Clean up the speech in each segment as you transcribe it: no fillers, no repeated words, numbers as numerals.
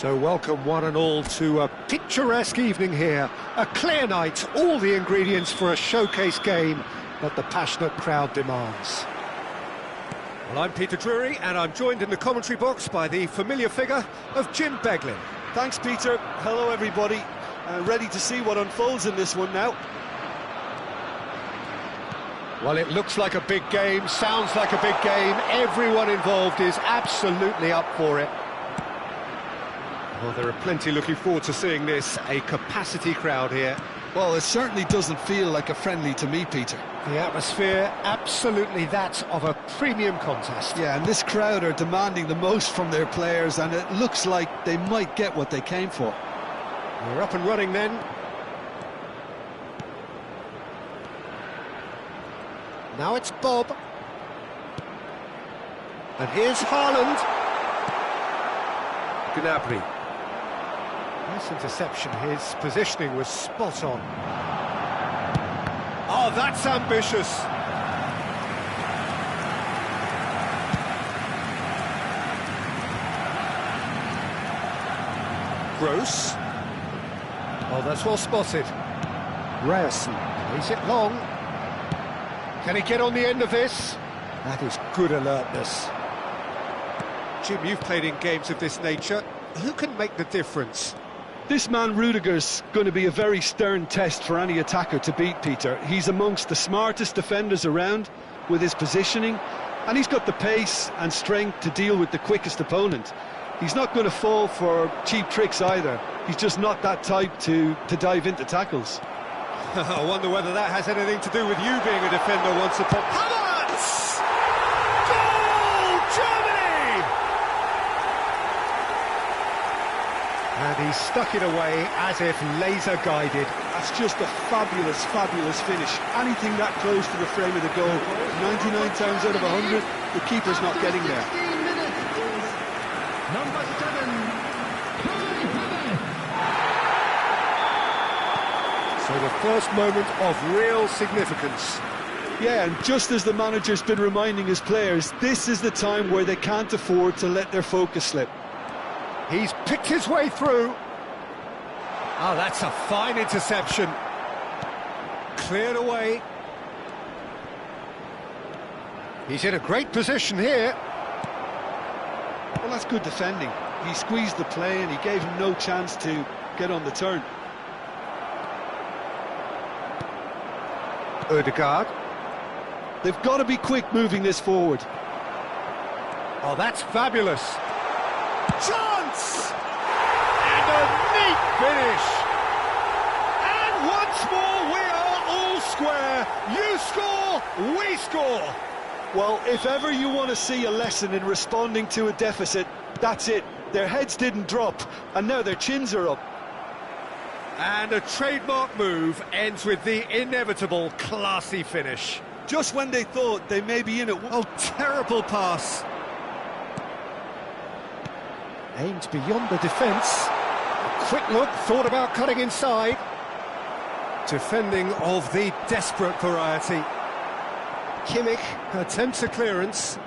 So welcome one and all to a picturesque evening here. A clear night, all the ingredients for a showcase game that the passionate crowd demands. Well, I'm Peter Drury and I'm joined in the commentary box by the familiar figure of Jim Beglin. Thanks, Peter. Hello, everybody. Ready to see what unfolds in this one now. Well, it looks like a big game, sounds like a big game. Everyone involved is absolutely up for it. Well, there are plenty looking forward to seeing this, a capacity crowd here. Well, it certainly doesn't feel like a friendly to me, Peter. The atmosphere, absolutely that of a premium contest. Yeah, and this crowd are demanding the most from their players, and it looks like they might get what they came for. We're up and running then. Now it's Bob. And here's Haaland. Gnabry. Nice interception, his positioning was spot on. Oh, that's ambitious. Gross. Oh, that's well spotted. Ryerson plays it long. Can he get on the end of this? That is good alertness. Jim, you've played in games of this nature. Who can make the difference? This man Rudiger's going to be a very stern test for any attacker to beat, Peter. He's amongst the smartest defenders around with his positioning, and he's got the pace and strength to deal with the quickest opponent. He's not going to fall for cheap tricks either. He's just not that type to dive into tackles. I wonder whether that has anything to do with you being a defender once upon... Havertz! Goal! Germany! And he stuck it away as if laser-guided. That's just a fabulous, fabulous finish. Anything that close to the frame of the goal, 99 times out of 100, the keeper's not getting there. Number 7. So the first moment of real significance. Yeah, and just as the manager's been reminding his players, this is the time where they can't afford to let their focus slip. He's picked his way through. Oh, that's a fine interception. Cleared away. He's in a great position here. Well, that's good defending. He squeezed the play and he gave him no chance to get on the turn. Odegaard. They've got to be quick moving this forward. Oh, that's fabulous. Chance! And a neat finish. And once more we are all square. You score, we score. Well, if ever you want to see a lesson in responding to a deficit, that's it. Their heads didn't drop, and now their chins are up. And a trademark move ends with the inevitable classy finish. Just when they thought they may be in it. Oh, terrible pass. Aimed beyond the defence. A quick look, thought about cutting inside. Defending of the desperate variety. Kimmich attempts a clearance.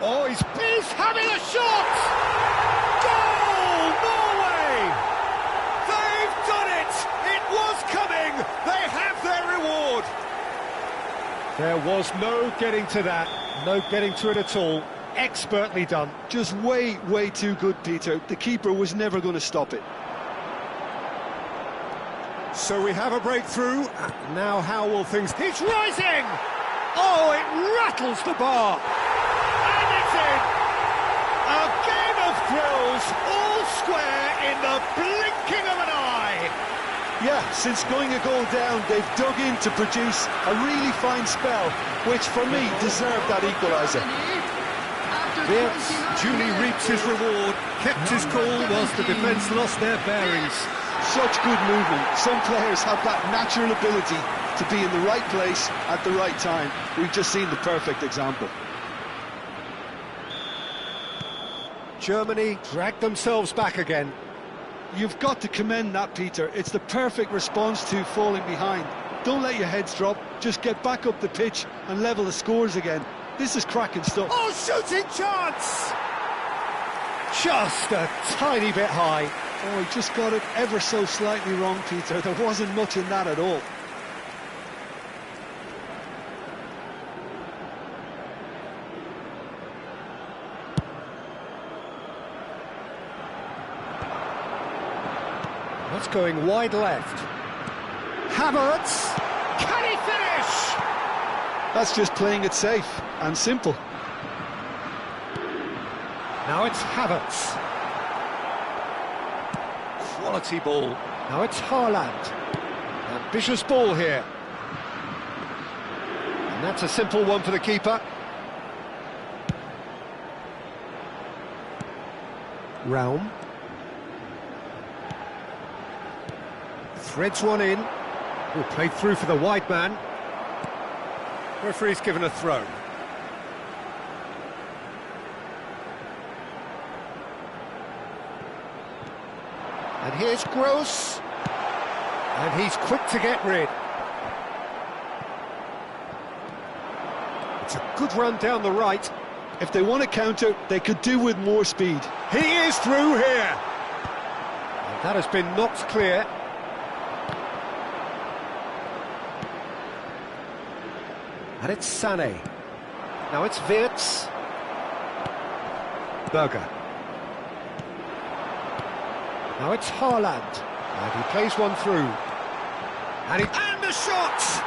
Oh, he's having a shot! Goal, Norway! They've done it! It was coming! They have their reward! There was no getting to that, no getting to it at all. Expertly done. Just way, way too good, Peter. The keeper was never going to stop it. So we have a breakthrough. Now how will things... He's rising! Oh, it rattles the bar. And it's in. A game of thrills, all square in the blinking of an eye. Yeah, since going a goal down, they've dug in to produce a really fine spell, which for me deserved that equaliser. Wirtz duly reaps his reward, kept his cool whilst the defence lost their bearings. Such good movement. Some players have that natural ability to be in the right place at the right time. We've just seen the perfect example. Germany dragged themselves back again. You've got to commend that, Peter. It's the perfect response to falling behind. Don't let your heads drop. Just get back up the pitch and level the scores again. This is cracking stuff. Oh, shooting chance! Just a tiny bit high. Oh, he just got it ever so slightly wrong, Peter. There wasn't much in that at all. That's going wide left. Havertz! Can he finish? That's just playing it safe and simple. Now it's Havertz. Quality ball. Now it's Haaland. Ambitious ball here. And that's a simple one for the keeper. Raum. Threads one in. Oh, played through for the wide man. Referee's given a throw. And here's Gross. And he's quick to get rid. It's a good run down the right. If they want to counter, they could do with more speed. He is through here. And that has been knocked clear. And it's Sané. Now it's Wirtz. Berger. Now it's Haaland. And he plays one through. And the shot!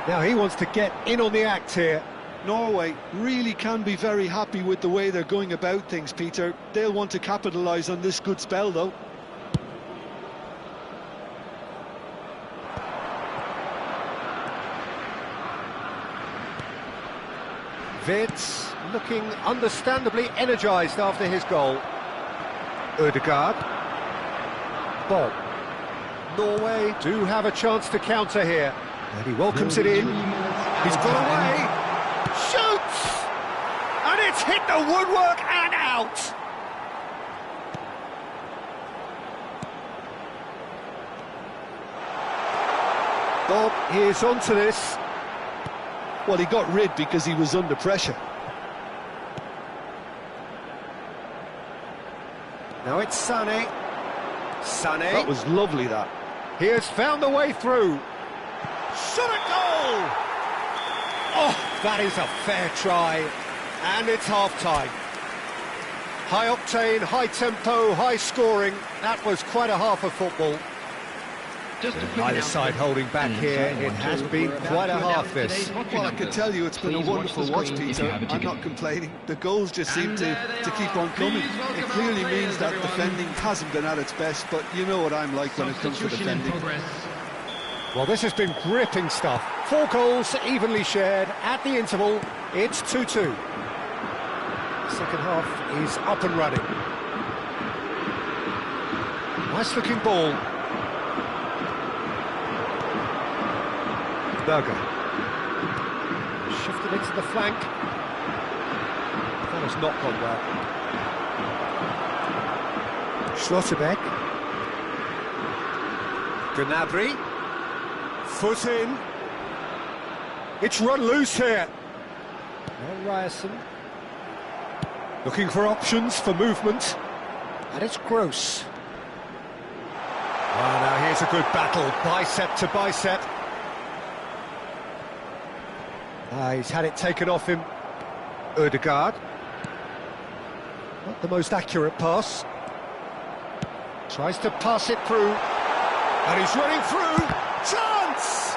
Now he wants to get in on the act here. Norway really can be very happy with the way they're going about things, Peter. They'll want to capitalise on this good spell, though. Wirtz looking understandably energised after his goal. Ødegaard. Bob. Norway do have a chance to counter here. And he welcomes it in. He's got away. Shoots! And it's hit the woodwork and out. Bob is onto this. Well, he got rid because he was under pressure. Now it's Sané. Sané. That was lovely, that. He has found the way through. Shot at goal! Oh, that is a fair try. And it's half-time. High octane, high tempo, high scoring. That was quite a half of football. Either side holding back here. It has been quite a half, this. Well, I can tell you it's been a wonderful watch, Peter. I'm not complaining. The goals just seem to keep on coming. It clearly means that defending hasn't been at its best, but you know what I'm like when it comes to defending. Well, this has been gripping stuff. 4 goals evenly shared at the interval. It's 2-2. Second half is up and running. Nice looking ball. Berger. Shifted into the flank. That has not gone well. Schlotterbeck. Gnabry. Foot in. It's run loose here. Now Ryerson. Looking for options for movement. And it's Gross. Oh, now here's a good battle. Bicep to bicep. He's had it taken off him. Ødegaard. Not the most accurate pass. Tries to pass it through. And he's running through. Chance!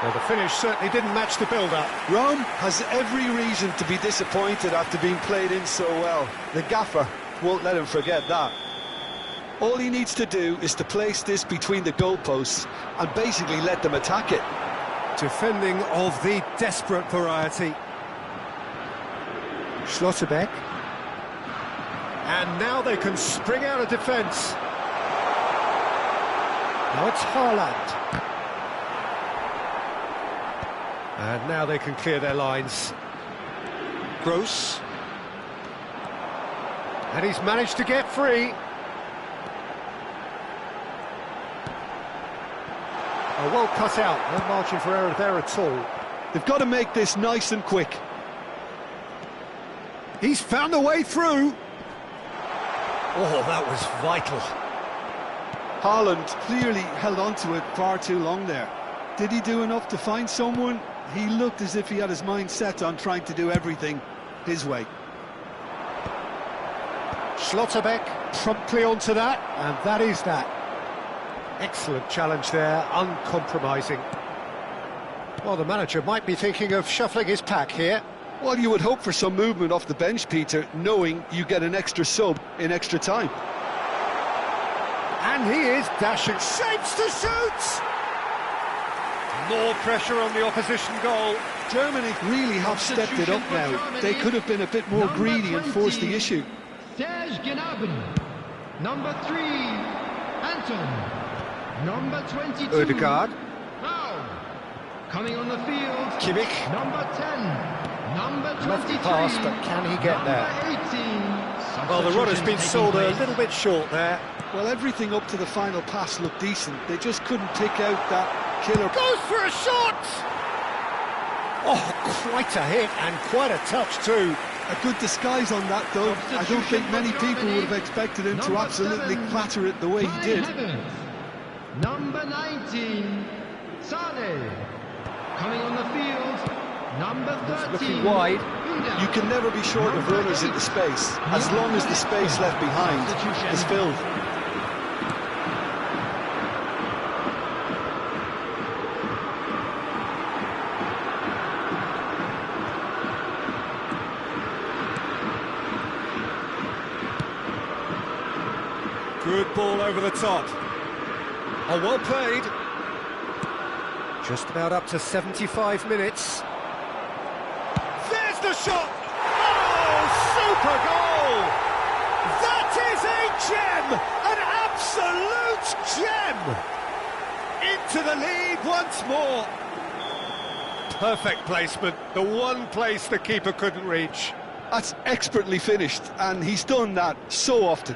Well, the finish certainly didn't match the build-up. Rome has every reason to be disappointed after being played in so well. The gaffer won't let him forget that. All he needs to do is to place this between the goalposts and basically let them attack it. Defending of the desperate variety. Schlotterbeck. And now they can spring out of defence. Now it's Haaland. And now they can clear their lines. Gross. And he's managed to get free. Well cut out, no margin for error there at all. They've got to make this nice and quick. He's found a way through. Oh, that was vital. Haaland clearly held on to it far too long there. Did he do enough to find someone? He looked as if he had his mind set on trying to do everything his way. Schlotterbeck promptly onto that, and that is that. Excellent challenge there, uncompromising. Well, the manager might be thinking of shuffling his pack here. Well, you would hope for some movement off the bench, Peter, knowing you get an extra sub in extra time. And he is dashing. Shapes to shoot! More pressure on the opposition goal. Germany really have stepped it up now. They could have been a bit more greedy and forced the issue. Serge Gnabry. Number 3, Anton. Number 22. Odegaard. Now, coming on the field. Kimmich. Number 10. Number 23. Lovely pass, but can he get there? Number 18. Well, the runner's been sold a little bit short there. Well, everything up to the final pass looked decent. They just couldn't pick out that killer. Goes for a shot! Oh, quite a hit and quite a touch too. A good disguise on that, though. I don't think many people would have expected him to absolutely clatter it the way he did. Number 19, Sane. Coming on the field, number 13. Looking wide. You can never be short of runners into space, as long as the space left behind is filled. Good ball over the top. Oh, well played. Just about up to 75 minutes. There's the shot! Oh, super goal! That is a gem! An absolute gem! Into the lead once more. Perfect placement. The one place the keeper couldn't reach. That's expertly finished, and he's done that so often.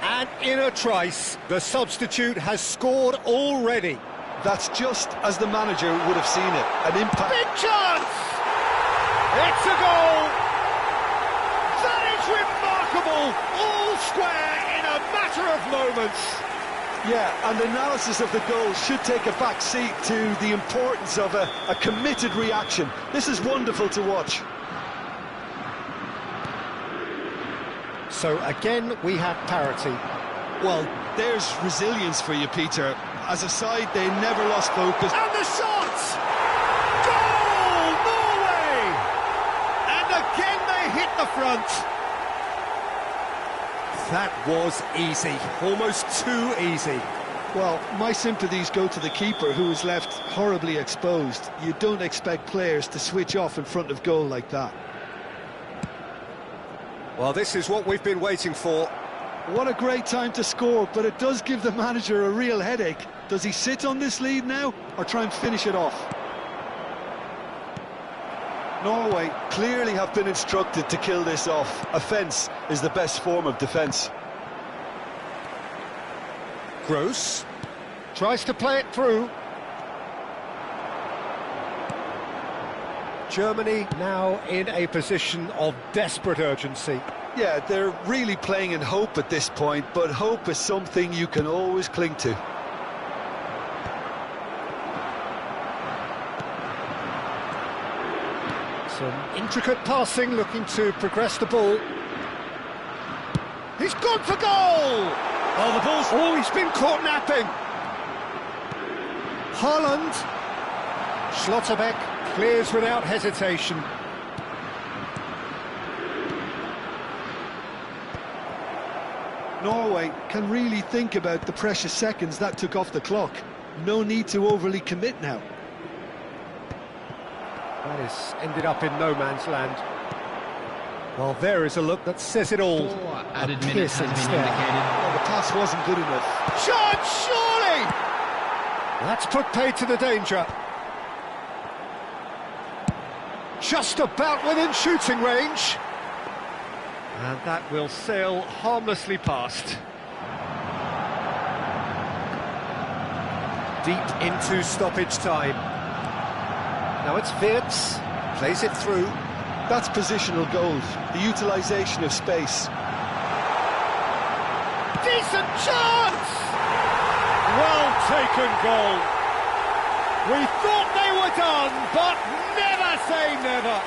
And in a trice, the substitute has scored already. That's just as the manager would have seen it. An impact. Big chance! It's a goal! That is remarkable! All square in a matter of moments. Yeah, and analysis of the goal should take a back seat to the importance of a committed reaction. This is wonderful to watch. So again, we have parity. Well, there's resilience for you, Peter. As a side, they never lost focus. And the shot! Goal! Norway! And again they hit the front. That was easy, almost too easy. Well, my sympathies go to the keeper, who was left horribly exposed. You don't expect players to switch off in front of goal like that. Well, this is what we've been waiting for. What a great time to score, but it does give the manager a real headache. Does he sit on this lead now, or try and finish it off? Norway clearly have been instructed to kill this off. Offence is the best form of defence. Gross tries to play it through. Germany now in a position of desperate urgency. Yeah, they're really playing in hope at this point, but hope is something you can always cling to. Some intricate passing, looking to progress the ball. He's gone for goal! Oh, the ball's... Oh, he's been caught napping! Haaland. Schlotterbeck clears without hesitation. Norway can really think about the precious seconds that took off the clock. No need to overly commit now. That has ended up in no man's land. Well, there is a look that says it all. 4 added minutes has been indicated. Well, the pass wasn't good enough. Shot, surely! That's put paid to the danger. Just about within shooting range. And that will sail harmlessly past. Deep into stoppage time. Now it's Wirtz, plays it through. That's positional gold, the utilisation of space. Decent chance! Well taken goal. We thought they were done, but never say never.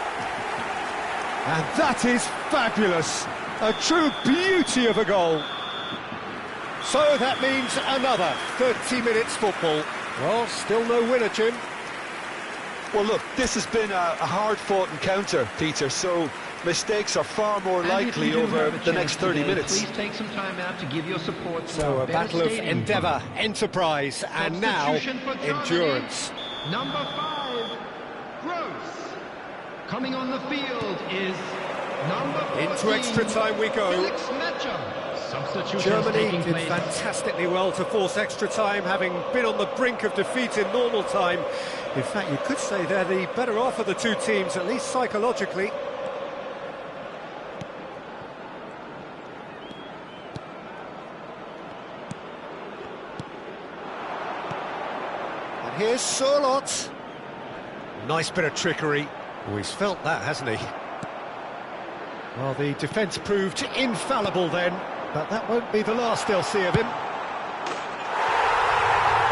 And that is fabulous. A true beauty of a goal. So that means another 30 minutes football. Well, still no winner, Jim. Well, look, this has been a hard-fought encounter, Peter, so mistakes are far more likely over the next 30 minutes. Please take some time out to give your support. So a battle of endeavour, enterprise, and now endurance. Number 5, Gross. Coming on the field is number 14. Into extra time we go. Felix Metscher. Substitutions Germany taking did place. fantastically well to force extra time, having been on the brink of defeat in normal time. In fact, you could say they're the better off of the two teams, at least psychologically. And here's Surlot. Nice bit of trickery. Oh, he's felt that, hasn't he? Well, the defence proved infallible then, but that won't be the last they'll see of him.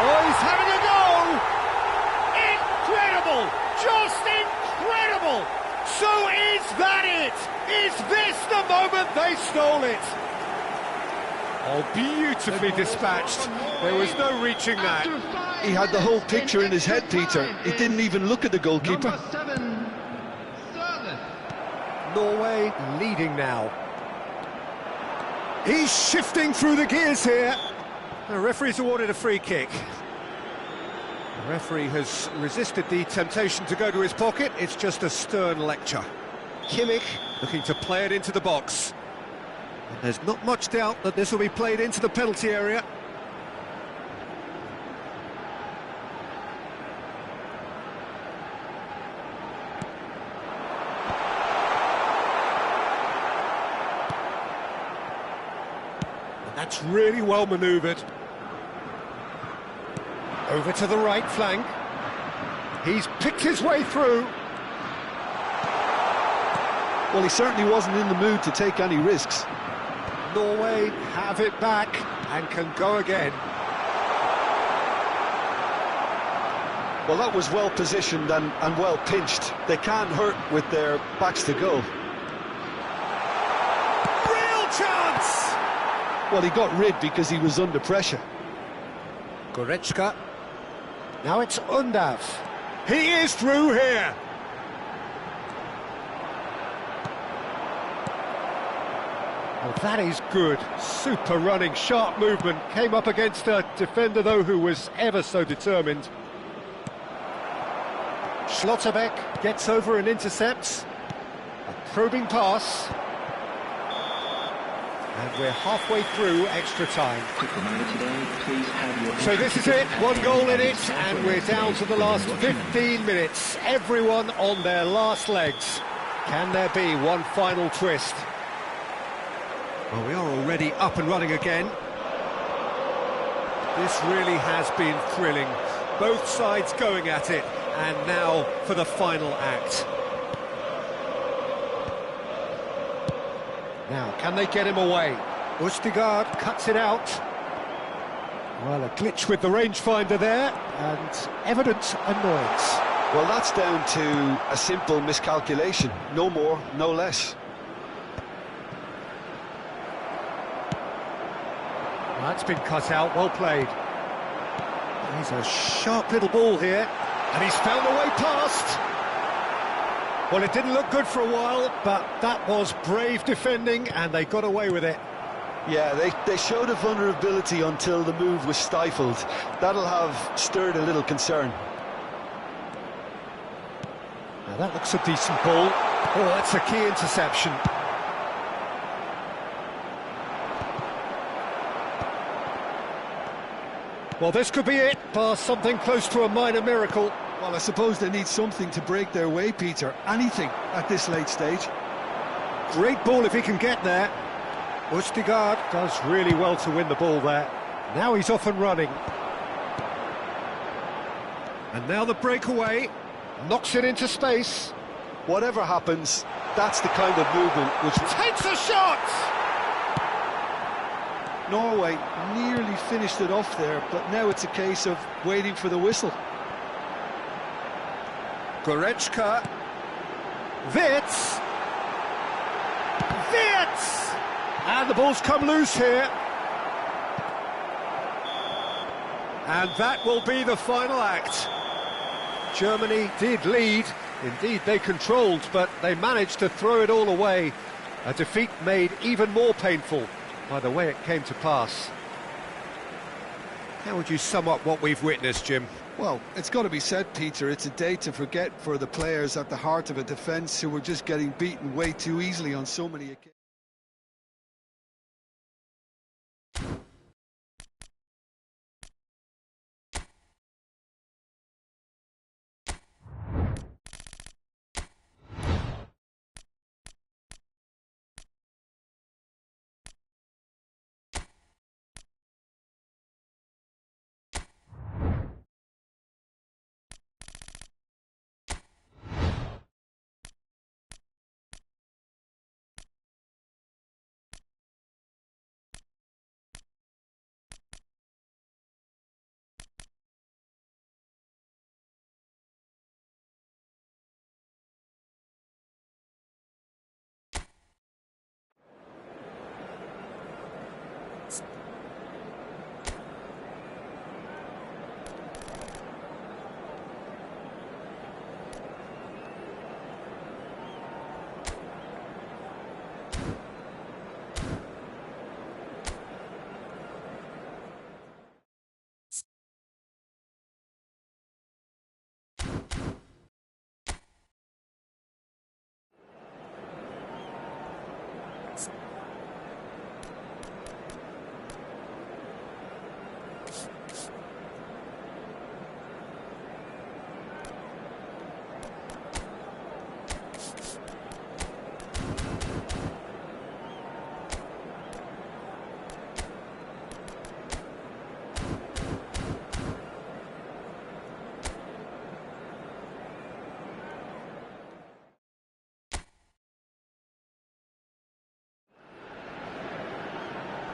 Oh, he's having a go! Incredible! Just incredible! So is that it? Is this the moment they stole it? Oh, beautifully dispatched. There was no reaching that. He had the whole picture in his head, Peter. He didn't even look at the goalkeeper. Number 7, Sørloth. Norway leading now. He's shifting through the gears here. The referee's awarded a free kick. The referee has resisted the temptation to go to his pocket. It's just a stern lecture. Kimmich looking to play it into the box. And there's not much doubt that this will be played into the penalty area. That's really well manoeuvred. Over to the right flank. He's picked his way through. Well, he certainly wasn't in the mood to take any risks. Norway have it back and can go again. Well, that was well positioned and well pinched. They can't hurt with their backs to go. Real chance! Well, he got rid because he was under pressure. Goretzka. Now it's Undav. He is through here. Oh, that is good. Super running, sharp movement. Came up against a defender, though, who was ever so determined. Schlotterbeck gets over and intercepts. A probing pass. And we're halfway through extra time. So this is it, one goal in it, and we're down to the last 15 minutes. Everyone on their last legs. Can there be one final twist? Well, we are already up and running again. This really has been thrilling. Both sides going at it, and now for the final act. Now, can they get him away? Østigard cuts it out. Well, a glitch with the rangefinder there, and evident annoyance. Well, that's down to a simple miscalculation. No more, no less. That's been cut out, well played. He's a sharp little ball here, and he's found a way past. Well, it didn't look good for a while, but that was brave defending, and they got away with it. Yeah, they showed a vulnerability until the move was stifled. That'll have stirred a little concern. Now that looks a decent ball. Oh, that's a key interception. Well, this could be it, bar something close to a minor miracle. Well, I suppose they need something to break their way, Peter. Anything at this late stage. Great ball if he can get there. Østigard does really well to win the ball there. Now he's off and running. And now the breakaway. Knocks it into space. Whatever happens, That's the kind of movement which... Takes a shot! Norway nearly finished it off there, but now it's a case of waiting for the whistle. Goretzka. Wirtz. Wirtz! And the ball's come loose here. And that will be the final act. Germany did lead. Indeed, they controlled, but they managed to throw it all away. A defeat made even more painful by the way it came to pass. How would you sum up what we've witnessed, Jim? Well, it's got to be said, Peter, it's a day to forget for the players at the heart of a defence who were just getting beaten way too easily on so many occasions.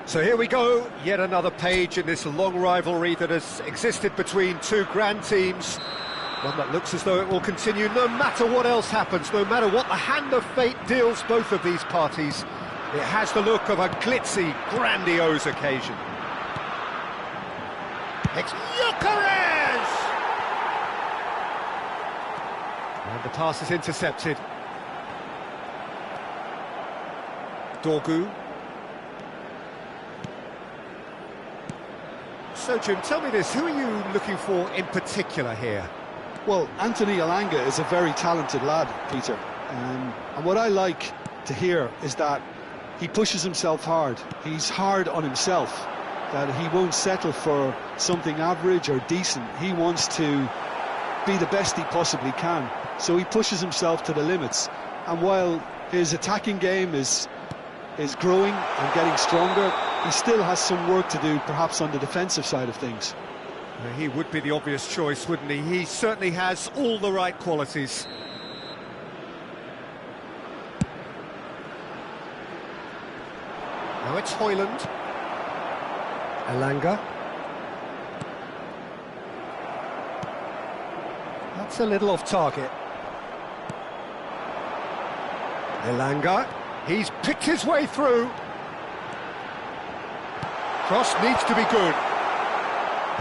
So here we go, yet another page in this long rivalry that has existed between two grand teams. One that looks as though it will continue no matter what else happens, no matter what the hand of fate deals both of these parties. It has the look of a glitzy, grandiose occasion. Gyökeres! And the pass is intercepted. Dorgu. So, Jim, tell me this, who are you looking for in particular here? Well, Anthony Elanga is a very talented lad, Peter. And what I like to hear is that he pushes himself hard. He's hard on himself, that he won't settle for something average or decent. He wants to be the best he possibly can. So he pushes himself to the limits. And while his attacking game is growing and getting stronger, he still has some work to do, perhaps on the defensive side of things. He would be the obvious choice, wouldn't he? He certainly has all the right qualities. Now it's Højlund. Elanga. That's a little off target. Elanga. He's picked his way through. Cross needs to be good.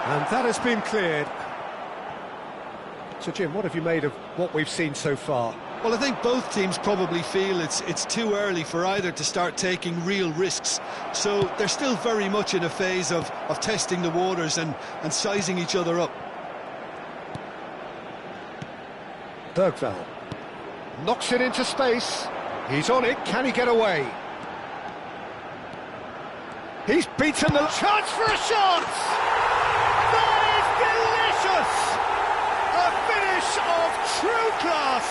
And that has been cleared. So, Jim, what have you made of what we've seen so far? Well, I think both teams probably feel it's too early for either to start taking real risks. So they're still very much in a phase of testing the waters and sizing each other up. Bergvall knocks it into space. He's on it. Can he get away? He's beaten the chance for a shot! That is delicious! A finish of true class!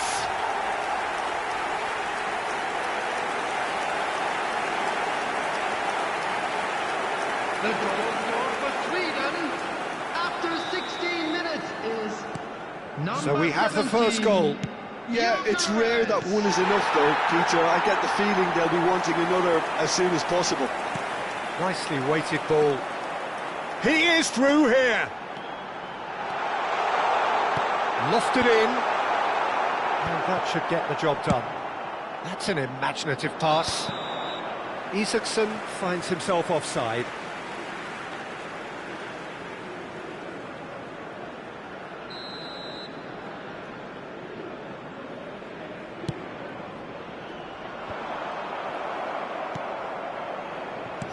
The goal scored for Sweden after 16 minutes is number So we have 17. the first goal. Yeah, it's rare that one is enough though, Peter. I get the feeling they'll be wanting another as soon as possible. Nicely weighted ball. He is through here. Lofted in. And that should get the job done. That's an imaginative pass. Isaacson finds himself offside.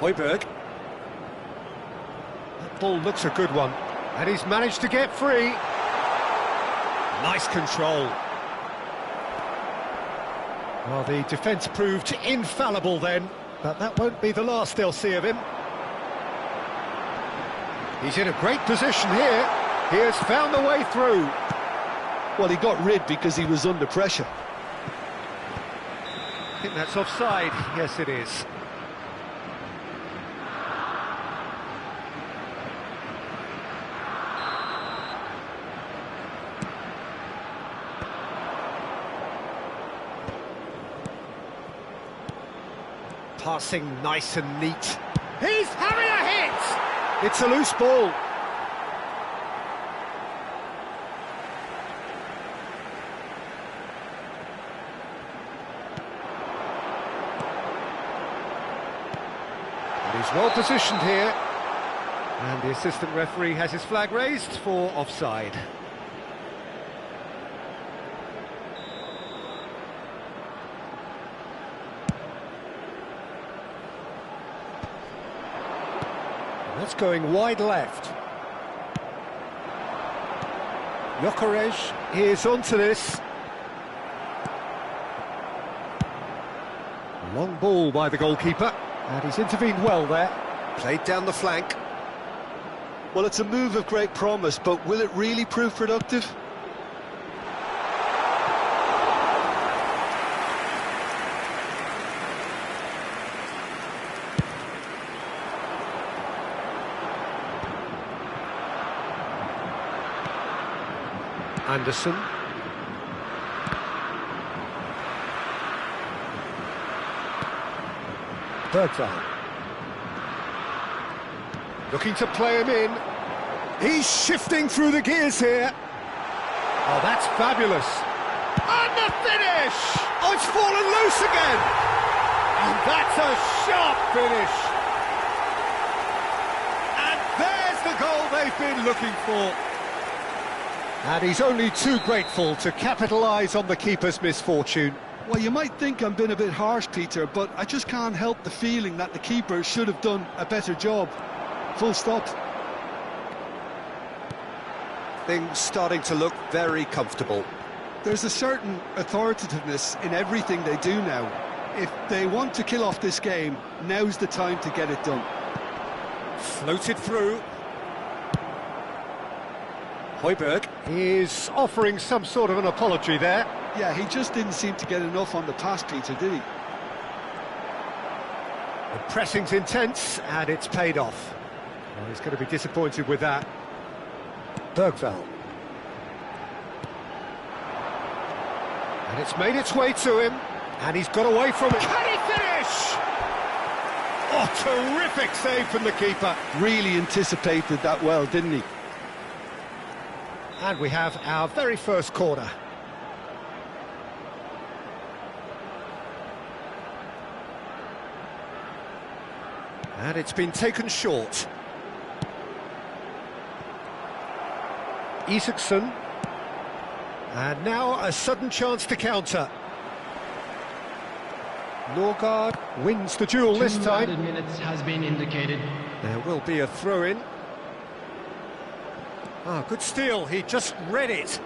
Højbjerg. That ball looks a good one, and he's managed to get free. Nice control. Well, the defence proved infallible then, but that won't be the last they'll see of him. He's in a great position here. He has found the way through. Well, he got rid because he was under pressure. I think that's offside. Yes, it is. Passing nice and neat. He's having a hit! It's a loose ball. And he's well positioned here. And the assistant referee has his flag raised for offside. That's going wide left. Gyökeres is onto this. Long ball by the goalkeeper, and he's intervened well there. Played down the flank. Well, it's a move of great promise, but will it really prove productive? Anderson. Bergvall. Looking to play him in. He's shifting through the gears here. Oh, that's fabulous. And the finish! Oh, it's fallen loose again. And that's a sharp finish. And there's the goal they've been looking for. And he's only too grateful to capitalise on the keeper's misfortune. Well, you might think I'm being a bit harsh, Peter, but I just can't help the feeling that the keeper should have done a better job. Full stop. Things starting to look very comfortable. There's a certain authoritativeness in everything they do now. If they want to kill off this game, now's the time to get it done. Floated through. Højbjerg is offering some sort of an apology there. Yeah, he just didn't seem to get enough on the pass, Peter, did he? The pressing's intense, and it's paid off. Well, he's going to be disappointed with that. Bergvall. And it's made its way to him, and he's got away from it. Can he finish? Oh, terrific save from the keeper. Really anticipated that well, didn't he? And we have our very first corner. And it's been taken short. Isaacson. And now a sudden chance to counter. Norgard wins the duel this time. 2 minutes has been indicated. There will be a throw-in. Ah, good steal, he just read it.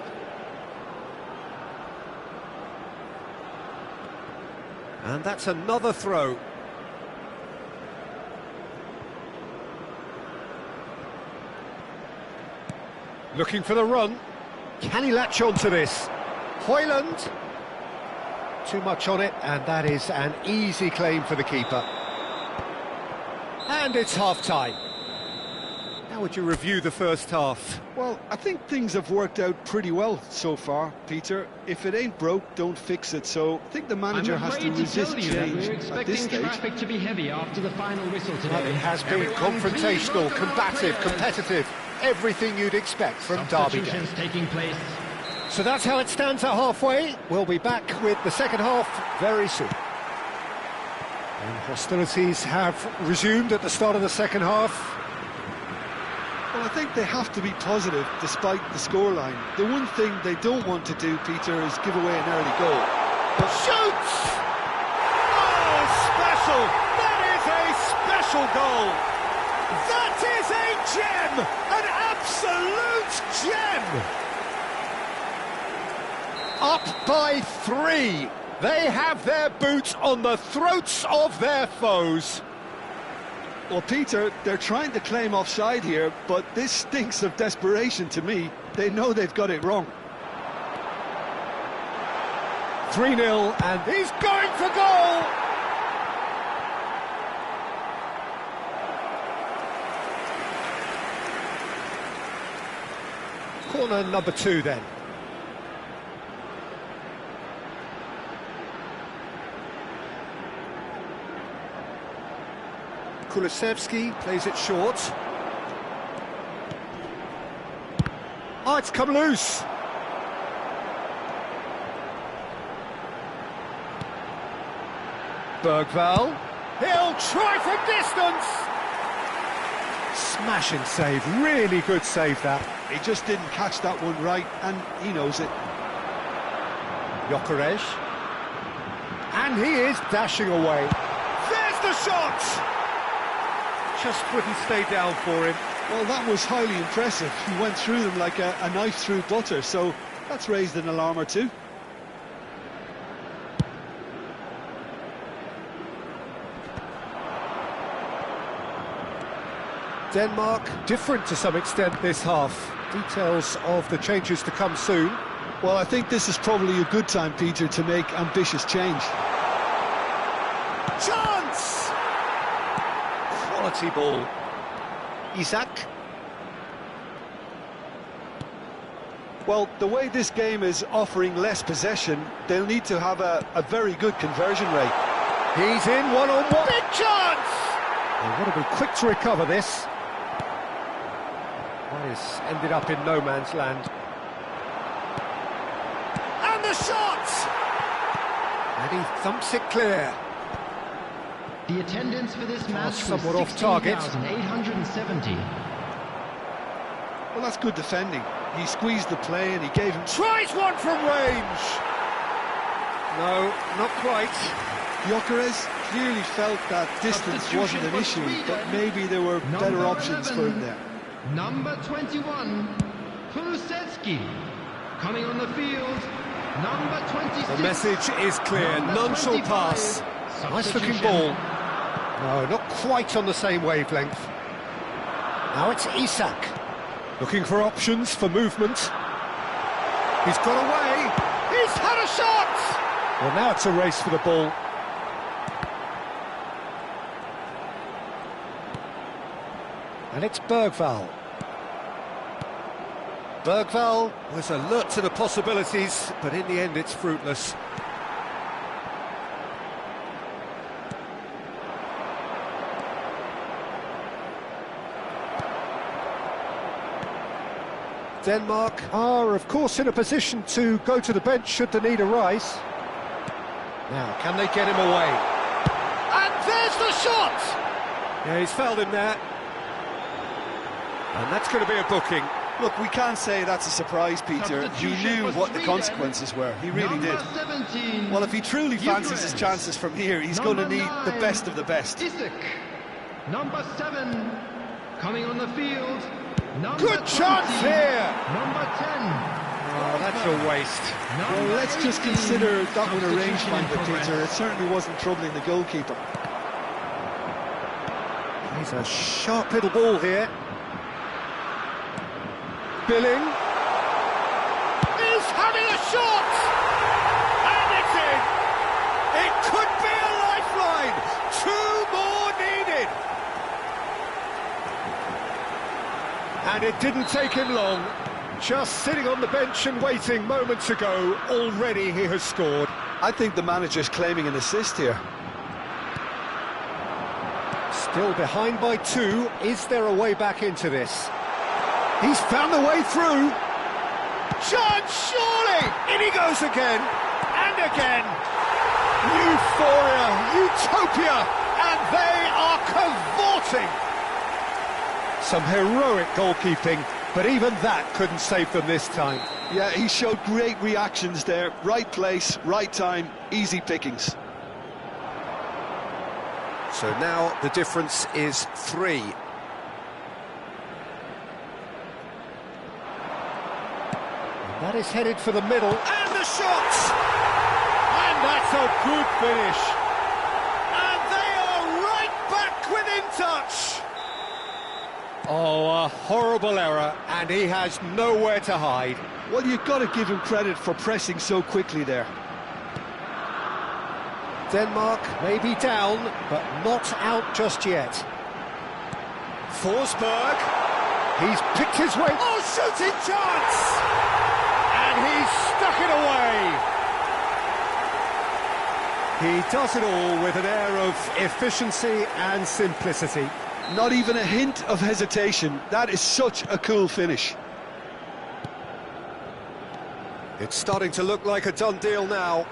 And that's another throw. Looking for the run. Can he latch onto this? Højlund. Too much on it, and that is an easy claim for the keeper. And it's half-time. How would you review the first half? Well, I think things have worked out pretty well so far, Peter. If it ain't broke, don't fix it. So I think the manager has to resist change at this stage. Traffic to be heavy after the final whistle today. Well, it has been confrontational, combative, competitive. Everything you'd expect from Derby Day. Taking place. So that's how it stands at halfway. We'll be back with the second half very soon. And hostilities have resumed at the start of the second half. Well, I think they have to be positive despite the scoreline. The one thing they don't want to do, Peter, is give away an early goal. But shoots! Oh, special! That is a special goal! That is a gem! An absolute gem! Up by 3. They have their boots on the throats of their foes. Well, Peter, they're trying to claim offside here, but this stinks of desperation to me. They know they've got it wrong. 3-0, and he's going for goal! Corner number 2 then. Kulusevski plays it short. Oh, it's come loose. Bergvall. He'll try from distance. Smashing save, really good save that. He just didn't catch that one right, and he knows it. Gyökeres. And he is dashing away. There's the shot! Just wouldn't stay down for him. Well, that was highly impressive. He went through them like a knife through butter, so that's raised an alarm or two. Denmark different to some extent this half. Details of the changes to come soon. Well, I think this is probably a good time, Peter, to make ambitious change. Chance! Quality ball. Isak. Well, the way this game is offering less possession, they'll need to have a very good conversion rate. He's in one-on-one. Big chance! They've got to be quick to recover this. That is ended up in no man's land. And the shot! And he thumps it clear. The attendance for this match was somewhat off target. 16,870. Well, that's good defending. He squeezed the play and he gave him... Tries one from range! No, not quite. Gyökeres clearly felt that distance wasn't an issue, but maybe there were better options for him there. Number 21, Kulusevski. Coming on the field, number 26. The message is clear, none shall pass. Nice looking ball. No, not quite on the same wavelength. Now it's Isak. Looking for options for movement. He's got away. He's had a shot! Well, now it's a race for the ball. And it's Bergvall. Bergvall was alert to the possibilities, but in the end it's fruitless. Denmark are, of course, in a position to go to the bench should the need arise. Now, can they get him away? And there's the shot! Yeah, he's fouled him there. And that's going to be a booking. Look, we can't say that's a surprise, Peter. He knew what the consequences were. He really did. 17, well, if he truly fancies his chances from here, he's going to need the best of the best. Isak. Number 7, coming on the field. Number Good 20, chance here! Number 10. Oh, that's a waste. Well, let's just consider that one arranged fine for Peter. It certainly wasn't troubling the goalkeeper. He's a sharp little ball here. Billing. He's having a shot! And it's in! It could be a lifeline! 2 more needed! And it didn't take him long. Just sitting on the bench and waiting moments ago, already he has scored. I think the manager's claiming an assist here. Still behind by 2. Is there a way back into this? He's found the way through. Chance, surely! In he goes again, and again. Euphoria, utopia, and they are cavorting. Some heroic goalkeeping, but even that couldn't save them this time. Yeah, he showed great reactions there. Right place, right time, easy pickings. So now the difference is 3. And that is headed for the middle, and the shot! And that's a good finish. And they are right back within touch. Oh, a horrible error, and he has nowhere to hide. Well, you've got to give him credit for pressing so quickly there. Denmark may be down, but not out just yet. Forsberg, he's picked his way. Oh, shooting chance! And he's stuck it away. He does it all with an air of efficiency and simplicity. Not even a hint of hesitation. That is such a cool finish. It's starting to look like a done deal now.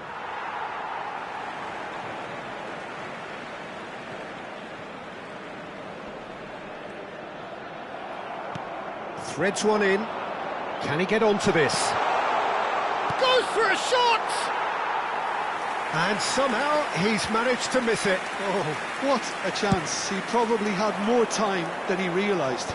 Threads one in. Can he get onto this? Goes for a shot! And somehow he's managed to miss it. Oh, what a chance. He probably had more time than he realised.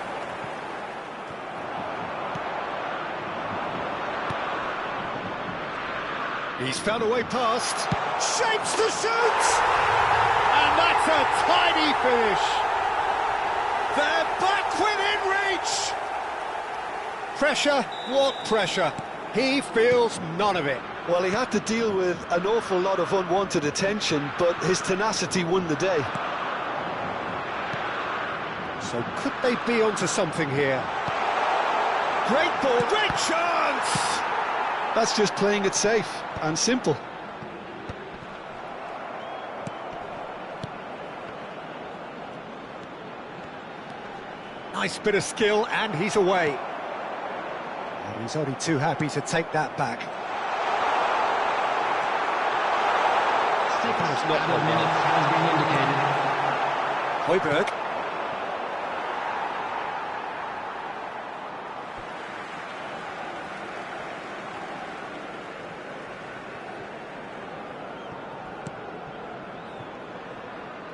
He's found a way past. Shapes to shoot! And that's a tiny finish. They're back within reach! Pressure, what pressure? He feels none of it. Well, he had to deal with an awful lot of unwanted attention, but his tenacity won the day. So could they be onto something here? Great ball, great chance! That's just playing it safe and simple. Nice bit of skill, and he's away. And he's only too happy to take that back. Second stop of minutes has been indicated. Højbjerg.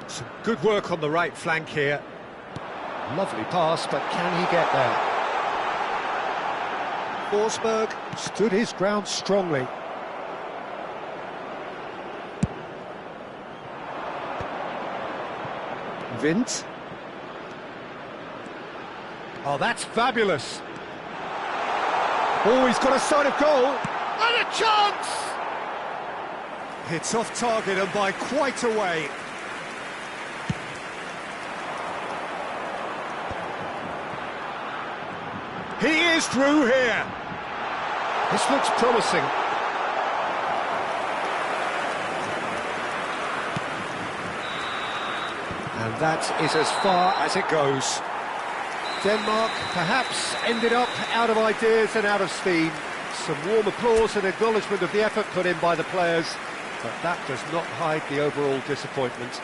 Some good work on the right flank here. Lovely pass, but can he get there? Forsberg stood his ground strongly. Vint. Oh, that's fabulous. Oh, he's got a sight of goal. And a chance! It's off target and by quite a way. He is through here. This looks promising. And that is as far as it goes. Denmark perhaps ended up out of ideas and out of steam. Some warm applause and acknowledgement of the effort put in by the players, but that does not hide the overall disappointment.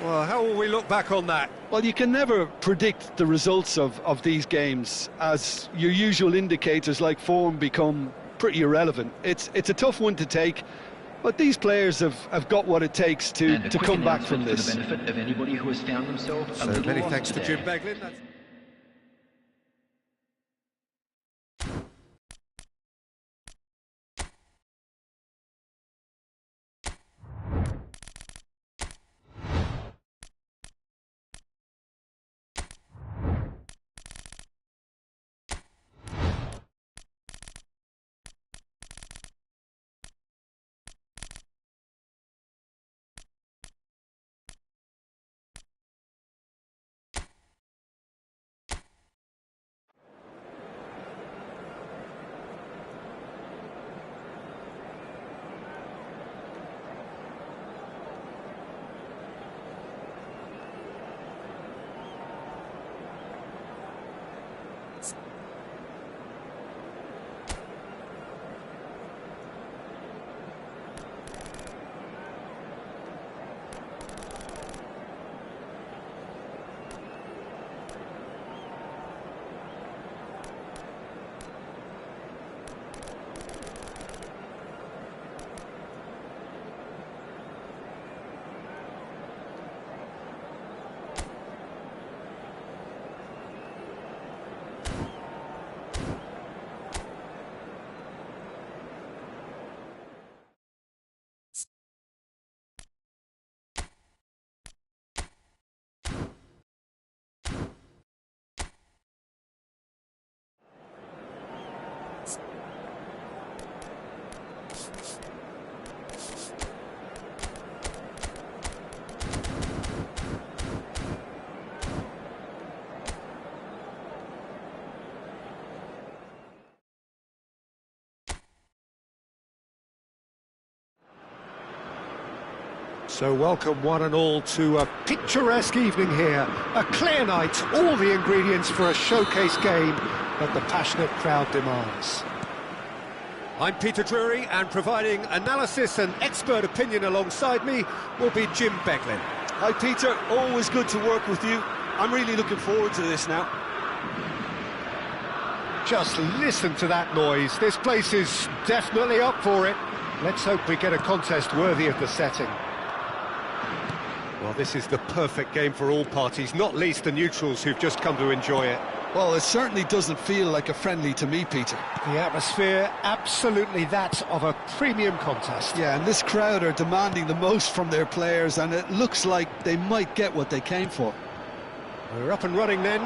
Well, how will we look back on that? Well, you can never predict the results of these games, as your usual indicators like form become pretty irrelevant. It's a tough one to take, but these players have got what it takes to come back from this. For the benefit of anybody who has found themselves So many thanks to Jim Beglin. So welcome one and all to a picturesque evening here. A clear night, all the ingredients for a showcase game that the passionate crowd demands. I'm Peter Drury, and providing analysis and expert opinion alongside me will be Jim Beglin. Hi Peter, always good to work with you. I'm really looking forward to this now. Just listen to that noise. This place is definitely up for it. Let's hope we get a contest worthy of the setting. Well, this is the perfect game for all parties, not least the neutrals who've just come to enjoy it. Well, it certainly doesn't feel like a friendly to me, Peter. The atmosphere, absolutely that of a premium contest. Yeah, and this crowd are demanding the most from their players, and it looks like they might get what they came for. We're up and running then.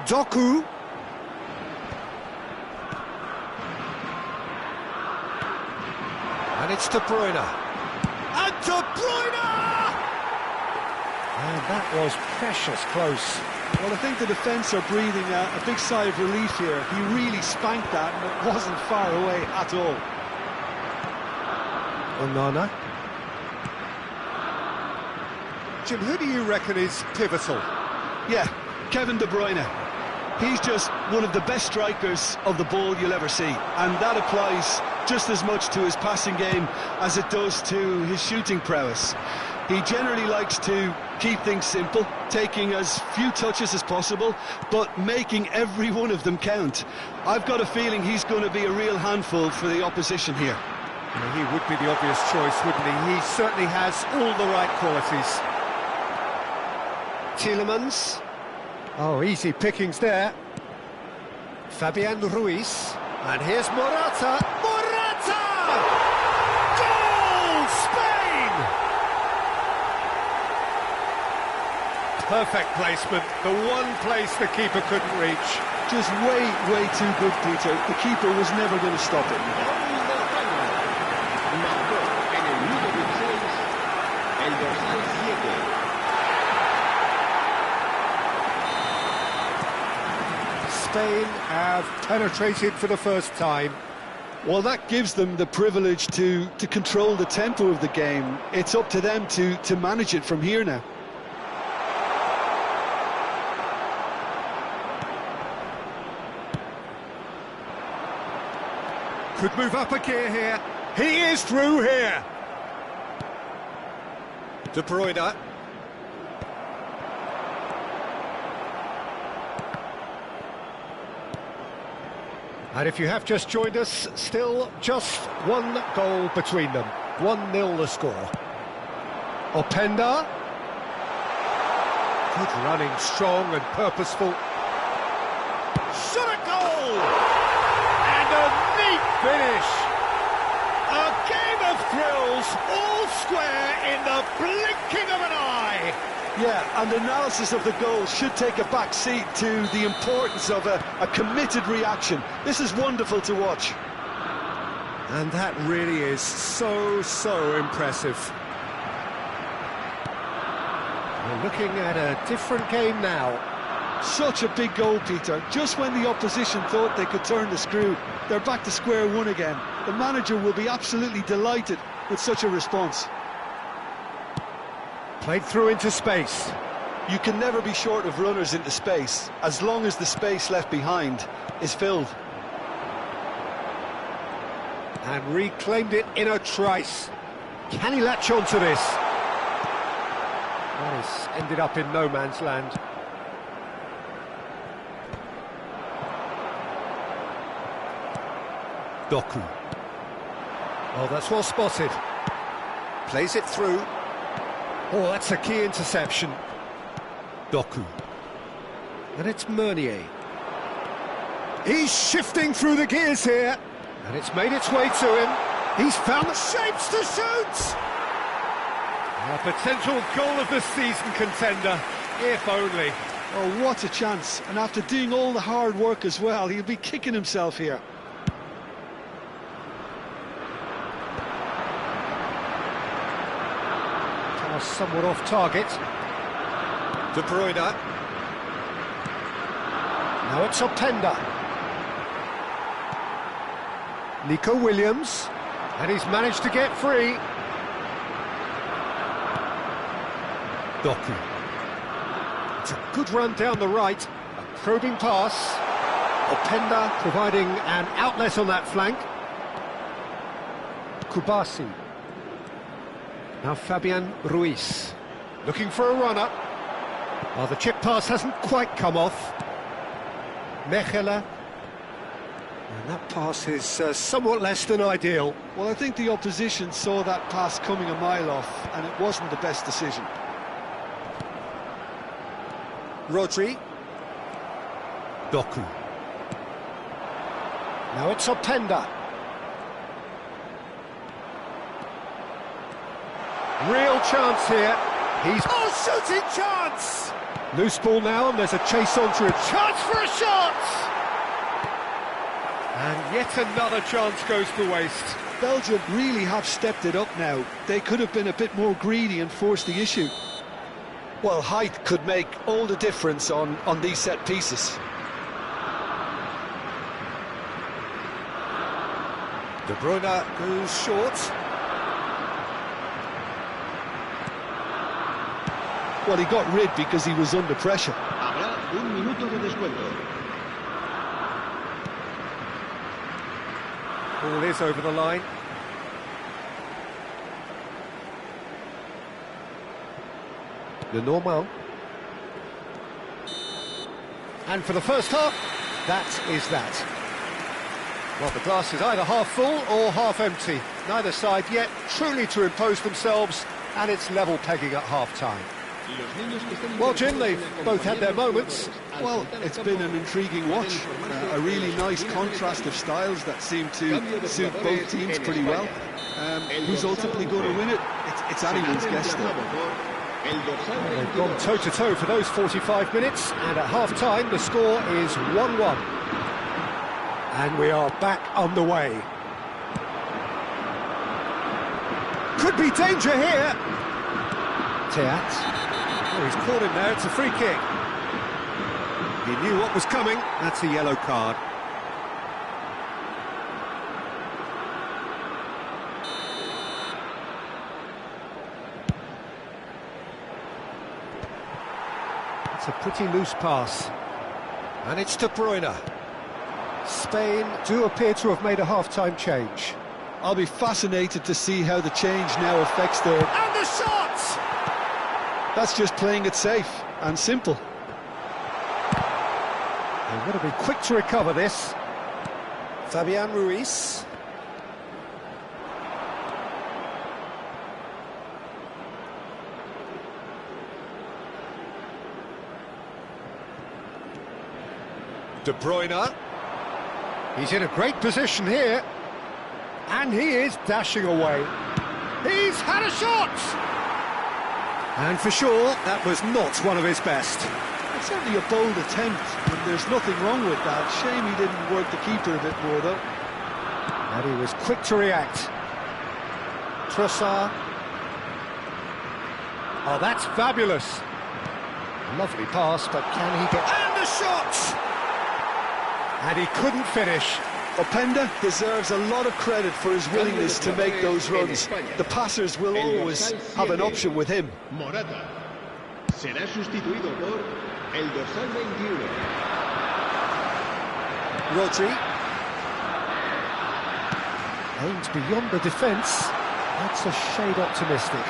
Doku. And it's De Bruyne. And De Bruyne! And that was precious close. Well, I think the defence are breathing a big sigh of relief here. He really spanked that, and it wasn't far away at all. Onana. Jim, who do you reckon is pivotal? Yeah, Kevin De Bruyne. He's just one of the best strikers of the ball you'll ever see, and that applies just as much to his passing game as it does to his shooting prowess. He generally likes to keep things simple, taking as few touches as possible, but making every one of them count. I've got a feeling he's going to be a real handful for the opposition here. Well, he would be the obvious choice, wouldn't he? He certainly has all the right qualities. Tielemans. Oh, easy pickings there. Fabian Ruiz. And here's Morata. Morata! Goal! Spain! Perfect placement. The one place the keeper couldn't reach. Just way too good, Peter. The keeper was never going to stop it. Spain have penetrated for the first time. Well, that gives them the privilege to control the tempo of the game. It's up to them to manage it from here now. Could move up a gear here. He is through here. De Bruyne. And if you have just joined us, still just one goal between them. 1-0 the score. Openda. Good running, strong and purposeful. Shot a goal! And a neat finish. A game of thrills, all square in the blinking of an eye. Yeah, and analysis of the goal should take a back seat to the importance of a committed reaction. This is wonderful to watch. And that really is so impressive. We're looking at a different game now. Such a big goal, Peter. Just when the opposition thought they could turn the screw, they're back to square one again. The manager will be absolutely delighted with such a response. Played through into space. You can never be short of runners into space, as long as the space left behind is filled. And reclaimed it in a trice. Can he latch on to this? That has ended up in no man's land. Doku. Oh, that's well spotted. Plays it through. Oh, that's a key interception. Doku. And it's Meunier. He's shifting through the gears here. And it's made its way to him. He's found the shapes to shoot. A potential goal of the season contender, if only. Oh, what a chance. And after doing all the hard work as well, he'll be kicking himself here. Somewhat off target. De Bruyne. Now it's Openda. Nico Williams, and he's managed to get free. Doku. It's a good run down the right, a probing pass. Openda providing an outlet on that flank. Kubasi. Now Fabian Ruiz, looking for a runner. The chip pass hasn't quite come off. Mechela. And that pass is somewhat less than ideal. Well, I think the opposition saw that pass coming a mile off, and it wasn't the best decision. Rodri. Doku. Now it's Openda. Real chance here. He's... Oh, shooting chance! Loose ball now, and there's a chase on through. Chance for a shot! And yet another chance goes to waste. Belgium really have stepped it up now. They could have been a bit more greedy and forced the issue. Well, height could make all the difference on these set pieces. De Bruyne goes short. Well, he got rid because he was under pressure. Habrá un minuto de descuento. Ball is over the line. Lenormand. And for the first half, that is that. Well, the glass is either half full or half empty. Neither side yet truly to impose themselves, and it's level pegging at half-time. Well, Jim, they've both had their moments. Well, it's been an intriguing watch. A really nice contrast of styles that seem to suit both teams pretty well. Who's ultimately going to win it? It's anyone's guess, though. They've gone toe-to-toe for those 45 minutes, and at half-time the score is 1-1. And we are back on the way. Could be danger here. Teat. Oh, he's caught him there, it's a free kick. He knew what was coming, that's a yellow card. It's a pretty loose pass. And it's De Bruyne. Spain do appear to have made a half-time change. I'll be fascinated to see how the change now affects their... And the shot! That's just playing it safe and simple. They've got to be quick to recover this. Fabian Ruiz. De Bruyne. He's in a great position here. And he is dashing away. He's had a shot! And for sure, that was not one of his best. It's certainly a bold attempt, and there's nothing wrong with that. Shame he didn't work the keeper a bit more, though. And he was quick to react. Trossard. Oh, that's fabulous. Lovely pass, but can he get... And the shot! And he couldn't finish. Openda deserves a lot of credit for his willingness to make those runs. The passers will always have an option with him. Morata será sustituido por el dorsal 21. Rodri. Aimed beyond the defence. That's a shade optimistic.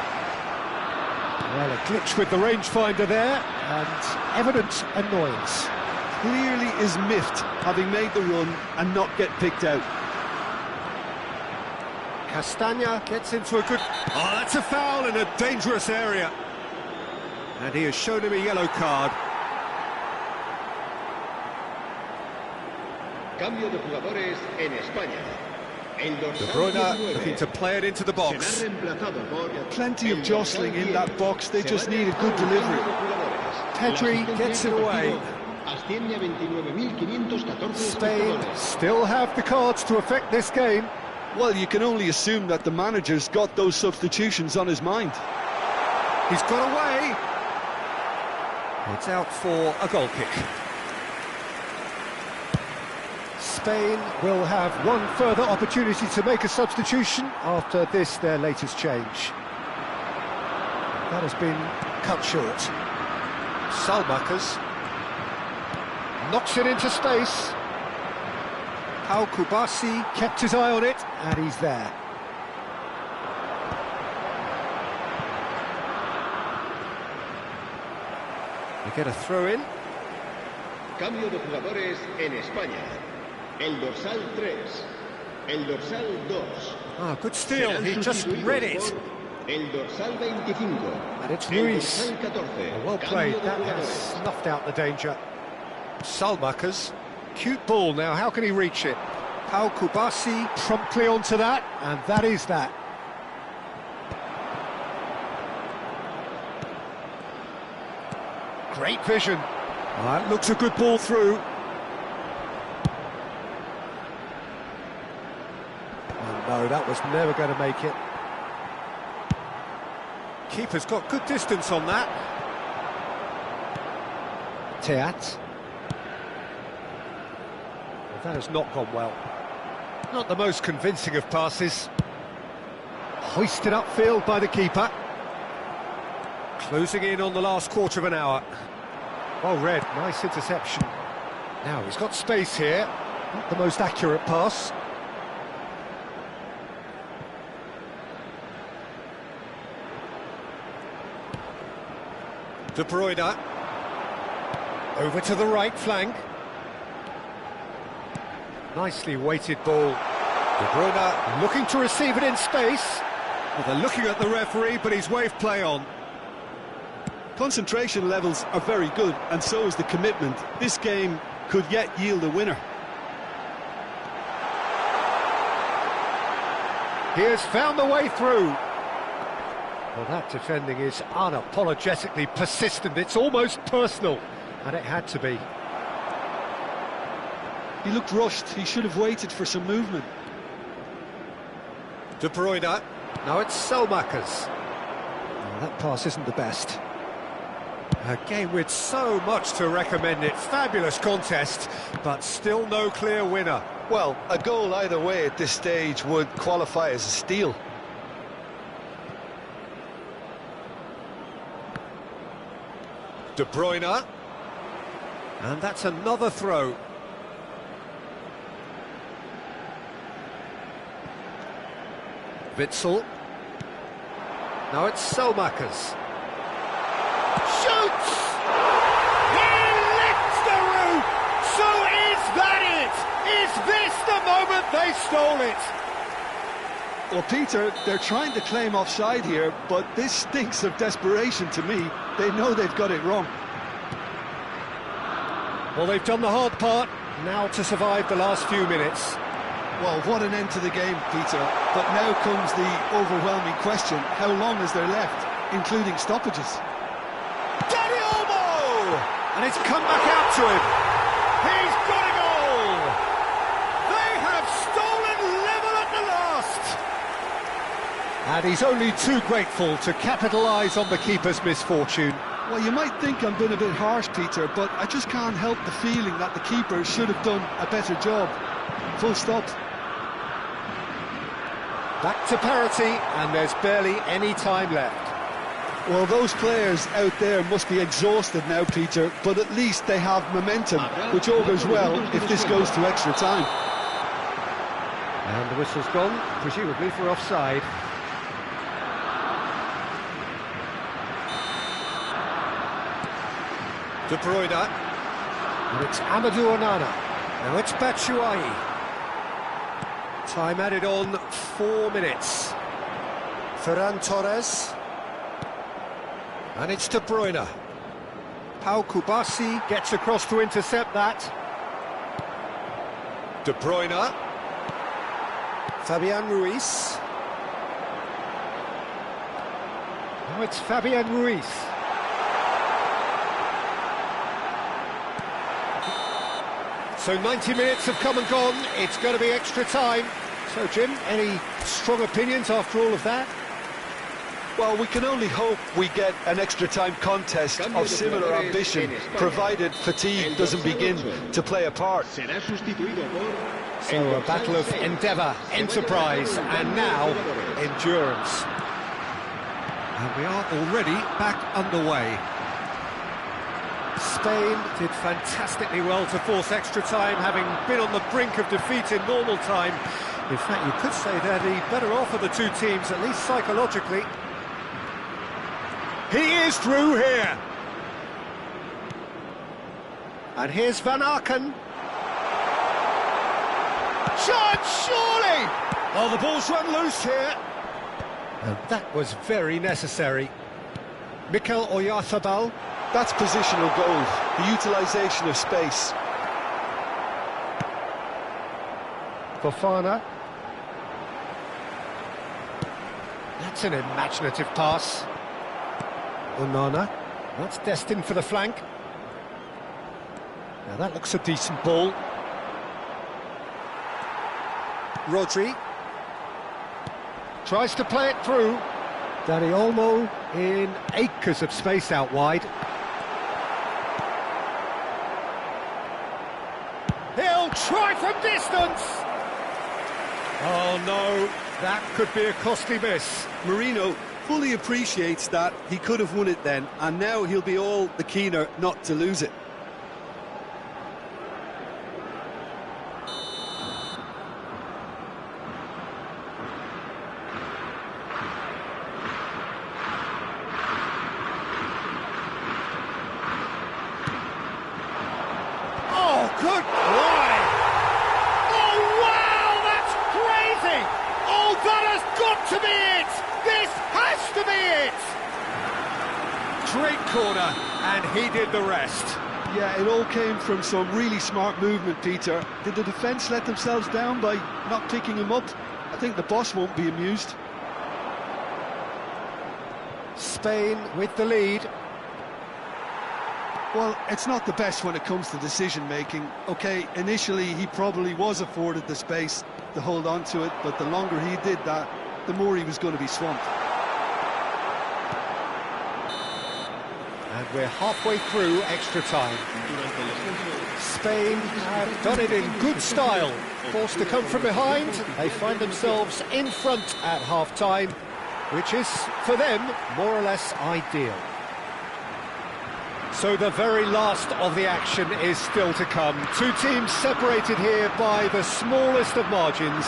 Well, a glitch with the rangefinder there, and evident annoyance. Clearly is miffed, having made the run and not get picked out. Castagna gets into a good... Oh, that's a foul in a dangerous area. And he has shown him a yellow card. Cambio de jugadores en España. De Bruyne looking to play it into the box. Plenty of jostling in that box, they just need a good delivery. Pedri gets it away. Spain still have the cards to affect this game. Well, you can only assume that the manager's got those substitutions on his mind. He's got away. It's out for a goal kick. Spain will have one further opportunity to make a substitution after this, their latest change. That has been cut short. Salmakers knocks it into space. Pau Kubasi kept his eye on it, and he's there. They get a throw in. Cambio de jugadores en España. El dorsal 3. El dorsal 2. Ah, good steal, he just read it. El dorsal 25. And it's El Ruiz. dorsal 14. Well played, Cambio de that has jugadores. snuffed out the danger. Salmakers, cute ball now, how can he reach it? Pau Kubasi promptly onto that, and that is that. Great vision. That looks a good ball through. Oh no, that was never going to make it. Keeper's got good distance on that. Teat. Well, that has not gone well. Not the most convincing of passes. Hoisted upfield by the keeper. Closing in on the last quarter of an hour. Well read, nice interception. Now he's got space here. Not the most accurate pass. De Bruyne. Over to the right flank. Nicely weighted ball. De Bruyne looking to receive it in space. Well, they're looking at the referee, but he's waved play on. Concentration levels are very good, and so is the commitment. This game could yet yield a winner. He has found the way through. Well, that defending is unapologetically persistent. It's almost personal, and it had to be. He looked rushed. He should have waited for some movement. De Bruyne. Now it's Salmakers. Well, that pass isn't the best. A game with so much to recommend it. Fabulous contest, but still no clear winner. Well, a goal either way at this stage would qualify as a steal. De Bruyne. And that's another throw. Witsel. Now it's Salmakers. Shoots! He lifts the roof! So is that it? Is this the moment they stole it? Well, Peter, they're trying to claim offside here, but this stinks of desperation to me. They know they've got it wrong. Well, they've done the hard part, now to survive the last few minutes. Well, what an end to the game, Peter. But now comes the overwhelming question. How long is there left, including stoppages? Danny Olmo! And it's come back out to him. He's got a goal! They have stolen level at the last! And he's only too grateful to capitalise on the keeper's misfortune. Well, you might think I'm being a bit harsh, Peter, but I just can't help the feeling that the keeper should have done a better job. Full stop. Back to parity, and there's barely any time left. Well, those players out there must be exhausted now, Peter, but at least they have momentum, which augurs well if this goes to extra time. And the whistle's gone, presumably for offside. De Bruyne. And it's Amadou Onana. Now it's Batshuayi. Time added on 4 minutes. Ferran Torres. And it's De Bruyne. Pau Kubasi gets across to intercept that. De Bruyne. Fabian Ruiz. Now it's Fabian Ruiz. So 90 minutes have come and gone. It's going to be extra time. So, Jim, any strong opinions after all of that? Well, we can only hope we get an extra-time contest of similar ambition, provided fatigue doesn't begin to play a part. Será sustituido por... So a battle of endeavour, enterprise, and now endurance. And we are already back underway. Spain did fantastically well to force extra time, having been on the brink of defeat in normal time. In fact, you could say they're the better off of the two teams, at least psychologically. He is through here. And here's Van Aken. Chance, surely! Oh, the ball's run loose here. And that was very necessary. Mikel Oyarzabal. That's positional goal, the utilisation of space. Fofana. That's an imaginative pass. Onana. That's destined for the flank. Now that looks a decent ball. Rodri. Tries to play it through. Dani Olmo in acres of space out wide. He'll try from distance. Oh no, that could be a costly miss. Marino fully appreciates that he could have won it then, and now he'll be all the keener not to lose it. Oh, good line! Oh, wow, that's crazy! Oh, that has got to be it! This has to be it! Great corner, and he did the rest. Yeah, it all came from some really smart movement, Peter. Did the defence let themselves down by not picking him up? I think the boss won't be amused. Spain with the lead. Well, it's not the best when it comes to decision-making. OK, initially he probably was afforded the space to hold on to it, but the longer he did that, the more he was going to be swamped. And we're halfway through extra time. Spain have done it in good style. Forced to come from behind, they find themselves in front at half-time, which is, for them, more or less ideal. So the very last of the action is still to come. Two teams separated here by the smallest of margins.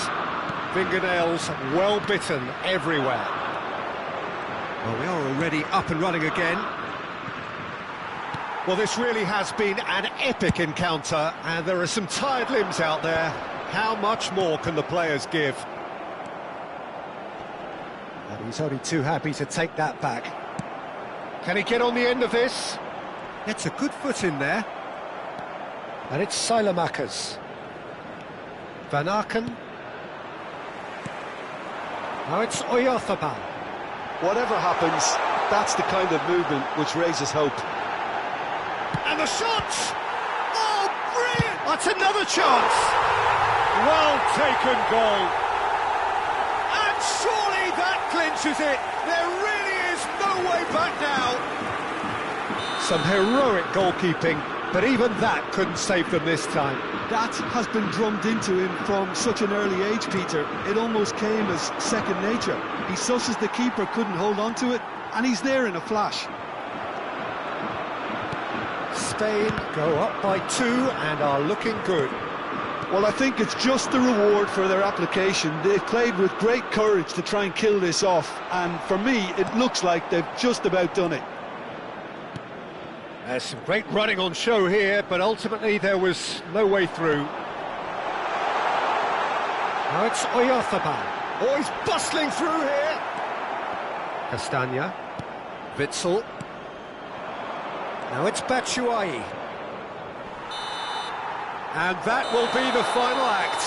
Fingernails well bitten everywhere. Well, we are already up and running again. Well, this really has been an epic encounter, and there are some tired limbs out there. How much more can the players give? And he's only too happy to take that back. Can he get on the end of this? Gets a good foot in there. And it's Sailamakers. Van Aken. Now it's Oyarzabal. Whatever happens, that's the kind of movement which raises hope. And the shot! Oh, brilliant! That's another chance! Well taken goal. And surely that clinches it. There really is no way back now. Some heroic goalkeeping, but even that couldn't save them this time. That has been drummed into him from such an early age, Peter. It almost came as second nature. He susses the keeper couldn't hold on to it, and he's there in a flash. Spain go up by 2 and are looking good. Well, I think it's just the reward for their application. They've played with great courage to try and kill this off, and for me, it looks like they've just about done it. There's some great running on show here, but ultimately there was no way through. Now it's Oyarzabal. Oh, he's bustling through here. Castagna. Witsel. Now it's Batshuayi. And that will be the final act.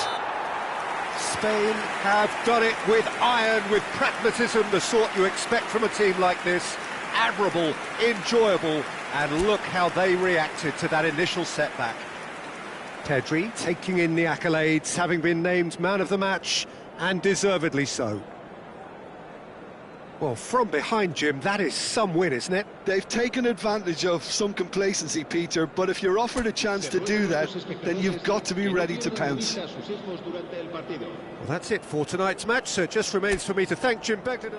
Spain have done it with iron, with pragmatism, the sort you expect from a team like this. Admirable, enjoyable, and look how they reacted to that initial setback. Pedri taking in the accolades, having been named man of the match, and deservedly so. Well, from behind, Jim, that is some win, isn't it? They've taken advantage of some complacency, Peter, but if you're offered a chance to do that, then you've got to be ready to pounce. Well, that's it for tonight's match, so it just remains for me to thank Jim Beglin.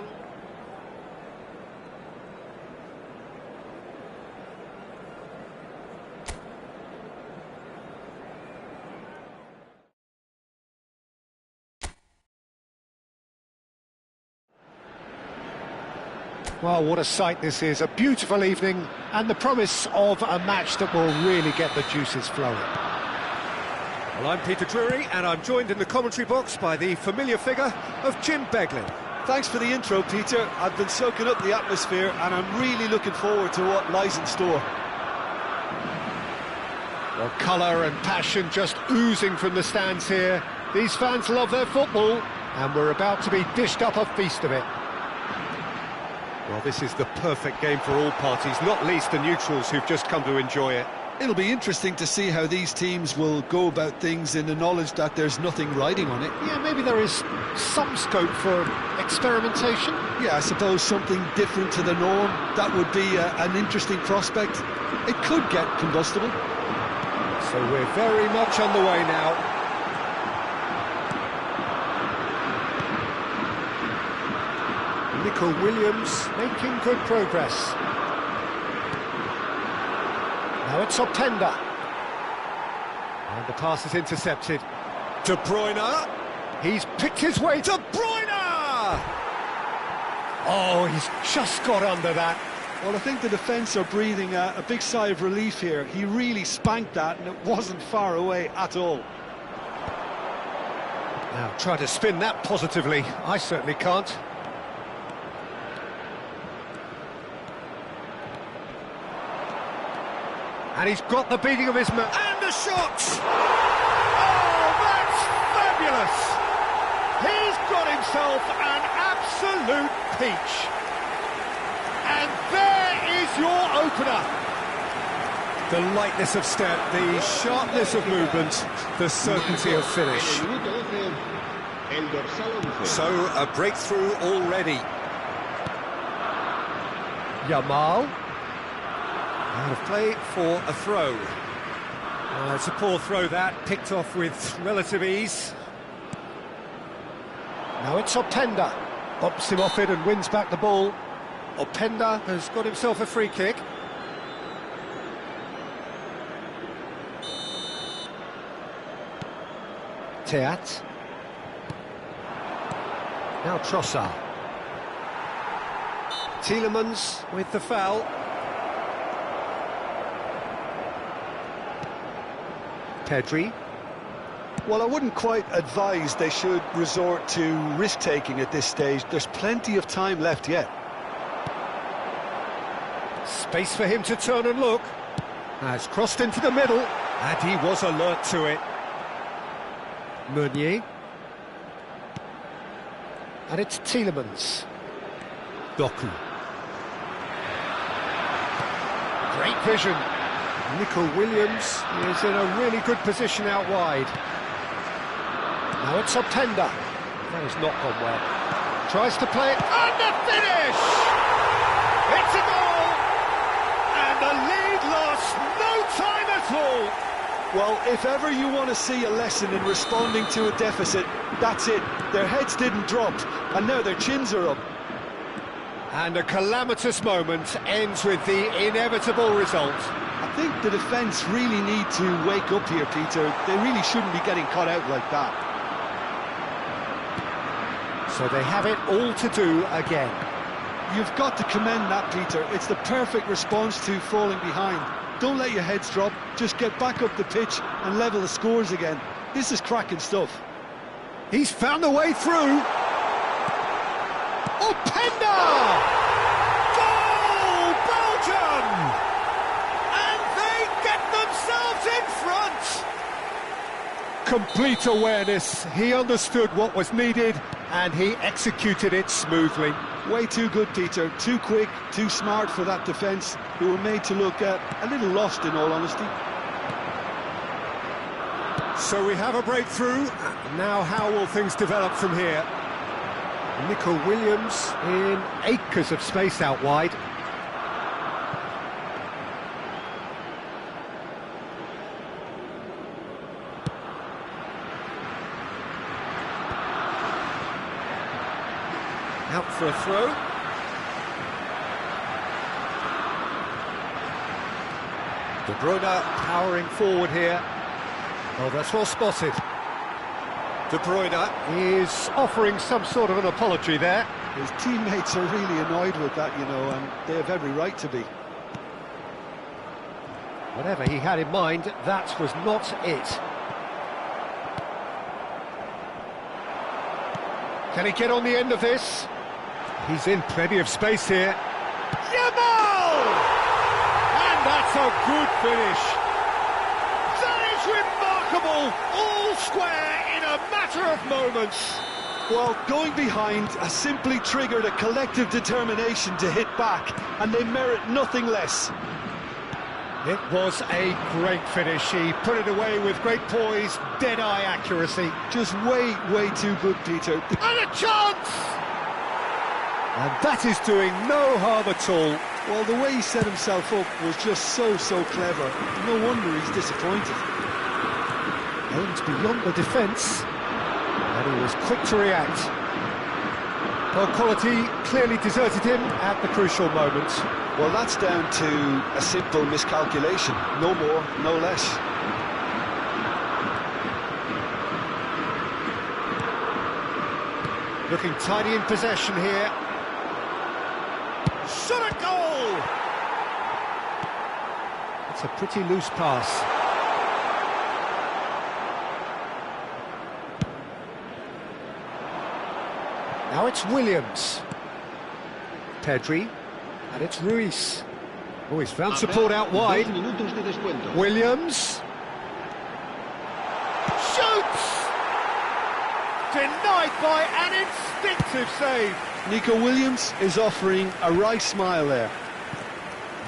Well, what a sight this is, a beautiful evening and the promise of a match that will really get the juices flowing. Well, I'm Peter Drury and I'm joined in the commentary box by the familiar figure of Jim Beglin. Thanks for the intro, Peter. I've been soaking up the atmosphere and I'm really looking forward to what lies in store. Well, colour and passion just oozing from the stands here. These fans love their football and we're about to be dished up a feast of it. Well, this is the perfect game for all parties, not least the neutrals who've just come to enjoy it. It'll be interesting to see how these teams will go about things in the knowledge that there's nothing riding on it. Yeah, maybe there is some scope for experimentation. Yeah, I suppose something different to the norm. That would be an interesting prospect. It could get combustible. So we're very much on the way now. Nico Williams making good progress. Now it's Openda. And the pass is intercepted. De Bruyne. He's picked his way. De Bruyne! Oh, he's just got under that. Well, I think the defence are breathing a big sigh of relief here. He really spanked that and it wasn't far away at all. Now try to spin that positively. I certainly can't. And he's got the beating of his man. And the shot! Oh, that's fabulous! He's got himself an absolute peach. And there is your opener. The lightness of step, the sharpness of movement, the certainty of finish. So, a breakthrough already. Yamal. Out of play for a throw. It's a poor throw that, picked off with relative ease. Now it's Openda. Bumps him off it and wins back the ball. Openda has got himself a free kick. Teat. Now Trossard. Tielemans with the foul. Pedri. Well, I wouldn't quite advise they should resort to risk-taking at this stage. There's plenty of time left yet. Space for him to turn and look. Has crossed into the middle, and he was alert to it. Meunier. And it's Tielemans. Doku. Great vision. Nico Williams is in a really good position out wide. Now it's Openda. That has not gone well. Tries to play it. And the finish! It's a goal! And the lead lost no time at all! Well, if ever you want to see a lesson in responding to a deficit, that's it. Their heads didn't drop, and now their chins are up. And a calamitous moment ends with the inevitable result. I think the defence really need to wake up here, Peter. They really shouldn't be getting caught out like that. So they have it all to do again. You've got to commend that, Peter. It's the perfect response to falling behind. Don't let your heads drop. Just get back up the pitch and level the scores again. This is cracking stuff. He's found a way through. Openda! Goal, Belgium! And they get themselves in front! Complete awareness. He understood what was needed and he executed it smoothly. Way too good, Peter. Too quick, too smart for that defence, who were made to look a little lost, in all honesty. So we have a breakthrough. Now how will things develop from here? Nico Williams in acres of space out wide. Out for a throw. De Bruyne powering forward here. Oh, that's well spotted. De Bruyne is offering some sort of an apology there. His teammates are really annoyed with that, you know, and they have every right to be. Whatever he had in mind, that was not it. Can he get on the end of this? He's in plenty of space here. Yamal! And that's a good finish. That is remarkable. All square in a matter of moments. Well, going behind has simply triggered a collective determination to hit back, and they merit nothing less. It was a great finish. He put it away with great poise, dead-eye accuracy. Just way, way too good, Peter. And a chance! And that is doing no harm at all. Well, the way he set himself up was just so clever. No wonder he's disappointed. Aims beyond the defence, and he was quick to react. Well, quality clearly deserted him at the crucial moment. Well, that's down to a simple miscalculation. No more, no less. Looking tidy in possession here. Shot a goal! It's a pretty loose pass. Now it's Williams. Pedri. And it's Ruiz. Oh, he's found support out wide. Williams. Shoots! Denied by an instinctive save. Nico Williams is offering a wry smile there.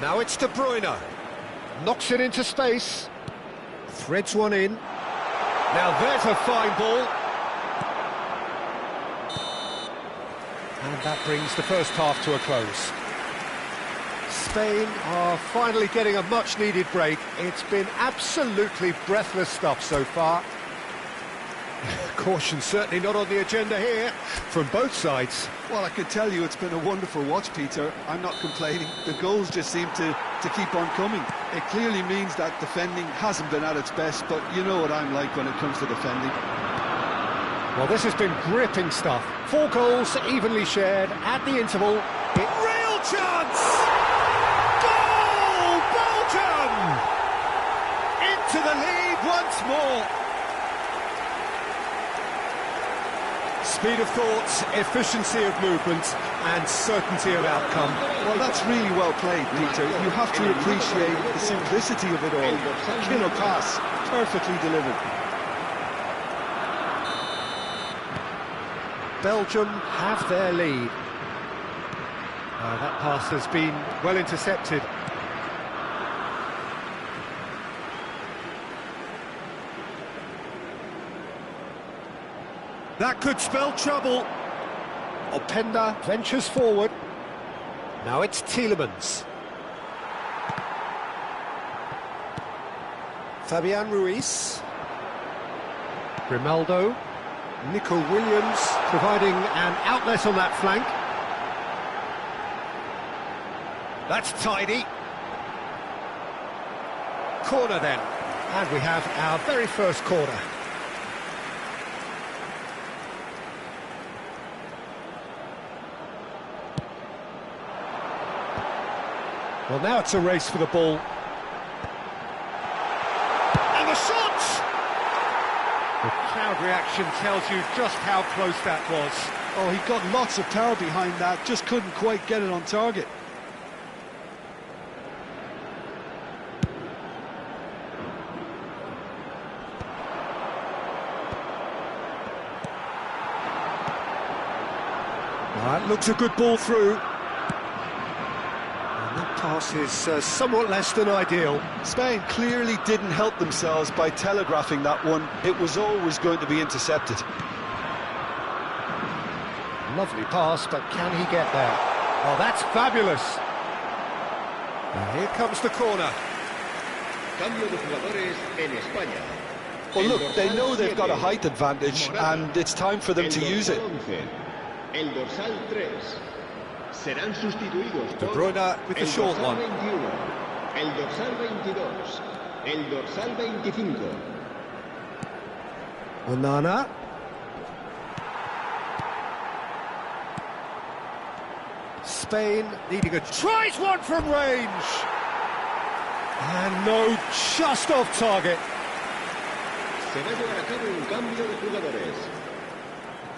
Now it's De Bruyne. Knocks it into space. Threads one in. Now there's a fine ball. And that brings the first half to a close. Spain are finally getting a much-needed break. It's been absolutely breathless stuff so far. Caution certainly not on the agenda here, from both sides. Well, I can tell you it's been a wonderful watch, Peter. I'm not complaining. The goals just seem to keep on coming. It clearly means that defending hasn't been at its best, but you know what I'm like when it comes to defending. Well, this has been gripping stuff. 4 goals evenly shared at the interval. Real chance! Goal! Belgium! Into the lead once more. Speed of thought, efficiency of movement, and certainty of outcome. Well, that's really well played, Peter. You have to appreciate the simplicity of it all. Killer pass, perfectly delivered. Belgium have their lead. That pass has been well intercepted. That could spell trouble. Openda ventures forward. Now it's Tielemans. Fabian Ruiz. Grimaldo. Nico Williams providing an outlet on that flank. That's tidy. Corner then. And we have our very first corner. Well, now it's a race for the ball. And the shot! The crowd reaction tells you just how close that was. Oh, he got lots of power behind that, just couldn't quite get it on target. That looks a good ball through. Pass is somewhat less than ideal. Spain clearly didn't help themselves by telegraphing that one. It was always going to be intercepted. Lovely pass, but can he get there? Oh, that's fabulous. And here comes the corner. Cambio de jugadores en España. Well, look, they know they've got a height advantage, and it's time for them to use it. El dorsal 3. Serán sustituidos De por Bruyne with the el short dorsal one. 21, el dorsal 22, el dorsal 25. Onana. Spain needing a... Tries one from range! And no, just off target. Se va a llevar a cabo un cambio de jugadores.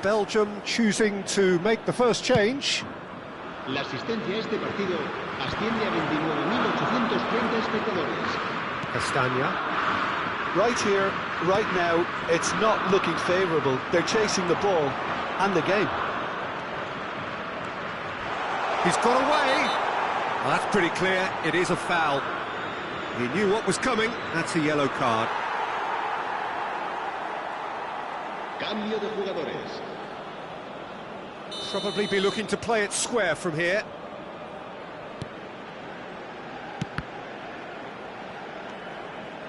Belgium choosing to make the first change. La asistencia a este partido asciende a 29.830 espectadores. Castagna. Right here, right now, it's not looking favourable. They're chasing the ball and the game. He's got away. Well, that's pretty clear. It is a foul. He knew what was coming. That's a yellow card. Cambio de jugadores. Probably be looking to play it square from here.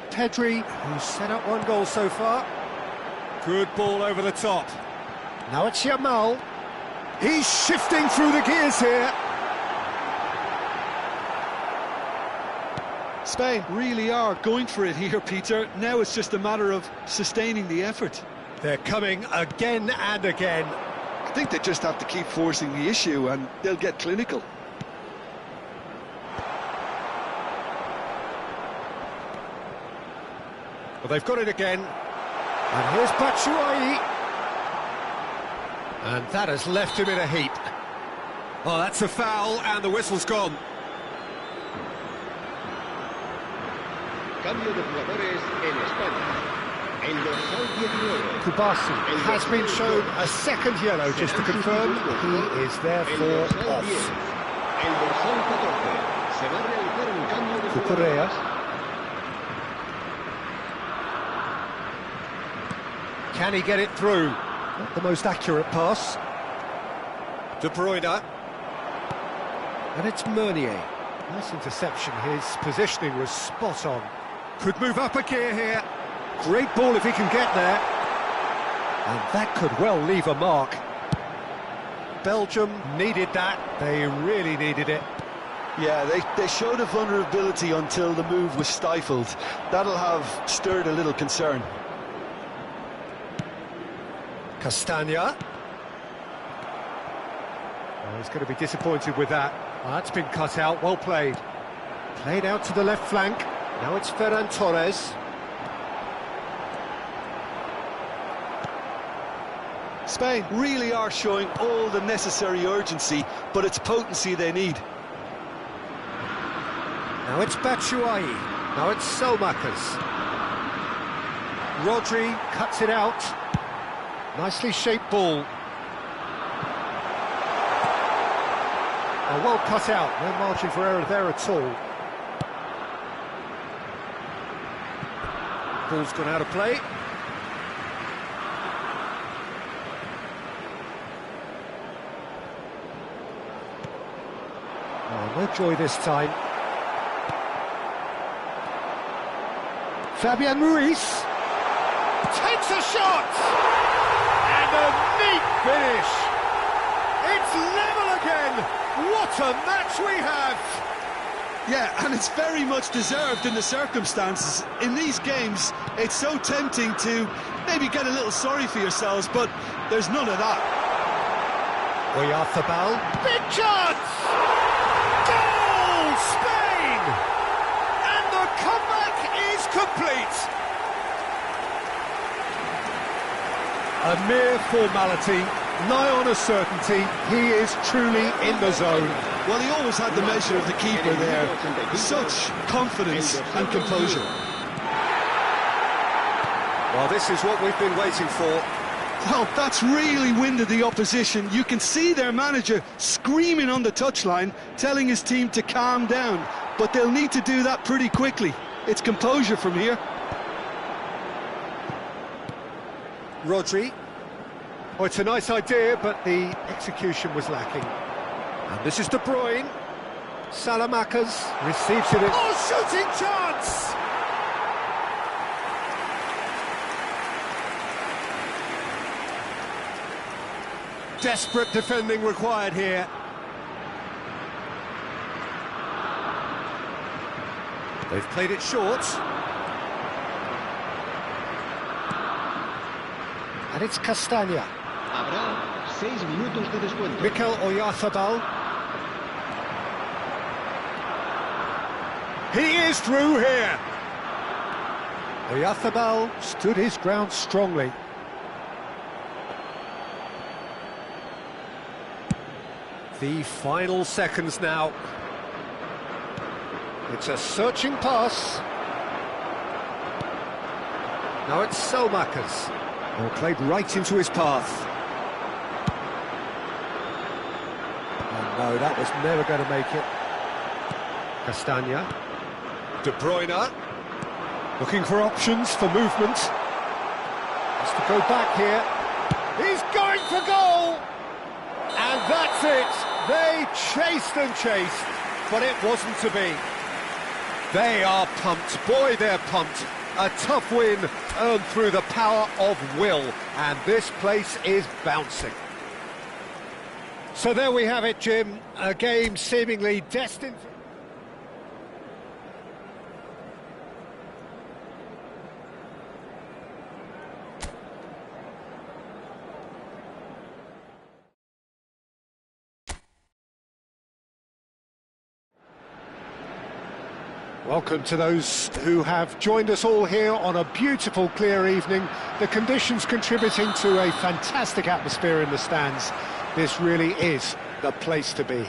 Pedri, who's set up one goal so far. Good ball over the top. Now it's Yamal. He's shifting through the gears here. Spain really are going for it here, Peter. Now it's just a matter of sustaining the effort. They're coming again and again. I think they just have to keep forcing the issue and they'll get clinical. Well, they've got it again. And here's Batshuayi. And that has left him in a heap. Oh, that's a foul, and the whistle's gone. Cambio de jugadores en España. El dorsal 19. Kubasi has been shown a second yellow, just to confirm. He is therefore off. El dorsal 14. Se va a realizar un cambio de Cucurella. jugadores. Can he get it through? Not the most accurate pass. De Bruyne. And it's Meunier. Nice interception. His positioning was spot on. Could move up a gear here. Great ball if he can get there. And that could well leave a mark. Belgium needed that. They really needed it. Yeah, they showed a vulnerability until the move was stifled. That'll have stirred a little concern. Castagna. Oh, he's going to be disappointed with that. Oh, that's been cut out, well played. Played out to the left flank. Now it's Ferran Torres. Spain really are showing all the necessary urgency, but it's potency they need. Now it's Batshuayi. Now it's Selmakers. Rodri cuts it out. Nicely shaped ball. Oh, well cut out. No margin for error there at all. Ball's gone out of play. Oh, no joy this time. Fabian Ruiz takes a shot! And a neat finish! It's level again! What a match we have! Yeah, and it's very much deserved in the circumstances. In these games, it's so tempting to maybe get a little sorry for yourselves, but there's none of that. Oyarzabal. Big chance! Goal! Spain! And the comeback is complete! A mere formality, nigh on a certainty. He is truly in the zone. Well, he always had the measure of the keeper there. Such confidence and composure. Well, this is what we've been waiting for. Well, that's really winded the opposition. You can see their manager screaming on the touchline, telling his team to calm down. But they'll need to do that pretty quickly. It's composure from here. Rodri. Oh, it's a nice idea, but the execution was lacking. And this is De Bruyne. Salamakers receives it in. Oh, shooting chance! Desperate defending required here. They've played it short. And it's Castagna. Habrá 6 minutos de descuento. Mikel Oyarzabal. He is through here. Oyarzabal stood his ground strongly. The final seconds now. It's a searching pass. Now it's Selmakers. Oh, played right into his path. Oh no, that was never going to make it. Castagna. De Bruyne. Looking for options for movement. Has to go back here. He's going for goal! And that's it! They chased and chased, but it wasn't to be. They are pumped. Boy, they're pumped. A tough win earned through the power of will, and this place is bouncing. So there we have it, Jim. A game seemingly destined for... Welcome to those who have joined us all here on a beautiful, clear evening. The conditions contributing to a fantastic atmosphere in the stands. This really is the place to be.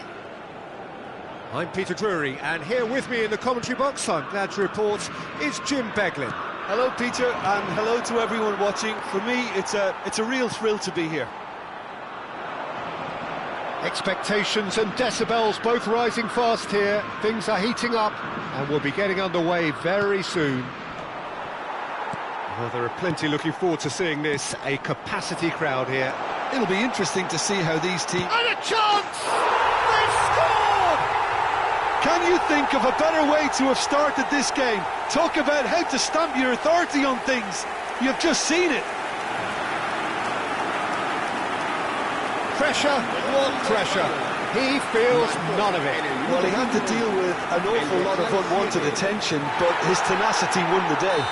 I'm Peter Drury, and here with me in the commentary box, I'm glad to report, is Jim Beglin. Hello, Peter, and hello to everyone watching. For me, it's a real thrill to be here. Expectations and decibels both rising fast here. Things are heating up, and we'll be getting underway very soon. Well, there are plenty looking forward to seeing this. A capacity crowd here. It'll be interesting to see how these teams... And a chance! They've scored! Can you think of a better way to have started this game? Talk about how to stamp your authority on things. You've just seen it. Pressure, what pressure? He feels none of it. Well, he had to deal with an awful lot of unwanted attention, but his tenacity won the day.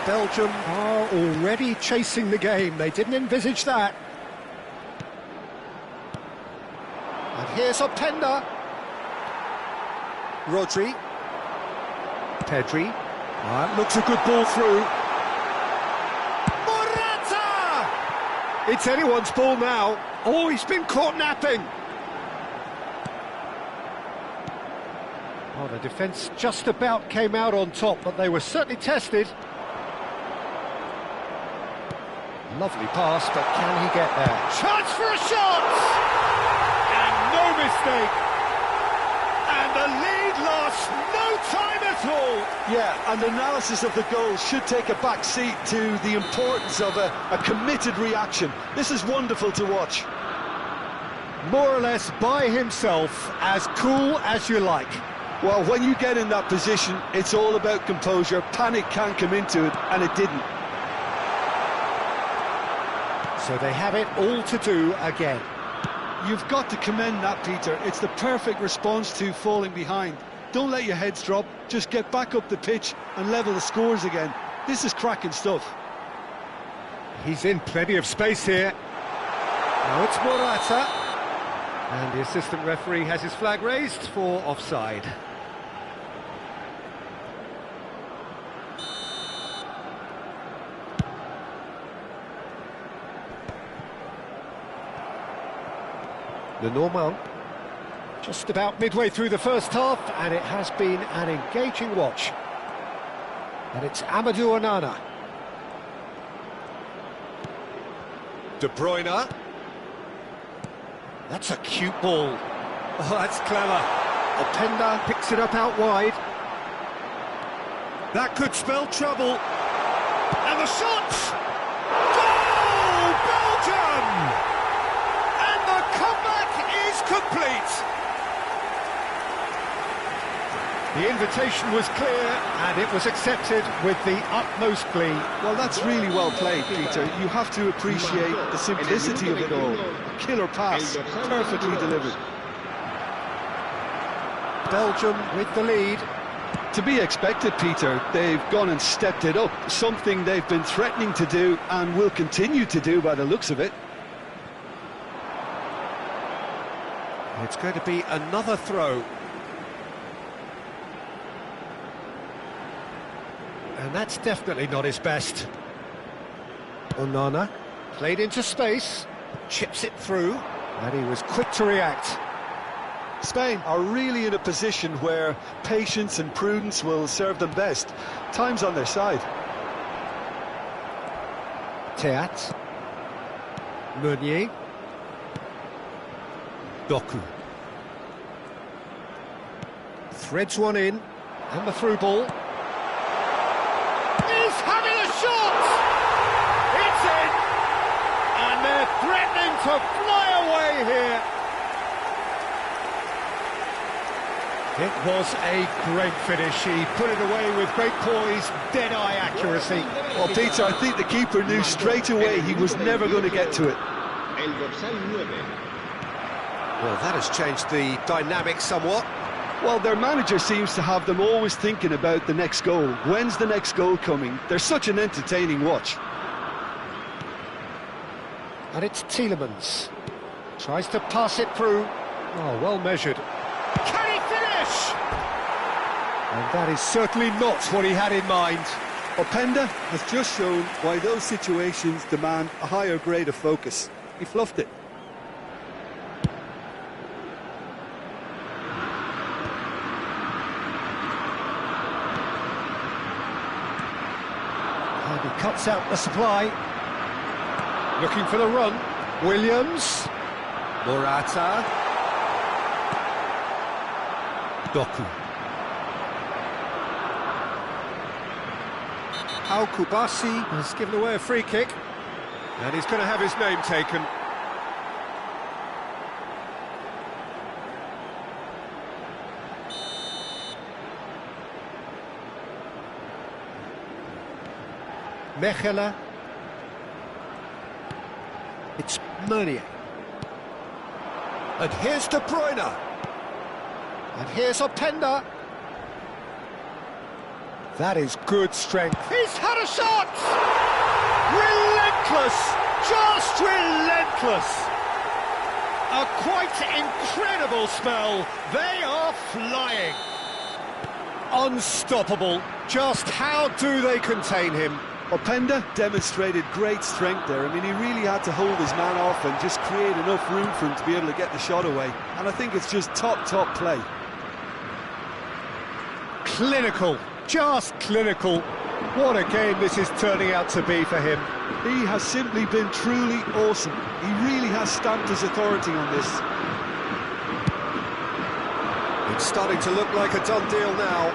Belgium are already chasing the game. They didn't envisage that. And here's Openda. Rodri. Pedri. That looks a good ball through. It's anyone's ball now. Oh, he's been caught napping. Oh, the defence just about came out on top, but they were certainly tested. Lovely pass, but can he get there? Chance for a shot! And no mistake. And the lead lost no time at all. Yeah, and analysis of the goal should take a back seat to the importance of a committed reaction. This is wonderful to watch. More or less by himself, as cool as you like. Well, when you get in that position, it's all about composure. Panic can't come into it, and it didn't. So they have it all to do again. You've got to commend that, Peter. It's the perfect response to falling behind. Don't let your heads drop, just get back up the pitch and level the scores again. This is cracking stuff. He's in plenty of space here. Now it's Morata. And the assistant referee has his flag raised for offside. Lenormand, just about midway through the first half, and it has been an engaging watch. And it's Amadou Onana. De Bruyne. That's a cute ball. Oh, that's clever. Openda picks it up out wide. That could spell trouble. And the shot! Goal! Belgium! And the comeback is complete. The invitation was clear, and it was accepted with the utmost glee. Well, that's really well played, Peter. You have to appreciate the simplicity of it all. A killer pass, perfectly delivered. Belgium with the lead. To be expected, Peter. They've gone and stepped it up, something they've been threatening to do and will continue to do by the looks of it. It's going to be another throw. And that's definitely not his best. Onana played into space, chips it through, and he was quick to react. Spain are really in a position where patience and prudence will serve them best. Time's on their side. Teat. Meunier. Doku. Threads one in, and the through ball. He's having a shot! It's in! And they're threatening to fly away here. It was a great finish. He put it away with great poise, dead-eye accuracy. Well, Peter, I think the keeper knew straight away he was never going to get to it. El dorsal 9. Well, that has changed the dynamic somewhat. Well, their manager seems to have them always thinking about the next goal. When's the next goal coming? They're such an entertaining watch. And it's Tielemans. Tries to pass it through. Oh, well measured. Can he finish? And that is certainly not what he had in mind. Openda has just shown why those situations demand a higher grade of focus. He fluffed it. And he cuts out the supply. Looking for the run. Williams. Morata. Doku. Al Kubasi has given away a free kick. And he's going to have his name taken. Mechela. It's Meunier. And here's De Bruyne. And here's Openda. That is good strength. He's had a shot! Relentless! Just relentless! A quite incredible spell. They are flying. Unstoppable. Just how do they contain him? Openda demonstrated great strength there. I mean, he really had to hold his man off and just create enough room for him to be able to get the shot away. And I think it's just top play. Clinical. Just clinical. What a game this is turning out to be for him. He has simply been truly awesome. He really has stamped his authority on this. It's starting to look like a done deal now.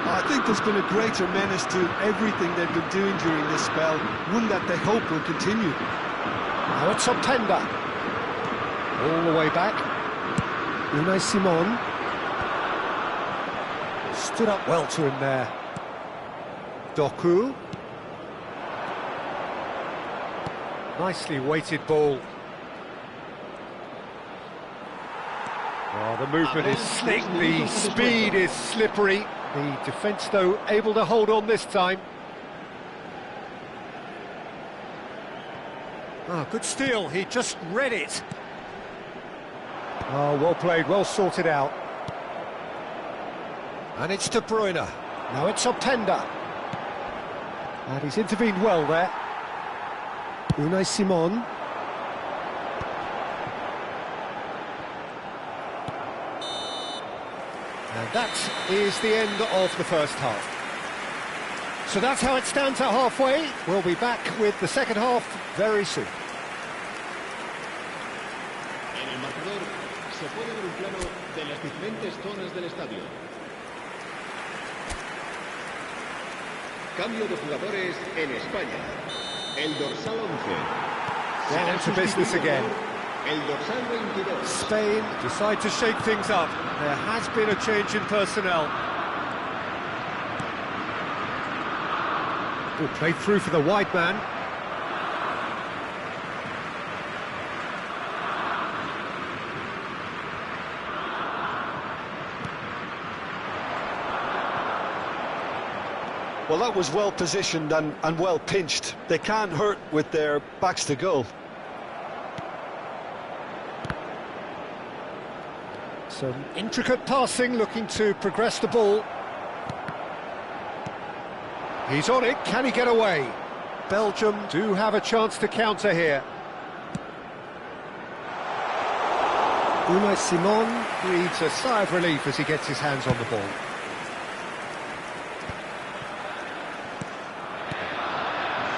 I think there's been a greater menace to everything they've been doing during this spell, one that they hope will continue. Now it's Openda. All the way back. Unai Simon. Stood up well to him there. Doku. Nicely weighted ball. Oh, the movement is slick, the speed is slippery. The defence, though, able to hold on this time. Oh, good steal, he just read it. Oh, well played, well sorted out. And it's De Bruyne. Now it's Openda. And he's intervened well there. Unai Simon. And that is the end of the first half. So that's how it stands at halfway. We'll be back with the second half very soon. En el marcador se puede ver un plano de las diferentes zonas del estadio. Cambio de jugadores en España. El dorsal 11. Down to business again. El dorsal 22. Spain decide to shake things up. There has been a change in personnel. Good play through for the wide man. Well, that was well positioned and well pinched. They can't hurt with their backs to goal. Some intricate passing, looking to progress the ball. He's on it, can he get away? Belgium do have a chance to counter here. Unai Simon breathes a sigh of relief as he gets his hands on the ball.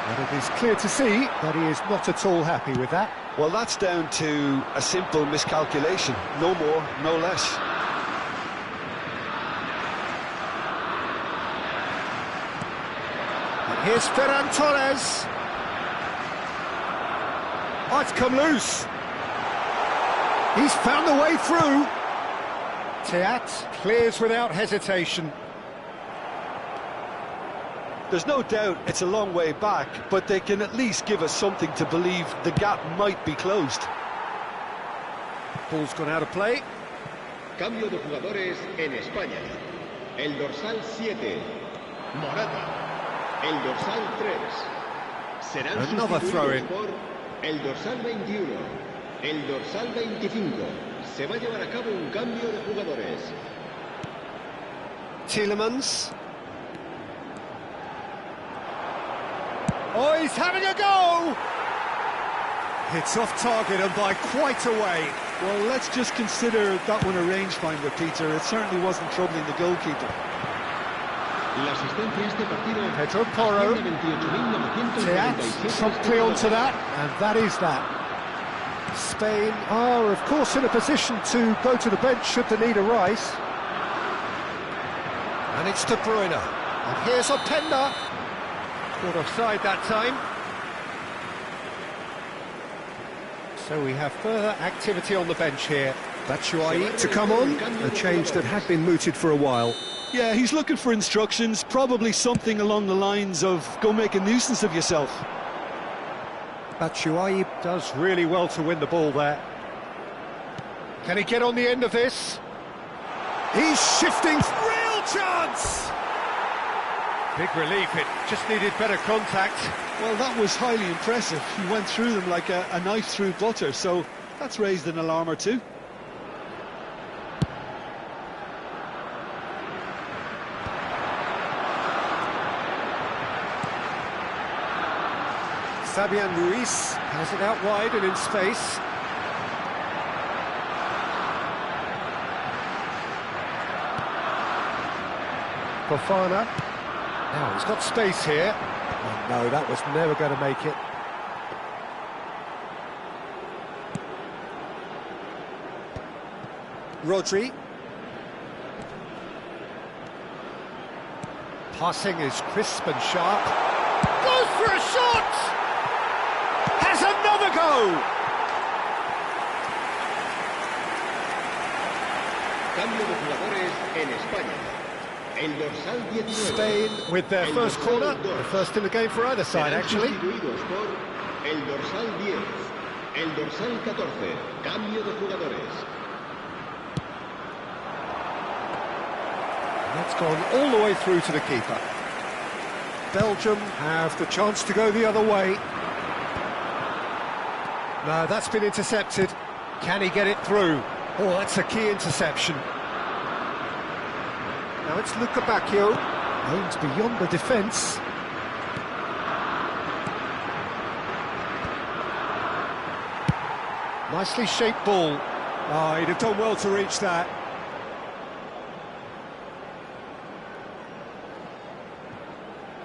But it is clear to see that he is not at all happy with that. Well, that's down to a simple miscalculation. No more, no less. And here's Ferran Torres. Oh, it's come loose. He's found the way through. Teat clears without hesitation. There's no doubt it's a long way back, but they can at least give us something to believe the gap might be closed. Ball's gone out of play. Cambio de jugadores en España. El dorsal 7, Morata. El dorsal 3. Serán Another throw-in. por el dorsal 21. El dorsal 25. Se va a llevar a cabo un cambio de jugadores. Tielemans. Oh, he's having a go! It's off target and by quite a way. Well, let's just consider that one a rangefinder, Peter. It certainly wasn't troubling the goalkeeper. La asistencia a este partido Pedro Porro. Teat promptly onto that, and that is that. Spain are, of course, in a position to go to the bench should the need arise. And it's De Bruyne. And here's Openda. Caught offside that time. So we have further activity on the bench here. Batshuayi to come on, a change that had been mooted for a while. Yeah, he's looking for instructions, probably something along the lines of go make a nuisance of yourself. Batshuayi does really well to win the ball there. Can he get on the end of this? He's shifting, real chance! Big relief, it just needed better contact. Well, that was highly impressive. He went through them like a knife through butter, so that's raised an alarm or two. Fabian Ruiz has it out wide and in space. Fofana. Now he's got space here. Oh, no, that was never going to make it. Rodri. Passing is crisp and sharp. Goes for a shot! Has another go! Cambio de jugadores en España. El dorsal 19. Spain with their first corner, the first in the game for either side, actually. Sustituidos por el dorsal 10, el dorsal 14. Cambio de jugadores. That's gone all the way through to the keeper. Belgium have the chance to go the other way. No, that's been intercepted. Can he get it through? Oh, that's a key interception. Now it's Luca Bacchio, aims beyond the defence. Nicely shaped ball. Oh, he'd have done well to reach that.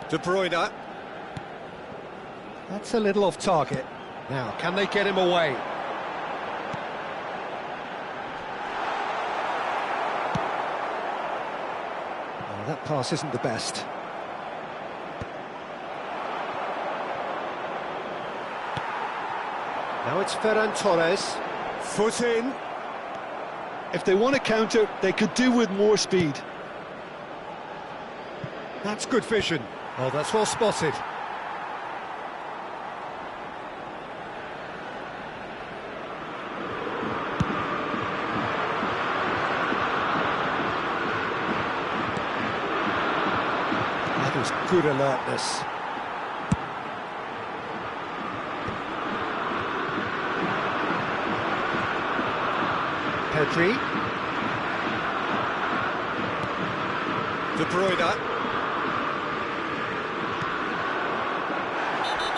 De Bruyne. That's a little off target. Now, can they get him away? Oh, that pass isn't the best. Now it's Ferran Torres. Foot in. If they want to counter, they could do with more speed. That's good vision. Oh, that's well spotted. That was good alertness. Pedri. De Bruyne.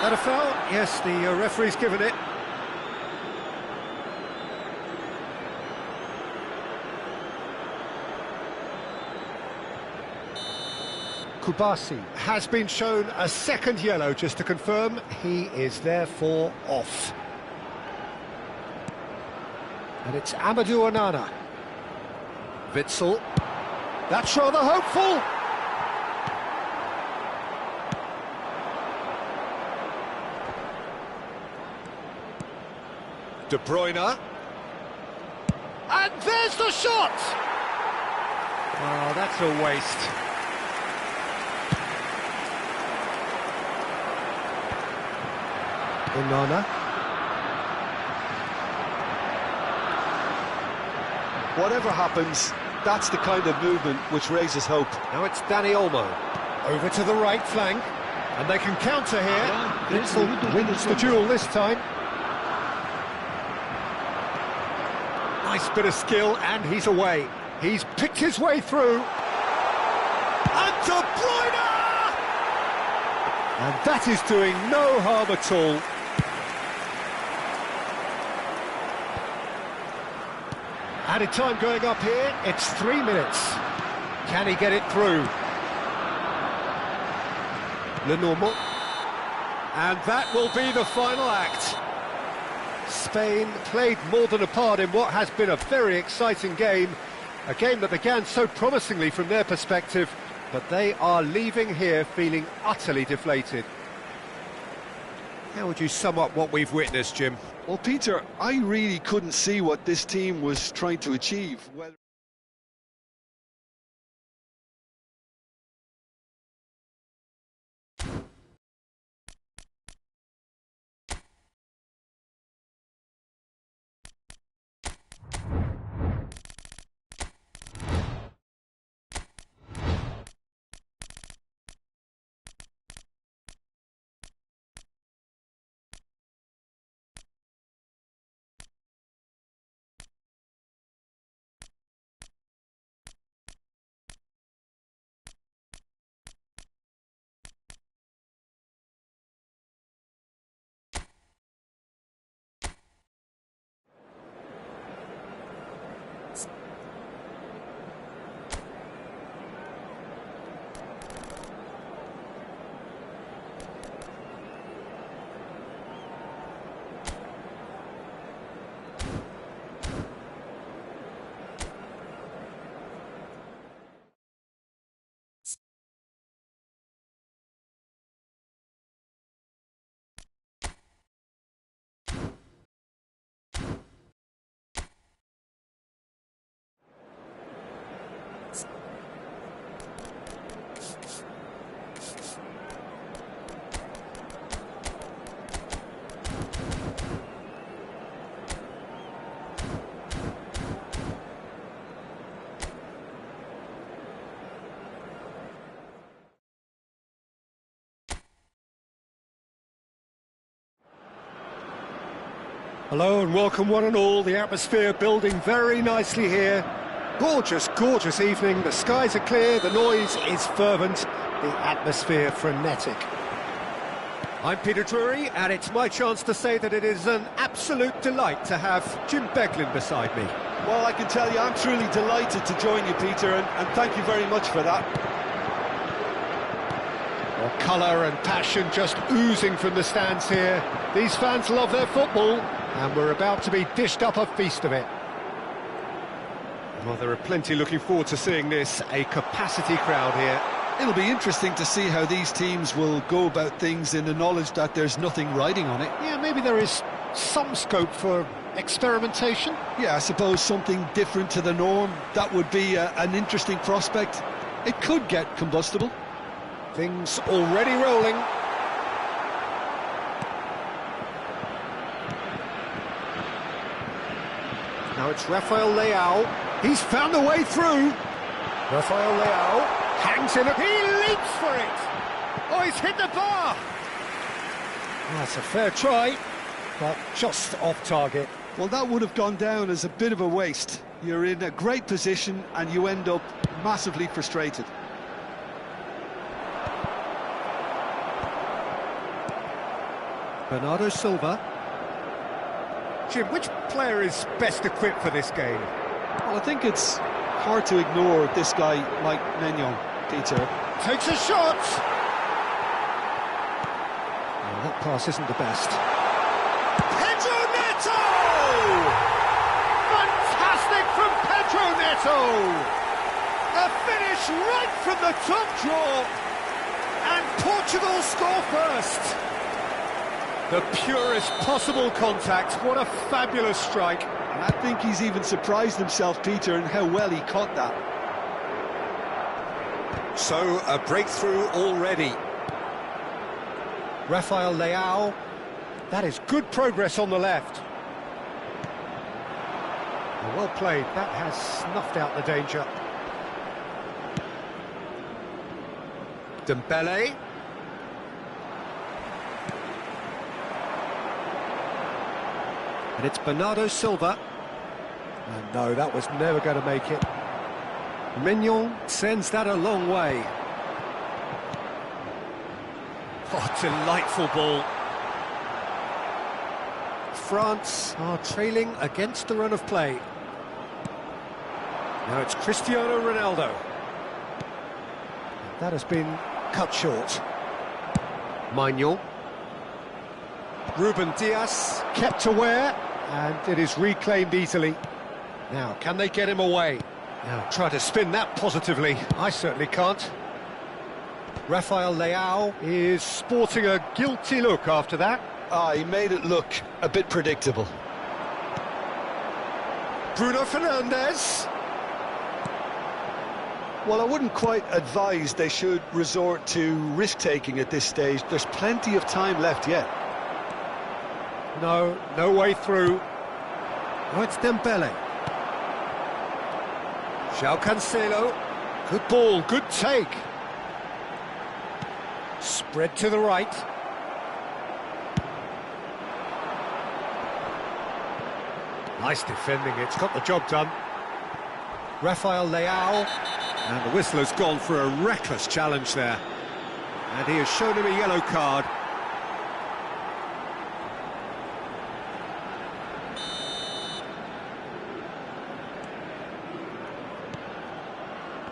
That a foul? Yes, the referee's given it. Kubasi has been shown a second yellow, just to confirm. He is therefore off. And it's Amadou Onana. Witsel. That's rather hopeful. De Bruyne. And there's the shot! Oh, that's a waste. Onana. Whatever happens, that's the kind of movement which raises hope. Now it's Dani Olmo. Over to the right flank. And they can counter here. Witsel wins the duel this time. Nice bit of skill, and he's away. He's picked his way through. And De Bruyne! And that is doing no harm at all. Added time going up here, it's 3 minutes. Can he get it through? Lenormand. And that will be the final act. Spain played more than a part in what has been a very exciting game. A game that began so promisingly from their perspective, but they are leaving here feeling utterly deflated. How would you sum up what we've witnessed, Jim? Well, Peter, I really couldn't see what this team was trying to achieve. Hello and welcome one and all. The atmosphere building very nicely here. Gorgeous, gorgeous evening. The skies are clear, the noise is fervent, the atmosphere frenetic. I'm Peter Drury, and it's my chance to say that it is an absolute delight to have Jim Beglin beside me. Well, I can tell you, I'm truly delighted to join you, Peter, and thank you very much for that. Well, colour and passion just oozing from the stands here. These fans love their football, and we're about to be dished up a feast of it. Well, there are plenty looking forward to seeing this, a capacity crowd here. It'll be interesting to see how these teams will go about things in the knowledge that there's nothing riding on it. Yeah, maybe there is some scope for experimentation. Yeah, I suppose something different to the norm. That would be an interesting prospect. It could get combustible. Things already rolling. Now it's Rafael Leao. He's found a way through. Rafael Leao hangs in. He leaps for it. Oh, he's hit the bar. That's a fair try, but just off target. Well, that would have gone down as a bit of a waste. You're in a great position and you end up massively frustrated. Bernardo Silva. Jim, which player is best equipped for this game? Well, I think it's hard to ignore this guy like Mignon, Peter. Takes a shot! Oh, that pass isn't the best. Pedro Neto! Fantastic from Pedro Neto! A finish right from the top draw, and Portugal score first. The purest possible contact. What a fabulous strike. And I think he's even surprised himself, Peter, in how well he caught that. So, a breakthrough already. Rafael Leao. That is good progress on the left. Well played. That has snuffed out the danger. Dembele. And it's Bernardo Silva. And no, that was never going to make it. Mignon sends that a long way. Oh, delightful ball. France are trailing against the run of play. Now it's Cristiano Ronaldo. That has been cut short. Mignon. Ruben Dias kept aware, and it is reclaimed easily. Now, can they get him away? Now, try to spin that positively. I certainly can't. Rafael Leao is sporting a guilty look after that. Ah, he made it look a bit predictable. Bruno Fernandes. Well, I wouldn't quite advise they should resort to risk-taking at this stage. There's plenty of time left yet. No, no way through. Oh, it's Dembele. João Cancelo. Good ball, good take. Spread to the right. Nice defending, it's got the job done. Rafael Leao. And the whistle has gone for a reckless challenge there. And he has shown him a yellow card.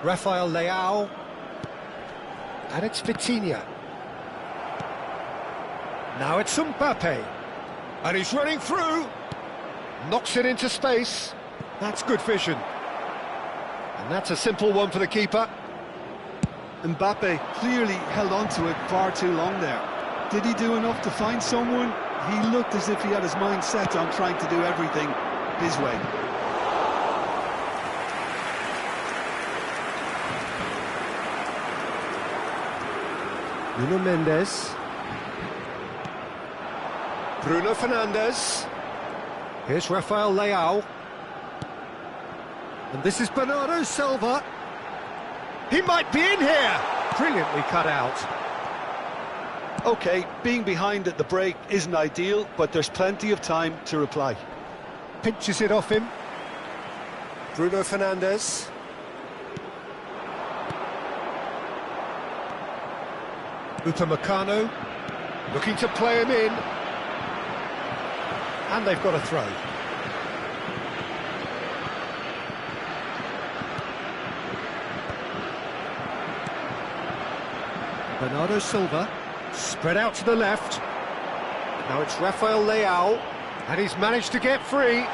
Rafael Leao. And it's Vitinha. Now it's Mbappe. And he's running through. Knocks it into space. That's good vision. And that's a simple one for the keeper. Mbappe clearly held on to it far too long there. Did he do enough to find someone? He looked as if he had his mind set on trying to do everything his way. Nuno Mendes. Bruno Fernandes. Here's Rafael Leao. And this is Bernardo Silva. He might be in here. Brilliantly cut out. OK, being behind at the break isn't ideal, but there's plenty of time to reply. Pinches it off him. Bruno Fernandes. Upamecano, looking to play him in. And they've got a throw. Bernardo Silva, spread out to the left. Now it's Rafael Leao, and he's managed to get free.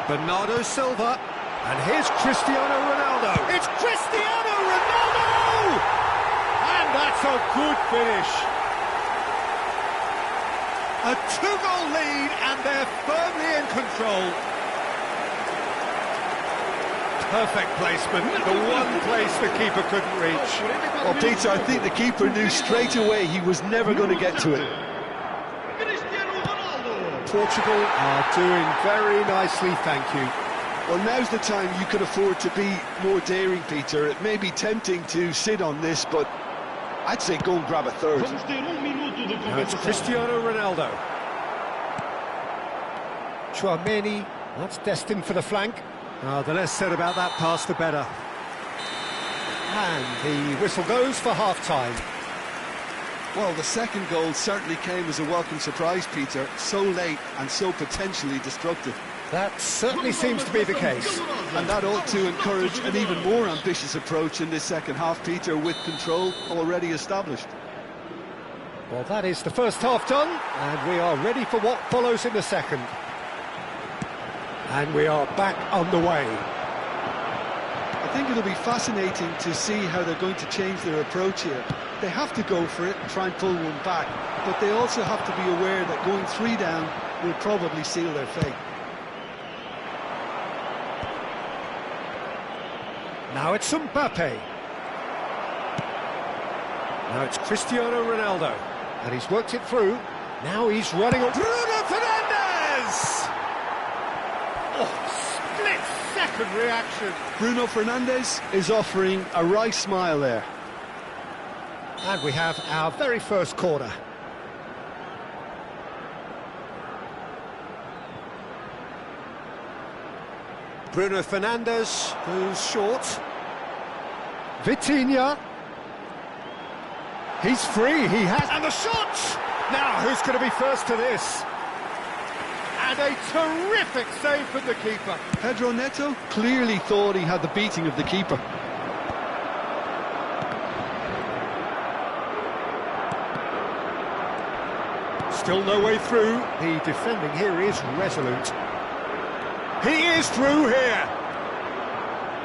Bernardo Silva, and here's Cristiano Ronaldo. It's Cristiano Ronaldo! And that's a good finish. A two-goal lead, and they're firmly in control. Perfect placement, the one place the keeper couldn't reach. Well, Peter, I think the keeper knew straight away he was never going to get to it. Portugal are doing very nicely, thank you. Well, now's the time you could afford to be more daring, Peter. It may be tempting to sit on this, but I'd say go and grab a third. Now it's Cristiano Ronaldo. Chouameni, that's destined for the flank. The less said about that pass, the better. And the whistle goes for half-time. Well, the second goal certainly came as a welcome surprise, Peter. So late and so potentially destructive. That certainly seems to be the case. And that ought to encourage an even more ambitious approach in this second half, Peter, with control already established. Well, that is the first half done, and we are ready for what follows in the second. And we are back underway. I think it'll be fascinating to see how they're going to change their approach here. They have to go for it and try and pull one back, but they also have to be aware that going 3 down will probably seal their fate. Now it's Mbappe. Now it's Cristiano Ronaldo. And he's worked it through. Now he's running... Bruno Fernandes! Oh, split-second reaction. Bruno Fernandes is offering a wry smile there. And we have our very first corner. Bruno Fernandes goes short. Vitinha. He's free, he has... And the shot! Now, who's going to be first to this? And a terrific save from the keeper. Pedro Neto clearly thought he had the beating of the keeper. Still no way through. The defending here is resolute. He is through here.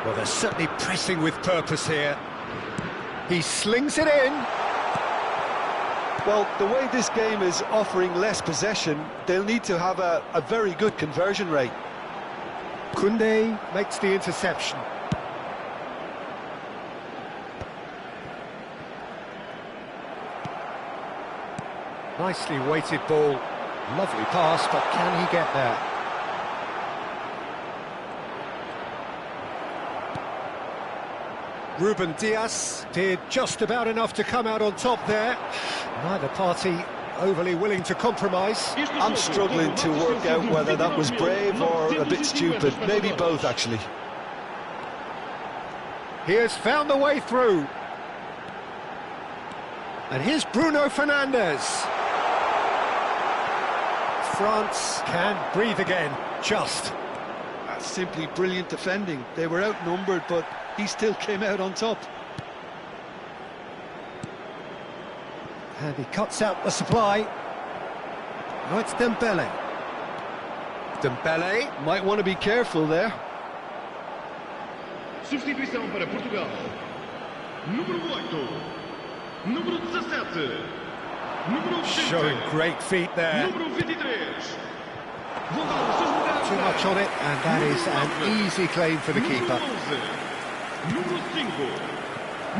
Well, they're certainly pressing with purpose here. He slings it in. Well, the way this game is offering less possession, they'll need to have a very good conversion rate. Koundé makes the interception. Nicely weighted ball. Lovely pass, but can he get there? Ruben Dias did just about enough to come out on top there. Neither party overly willing to compromise. I'm struggling to work out whether that was brave or a bit stupid. Maybe both, actually. He has found the way through. And here's Bruno Fernandes. France can breathe again, just. That's simply brilliant defending. They were outnumbered, but he still came out on top. And he cuts out the supply. Now it's Dembele. Dembele might want to be careful there. Substituição para Portugal. Número 8. Número 17. Número 20. Showing great feet there. Número 23. Too much on it, and that is an easy claim for the keeper. Número 5.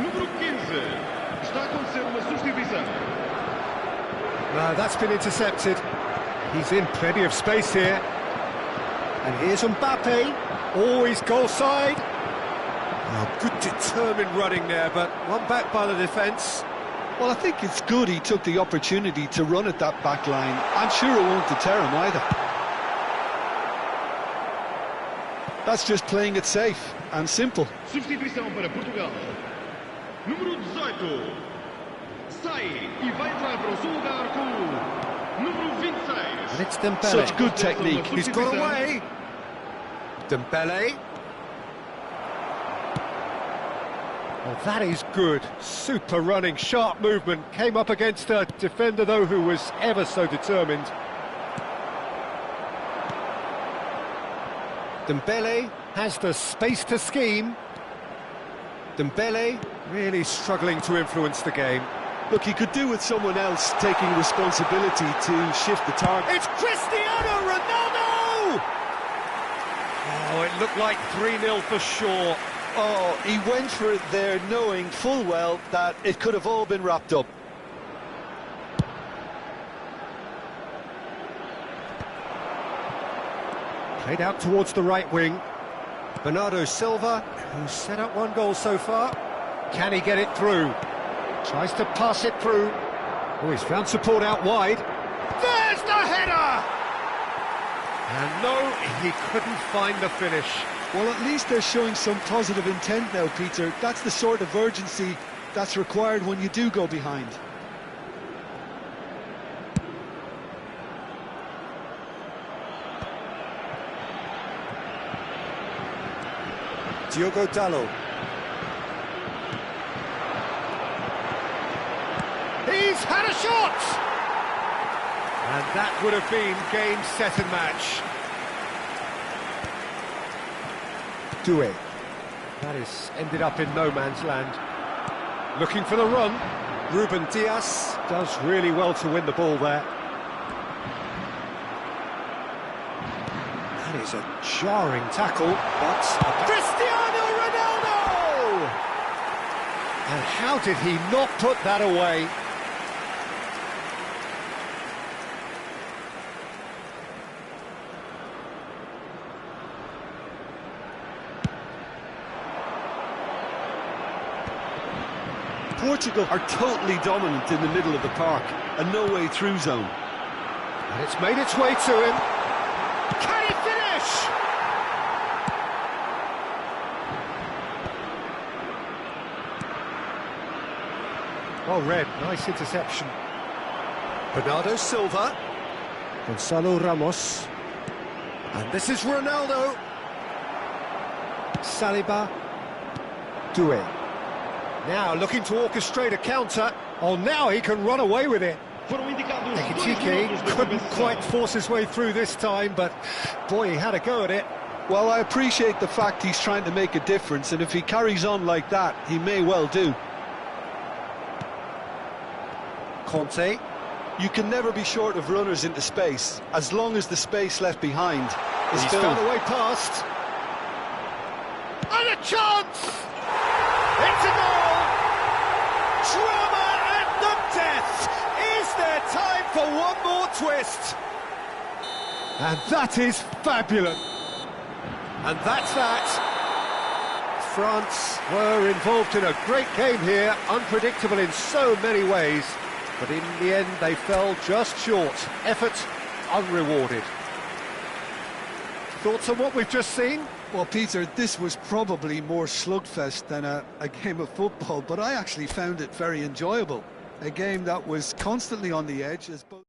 Número 15. Está a acontecer uma substituição. No, that's been intercepted. He's in plenty of space here. And here's Mbappe. Always goal side. Oh, good determined running there, but one back by the defence. Well, I think it's good he took the opportunity to run at that back line. I'm sure it won't deter him either. That's just playing it safe and simple. Substituição para Portugal. Número 18. Sai e vai entrar para o seu lugar com o número 26. And it's Dembele. Such good technique. He's got away. Dembele. Well, that is good. Super running, sharp movement. Came up against a defender, though, who was ever so determined. Dembele has the space to scheme. Dembele really struggling to influence the game. Look, he could do with someone else taking responsibility to shift the target. It's Cristiano Ronaldo! Oh, it looked like 3-0 for sure. Oh, he went for it there, knowing full well that it could have all been wrapped up. Played out towards the right wing. Bernardo Silva, who's set up one goal so far. Can he get it through? Tries to pass it through. Oh, he's found support out wide. There's the header! And no, he couldn't find the finish. Well, at least they're showing some positive intent now, Peter. That's the sort of urgency that's required when you do go behind. Diogo Dalot. He's had a shot! And that would have been game, set and match. Doué. That is ended up in no man's land. Looking for the run. Ruben Dias does really well to win the ball there. That is a jarring tackle, but... Cristiano Ronaldo! And how did he not put that away? Portugal are totally dominant in the middle of the park, a no-way through zone. And it's made its way to him. Can he finish? Oh, Red, nice interception. Bernardo Silva. Gonzalo Ramos. And this is Ronaldo. Saliba. Doué. Now looking to orchestrate a counter. Oh, now he can run away with it. Ekitike couldn't quite force his way through this time, but boy, he had a go at it. Well, I appreciate the fact he's trying to make a difference, and if he carries on like that, he may well do. Conte. You can never be short of runners into space, as long as the space left behind is He's filled. found a way past. And a chance! It's a goal! Drama at the death! Is there time for one more twist? And that is fabulous. And that's that. France were involved in a great game here, unpredictable in so many ways. But in the end, they fell just short. Effort unrewarded. Thoughts on what we've just seen? Well, Peter, this was probably more slugfest than a game of football, but I actually found it very enjoyable. A game that was constantly on the edge as both...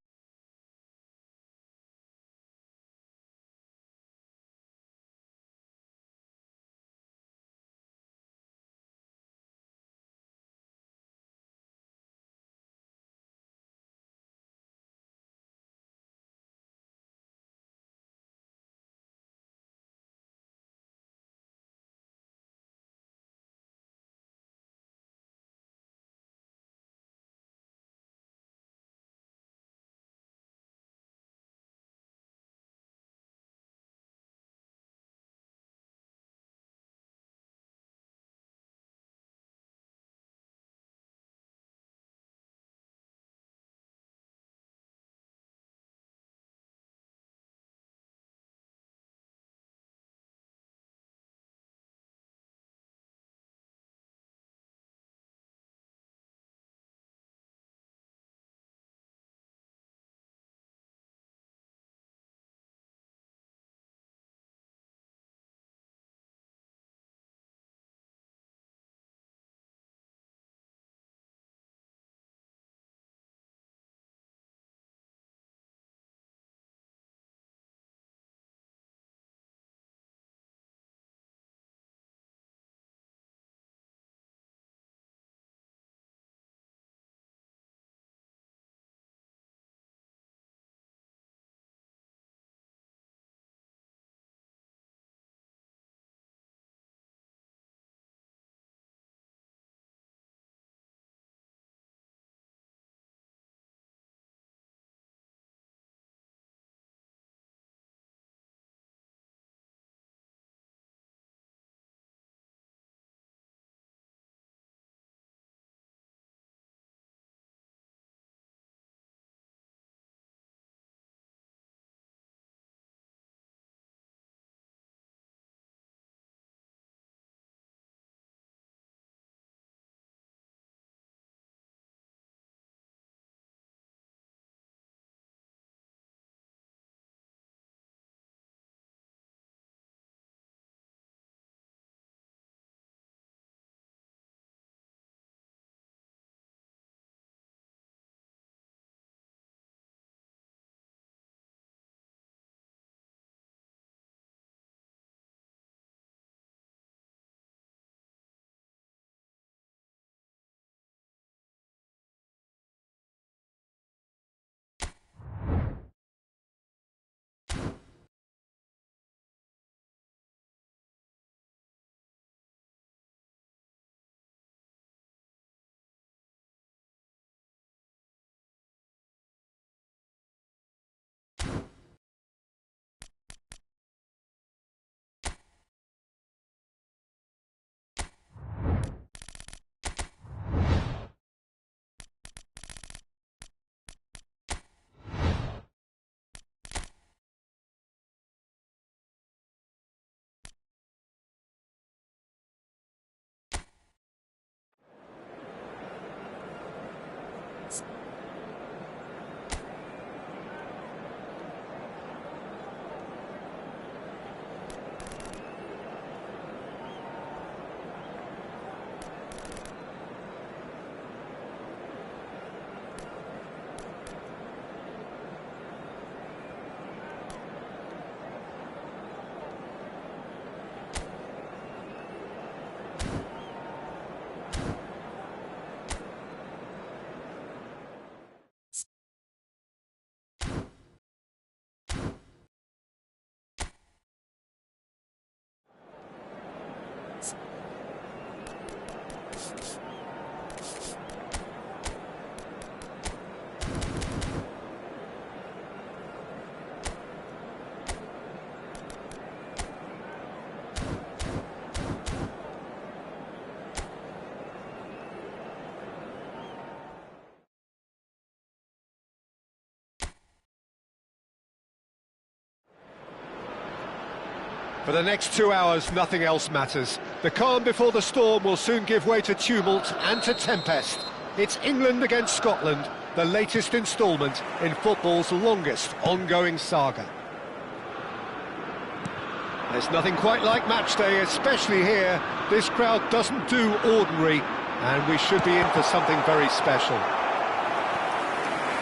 For the next 2 hours, nothing else matters. The calm before the storm will soon give way to tumult and to tempest. It's England against Scotland, the latest instalment in football's longest ongoing saga. There's nothing quite like match day, especially here. This crowd doesn't do ordinary, and we should be in for something very special.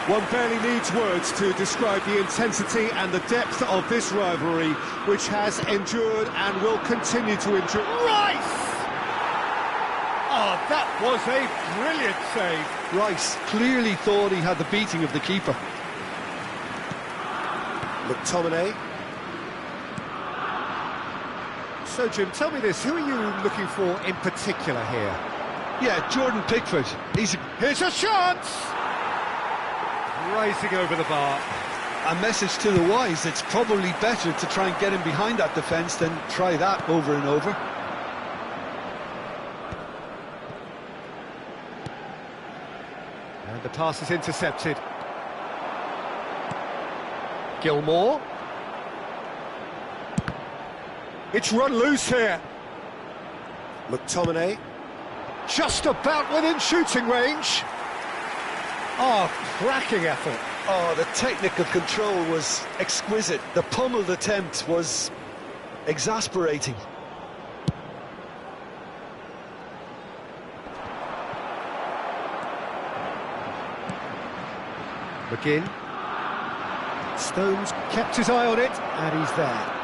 One barely needs words to describe the intensity and the depth of this rivalry, which has endured and will continue to endure. Rice! Oh, that was a brilliant save. Rice clearly thought he had the beating of the keeper. McTominay. So, Jim, tell me this, who are you looking for in particular here? Yeah, Jordan Pickford. Here's a chance! Rising over the bar. A message to the wise, it's probably better to try and get him behind that defence than try that over and over. And the pass is intercepted. Gilmore. It's run loose here. McTominay. Just about within shooting range. Oh, cracking effort. Oh, the technical control was exquisite. The pummeled attempt was exasperating. McGinn. Stones kept his eye on it, and he's there.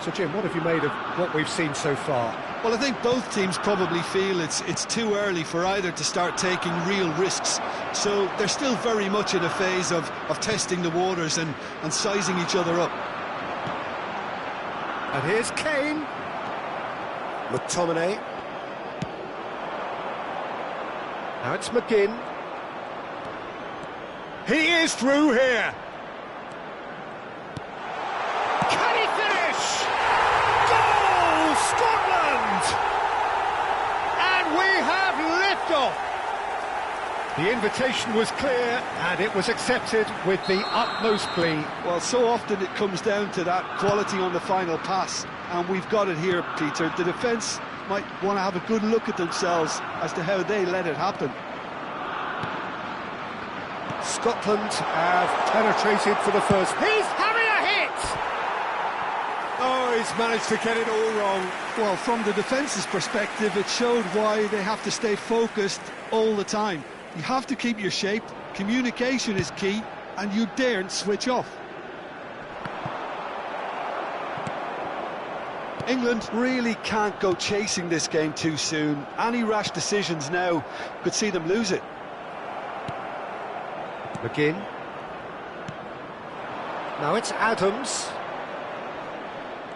So, Jim, what have you made of what we've seen so far? Well, I think both teams probably feel it's too early for either to start taking real risks. So they're still very much in a phase of testing the waters and sizing each other up. And here's Kane. McTominay. Now it's McGinn. He is through here. Can he finish? Goal, Scotland! And we have liftoff. The invitation was clear, and it was accepted with the utmost glee. Well, so often it comes down to that quality on the final pass, and we've got it here, Peter. The defence might want to have a good look at themselves as to how they let it happen. Scotland have penetrated for the first. He's having a hit! Oh, he's managed to get it all wrong. Well, from the defence's perspective, it showed why they have to stay focused all the time. You have to keep your shape, communication is key, and you daren't switch off. England really can't go chasing this game too soon. Any rash decisions now could see them lose it. McGinn. Now it's Adams.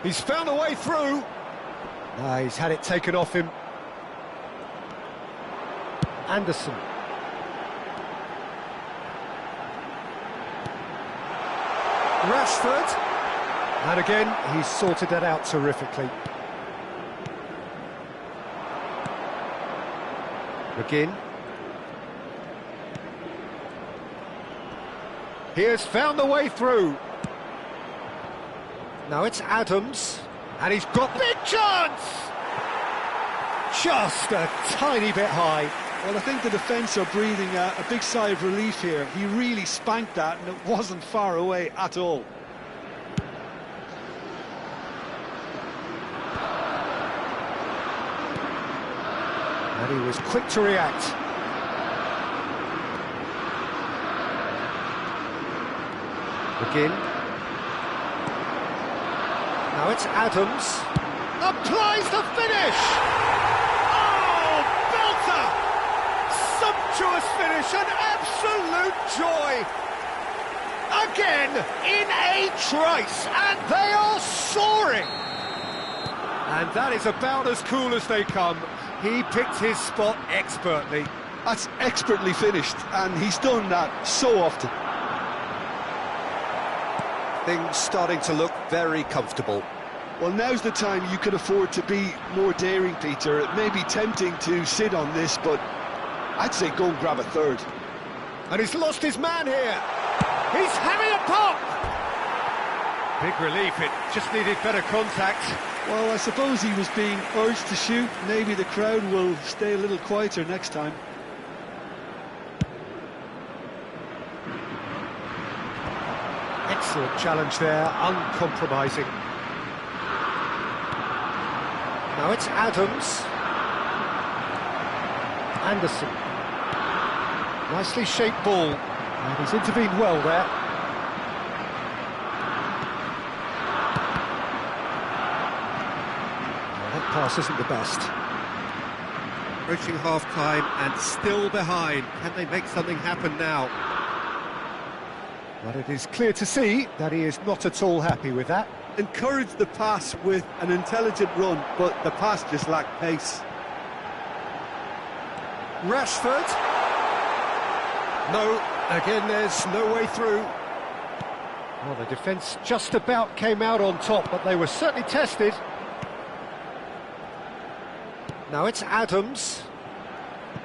He's found a way through. He's had it taken off him. Anderson. Rashford. And again, he's sorted that out terrifically. McGinn. He has found the way through. Now it's Adams. And he's got big chance! Just a tiny bit high. Well, I think the defence are breathing a big sigh of relief here. He really spanked that, and it wasn't far away at all. And he was quick to react. McGinn. Now it's Adams. Applies the finish! Oh, belter! Sumptuous finish, an absolute joy! Again, in a trice, and they are soaring! And that is about as cool as they come. He picked his spot expertly. That's expertly finished, and he's done that so often. Things starting to look very comfortable. Well, now's the time you can afford to be more daring, Peter. It may be tempting to sit on this, but I'd say go and grab a third. And he's lost his man here. He's having a pop! Big relief, it just needed better contact. Well, I suppose he was being urged to shoot. Maybe the crowd will stay a little quieter next time. Excellent challenge there, uncompromising. Now it's Adams. Anderson. Nicely shaped ball. And he's intervened well there. That pass isn't the best. Approaching half-time and still behind. Can they make something happen now? But it is clear to see that he is not at all happy with that. Encouraged the pass with an intelligent run, but the pass just lacked pace. Rashford. No, again there's no way through. Well, the defence just about came out on top, but they were certainly tested. Now it's Adams.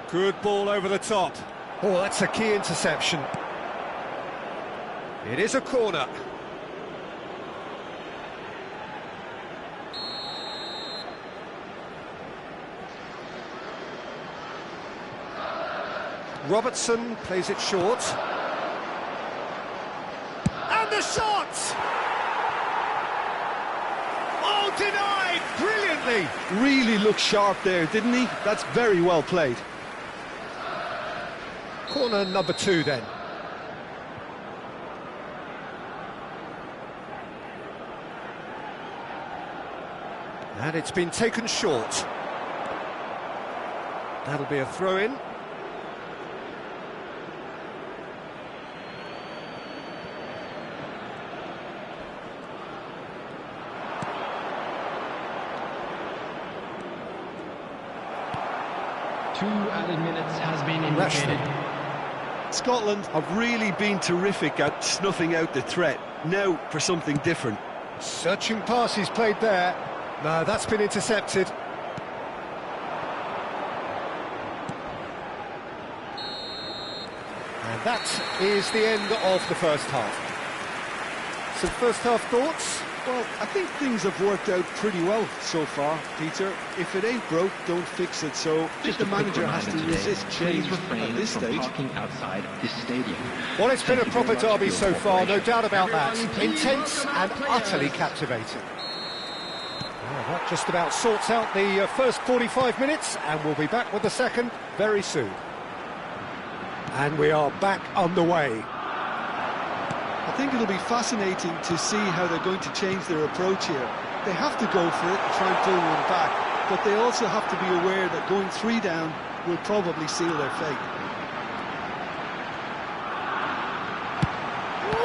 Good ball over the top. Oh, that's a key interception. It is a corner. Robertson plays it short. And the shot! Oh, denied! Brilliantly! Really looked sharp there, didn't he? That's very well played. Corner number 2 then. And it's been taken short. That'll be a throw-in. Two added minutes has been indicated. Scotland have really been terrific at snuffing out the threat. Now for something different. Searching pass he's played there. No, that's been intercepted. And that is the end of the first half. Some first half thoughts? Well, I think things have worked out pretty well so far, Peter. If it ain't broke, don't fix it. So Just the manager has to resist change at this stage. Outside this stadium. Well, it's been a proper derby so far, no doubt about that. Intense and utterly captivating. Well, that just about sorts out the first 45 minutes, and we'll be back with the second very soon. And we are back underway. I think it'll be fascinating to see how they're going to change their approach here. They have to go for it and try and pull one back, but they also have to be aware that going 3 down will probably seal their fate.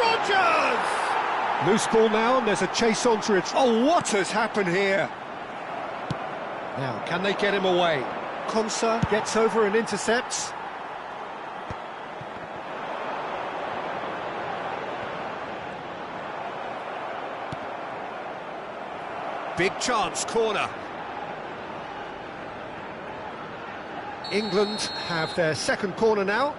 Rodgers! Loose ball now, and there's a chase onto it. Oh, what has happened here? Now, can they get him away? Konsa gets over and intercepts. Big chance, corner. England have their second corner now.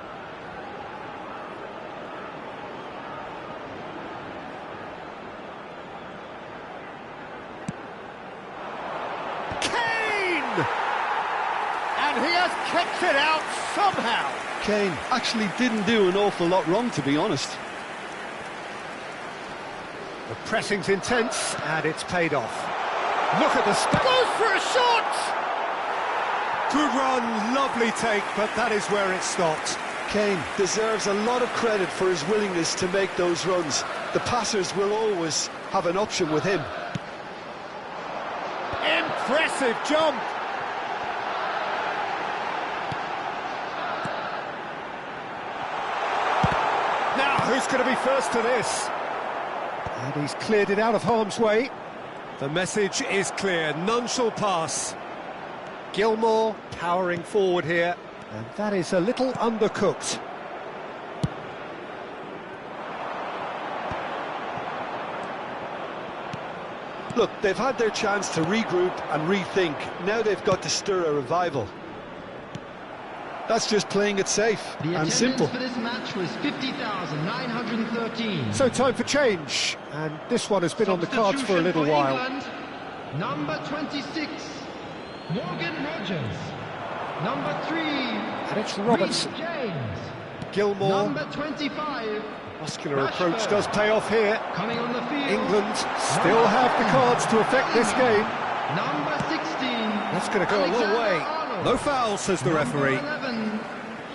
Kane! And he has kicked it out somehow. Kane actually didn't do an awful lot wrong, to be honest. The pressing's intense, and it's paid off. Look at the space. Goes for a shot! Good run, lovely take, but that is where it stopped. Kane deserves a lot of credit for his willingness to make those runs. The passers will always have an option with him. Impressive jump! Now, who's going to be first to this? And he's cleared it out of harm's way. The message is clear, none shall pass. Gilmour powering forward here, and that is a little undercooked. Look, they've had their chance to regroup and rethink. Now they've got to stir a revival. That's just playing it safe The and attendance simple. for this match was 50,913. So time for change, and this one has been on the cards for a little while. England, number 26, Morgan Rogers. Number 3, And it's Robertson. Reece James. Gilmore. Number 25, Muscular Rashford. approach does pay off here. Coming on the field. England still have the cards to affect this game. Number 16. That's going to go a long way. Alexander-Arnold. No foul, says the referee. Number 11,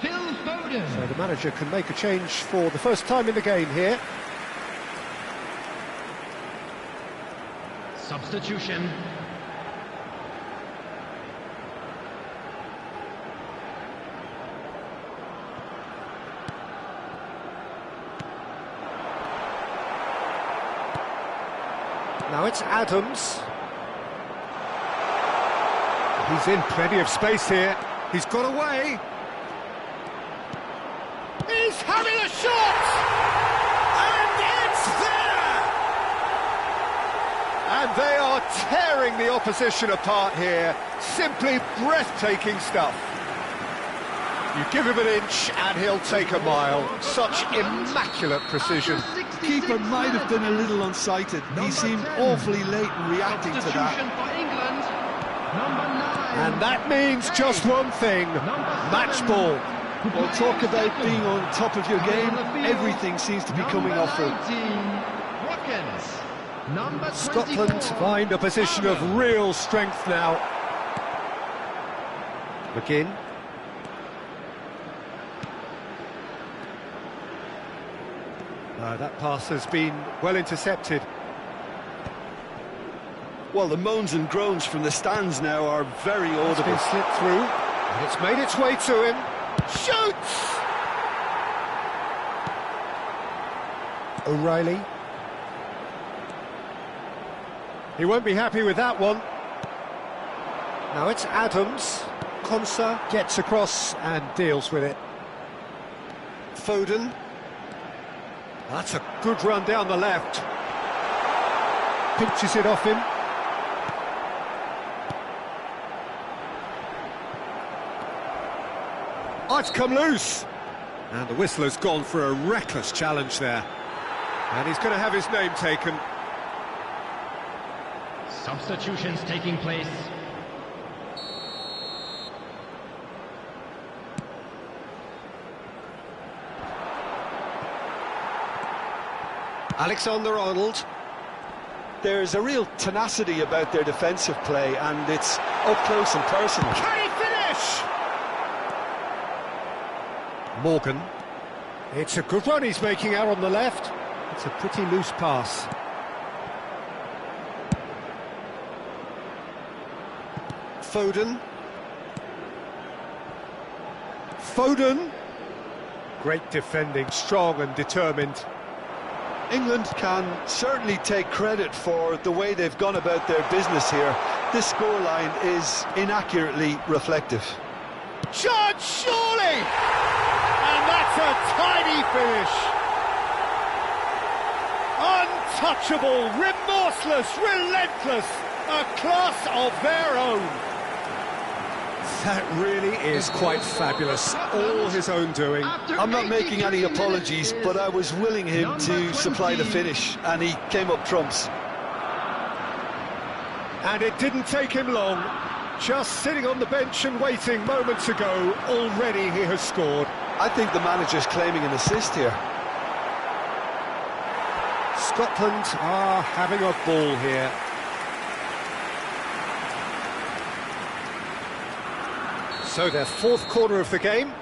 Phil Foden. So the manager can make a change for the first time in the game here. Substitution. Now it's Adams. He's in plenty of space here. He's got away. He's having a shot! And it's there! And they are tearing the opposition apart here. Simply breathtaking stuff. You give him an inch and he'll take a mile. Such immaculate precision. Keeper might have been a little unsighted. He seemed awfully late in reacting to Substitution that. for England. Number 9. And that means just one thing, match ball. Well, talk about being on top of your game. Everything seems to be coming off it. Watkins. Number 24. Scotland find a position of real strength now. McGinn. That pass has been well intercepted. Well, the moans and groans from the stands now are very It's audible. been slipped through, and it's made its way to him. Shoots! O'Reilly. He won't be happy with that one. Now it's Adams. Konsa gets across and deals with it. Foden. That's a good run down the left. Pinches it off him. Oh, it's come loose. And the whistler's gone for a reckless challenge there. And he's going to have his name taken. Substitutions taking place. Alexander-Arnold. There's a real tenacity about their defensive play, and it's up close and personal. Can he finish? Morgan. It's a good run he's making out on the left. It's a pretty loose pass. Foden. Foden. Great defending, strong and determined. England can certainly take credit for the way they've gone about their business here. This scoreline is inaccurately reflective. Judge, surely! And that's a tidy finish. Untouchable, remorseless, relentless, a class of their own. That really is quite fabulous. All his own doing. I'm not making any apologies, but I was willing him to supply the finish, and he came up trumps. And it didn't take him long. Just sitting on the bench and waiting moments ago, already he has scored. I think the manager's claiming an assist here. Scotland are having a ball here. So their fourth corner of the game.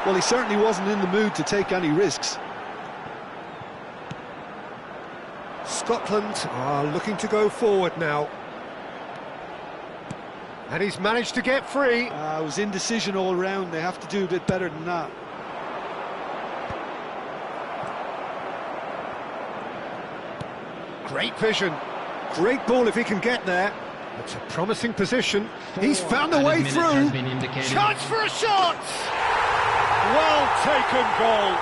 Well, he certainly wasn't in the mood to take any risks. Scotland are looking to go forward now. And he's managed to get free. It was indecision all round. They have to do a bit better than that. Great vision. Great ball if he can get there. It's a promising position. He's found a way through. Chance for a shot! Well taken goal.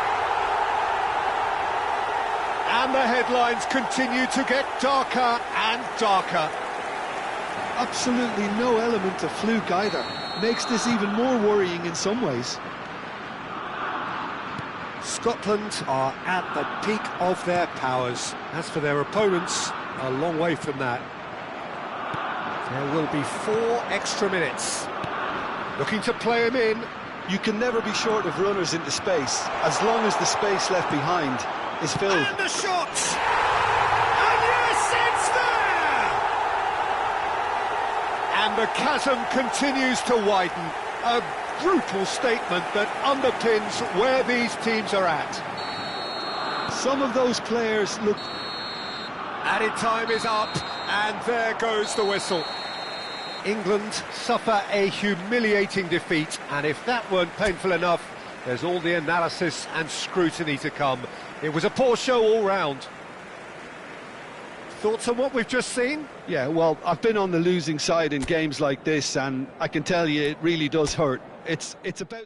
And the headlines continue to get darker and darker. Absolutely no element of fluke either. Makes this even more worrying in some ways. Scotland are at the peak of their powers. As for their opponents, a long way from that. There will be 4 extra minutes. Looking to play him in. You can never be short of runners into space, as long as the space left behind is filled. And the shot! And yes, it's there! And the chasm continues to widen. A brutal statement that underpins where these teams are at. Some of those players look... Added time is up, and there goes the whistle. England suffer a humiliating defeat, and if that weren't painful enough, there's all the analysis and scrutiny to come. It was a poor show all round. Thoughts on what we've just seen? Yeah, well, I've been on the losing side in games like this, and I can tell you it really does hurt. It's about...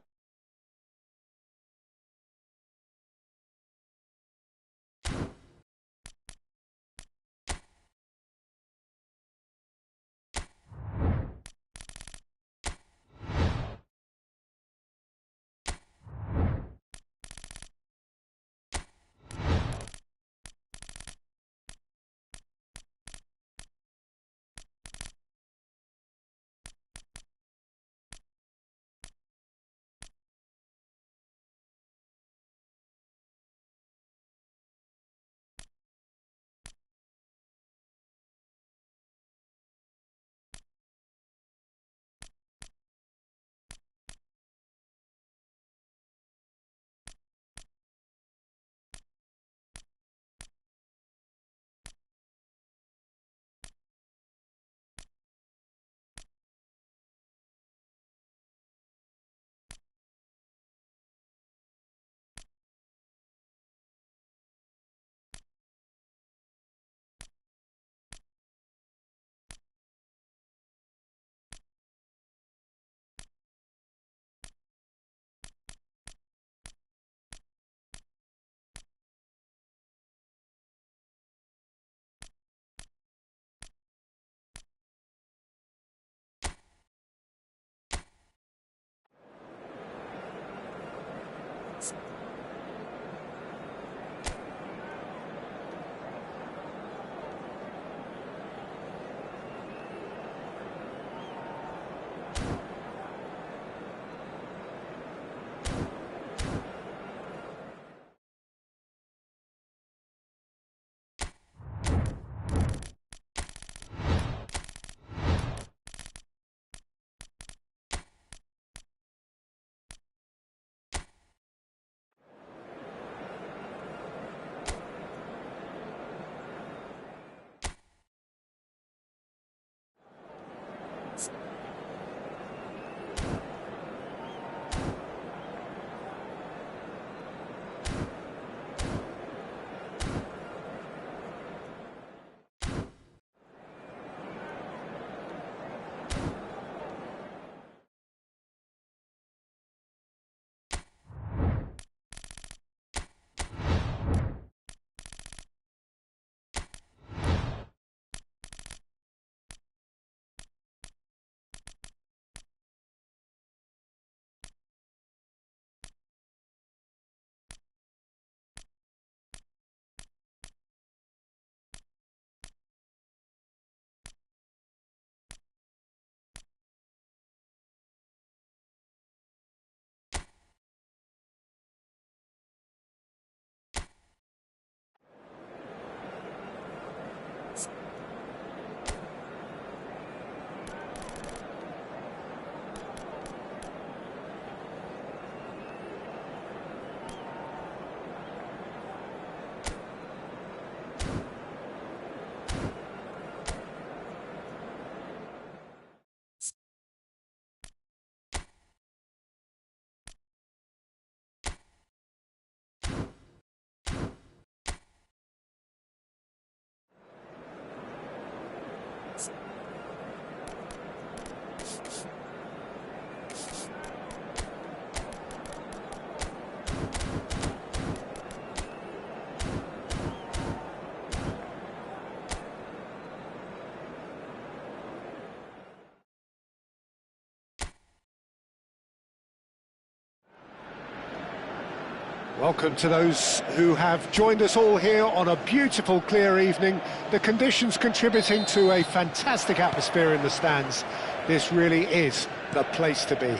Welcome to those who have joined us all here on a beautiful, clear evening. The conditions contributing to a fantastic atmosphere in the stands. This really is the place to be.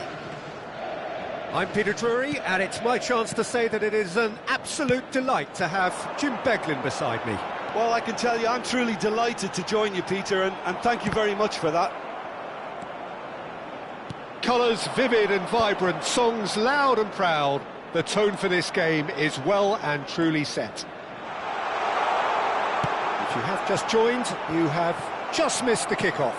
I'm Peter Drury, and it's my chance to say that it is an absolute delight to have Jim Beglin beside me. Well, I can tell you I'm truly delighted to join you, Peter, and thank you very much for that. Colours vivid and vibrant, songs loud and proud. The tone for this game is well and truly set. If you have just joined, you have just missed the kickoff.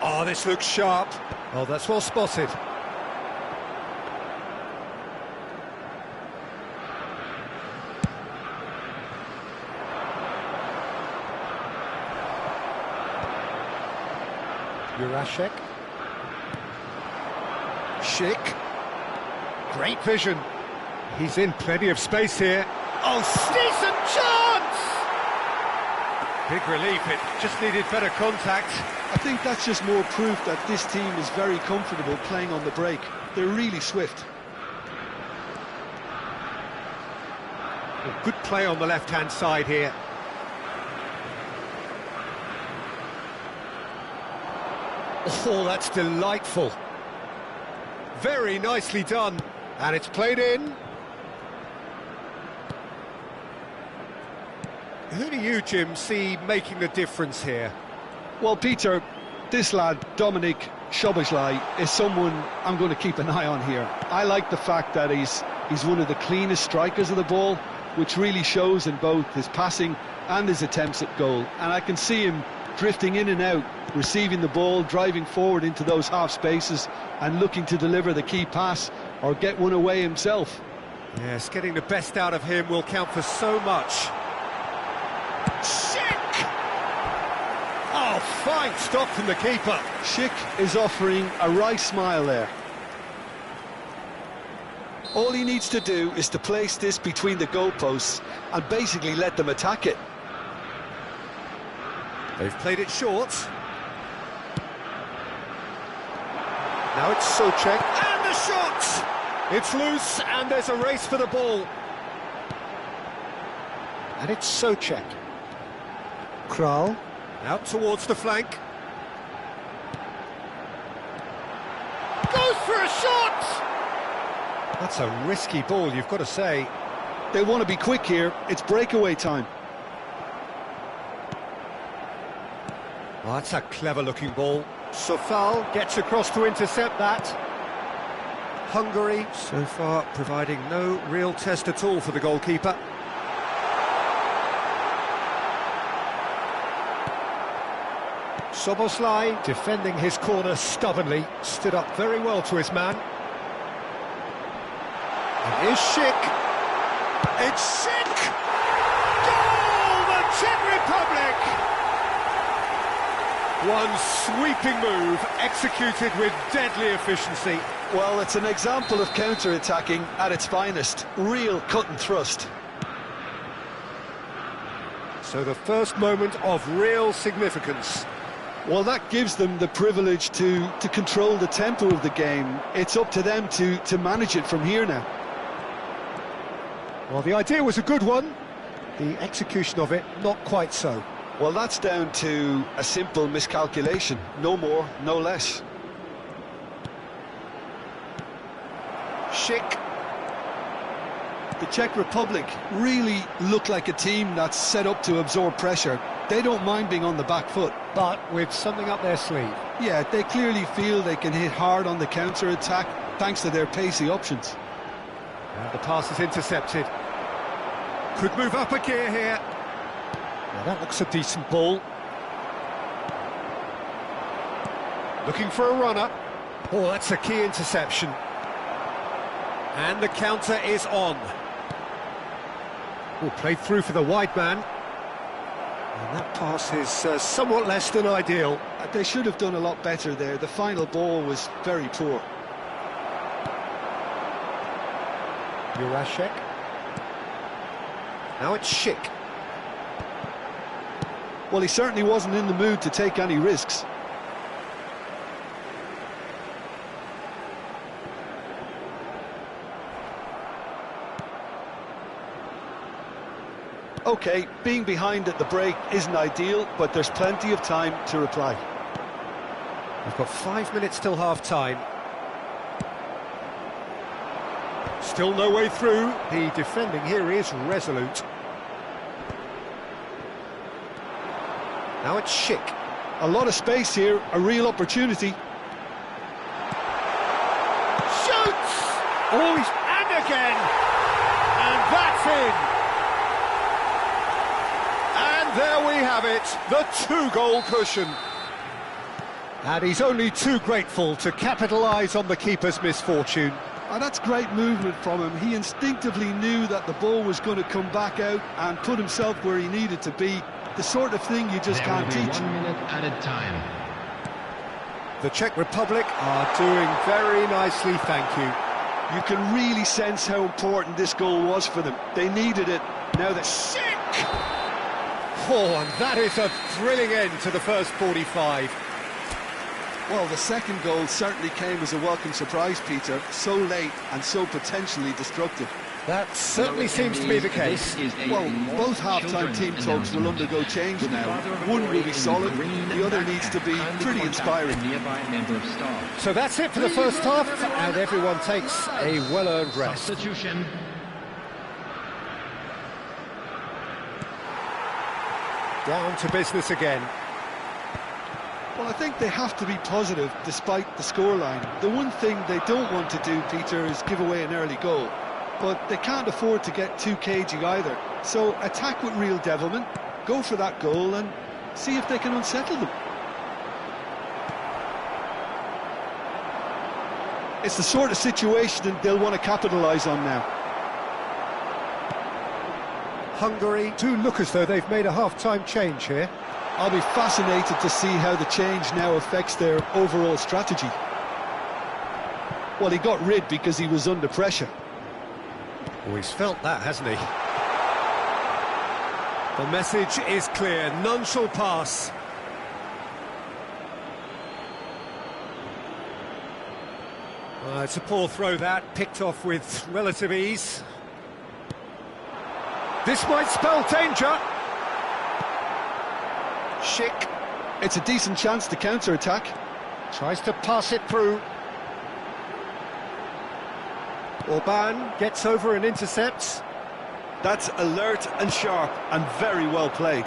Oh, this looks sharp. Oh, that's well spotted. Jurasek. Schick. Great vision. He's in plenty of space here. Oh, decent chance! Big relief, it just needed better contact. I think that's just more proof that this team is very comfortable playing on the break. They're really swift. Good play on the left-hand side here. Oh, that's delightful. Very nicely done. And it's played in. Who do you, Jim, see making the difference here? Well, Peter, this lad, Dominic Szoboszlai, is someone I'm going to keep an eye on here. I like the fact that he's one of the cleanest strikers of the ball, which really shows in both his passing and his attempts at goal. And I can see him drifting in and out, receiving the ball, driving forward into those half spaces and looking to deliver the key pass or get one away himself. Yes, getting the best out of him will count for so much. Schick! Oh, fine stop from the keeper. Schick is offering a right smile there. All he needs to do is to place this between the goalposts and basically let them attack it. They've played it short. Now it's Souček. And the shot! It's loose, and there's a race for the ball. And it's Souček. Kral. Out towards the flank. Goes for a shot! That's a risky ball, you've got to say. They want to be quick here. It's breakaway time. Oh, that's a clever-looking ball. Sofal gets across to intercept that. Hungary, so far, providing no real test at all for the goalkeeper. Szoboszlai, defending his corner stubbornly, stood up very well to his man. And here's Schick. It's Schick! Goal! The Czech Republic! One sweeping move, executed with deadly efficiency. Well, it's an example of counter-attacking at its finest. Real cut and thrust. So the first moment of real significance. Well, that gives them the privilege to control the tempo of the game. It's up to them to manage it from here now. Well, the idea was a good one. The execution of it, not quite so. Well, that's down to a simple miscalculation. No more, no less. Schick. The Czech Republic really look like a team that's set up to absorb pressure. They don't mind being on the back foot. But with something up their sleeve. Yeah, they clearly feel they can hit hard on the counter-attack thanks to their pacey options. And the pass is intercepted. Could move up a gear here. Now that looks a decent ball. Looking for a runner. Oh, that's a key interception. And the counter is on. Oh, played through for the wide man. And that pass is somewhat less than ideal. They should have done a lot better there. The final ball was very poor. Jurasek. Now it's Schick. Well, he certainly wasn't in the mood to take any risks. OK, being behind at the break isn't ideal, but there's plenty of time to reply. We've got 5 minutes till half-time. Still no way through. The defending here is resolute. Now it's Schick. A lot of space here, a real opportunity. Shoots! Oh, and again! And that's in! And there we have it, the two-goal cushion. And he's only too grateful to capitalise on the keeper's misfortune. Oh, that's great movement from him. He instinctively knew that the ball was going to come back out and put himself where he needed to be. The sort of thing you just can't teach. 1 minute added time. The Czech Republic are doing very nicely, thank you. You can really sense how important this goal was for them. They needed it. Now they're sick! Oh, and that is a thrilling end to the first 45. Well, the second goal certainly came as a welcome surprise, Peter. So late and so potentially destructive. That certainly seems to be the case. Well, both half-time team talks will undergo change now. One will be solid, the other needs to be pretty inspiring. So that's it for the first half, and everyone takes a well-earned rest. Substitution. Down to business again. Well, I think they have to be positive despite the scoreline. The one thing they don't want to do, Peter, is give away an early goal. But they can't afford to get too cagey either. So attack with real devilment, go for that goal and see if they can unsettle them. It's the sort of situation that they'll want to capitalise on now. Hungary do look as though they've made a half-time change here. I'll be fascinated to see how the change now affects their overall strategy. Well, he got rid because he was under pressure. Oh, he's felt that, hasn't he? The message is clear, none shall pass. It's a poor throw that, picked off with relative ease. This might spell danger. Schick. It's a decent chance to counter-attack. Tries to pass it through. Orban gets over and intercepts. That's alert and sharp and very well played.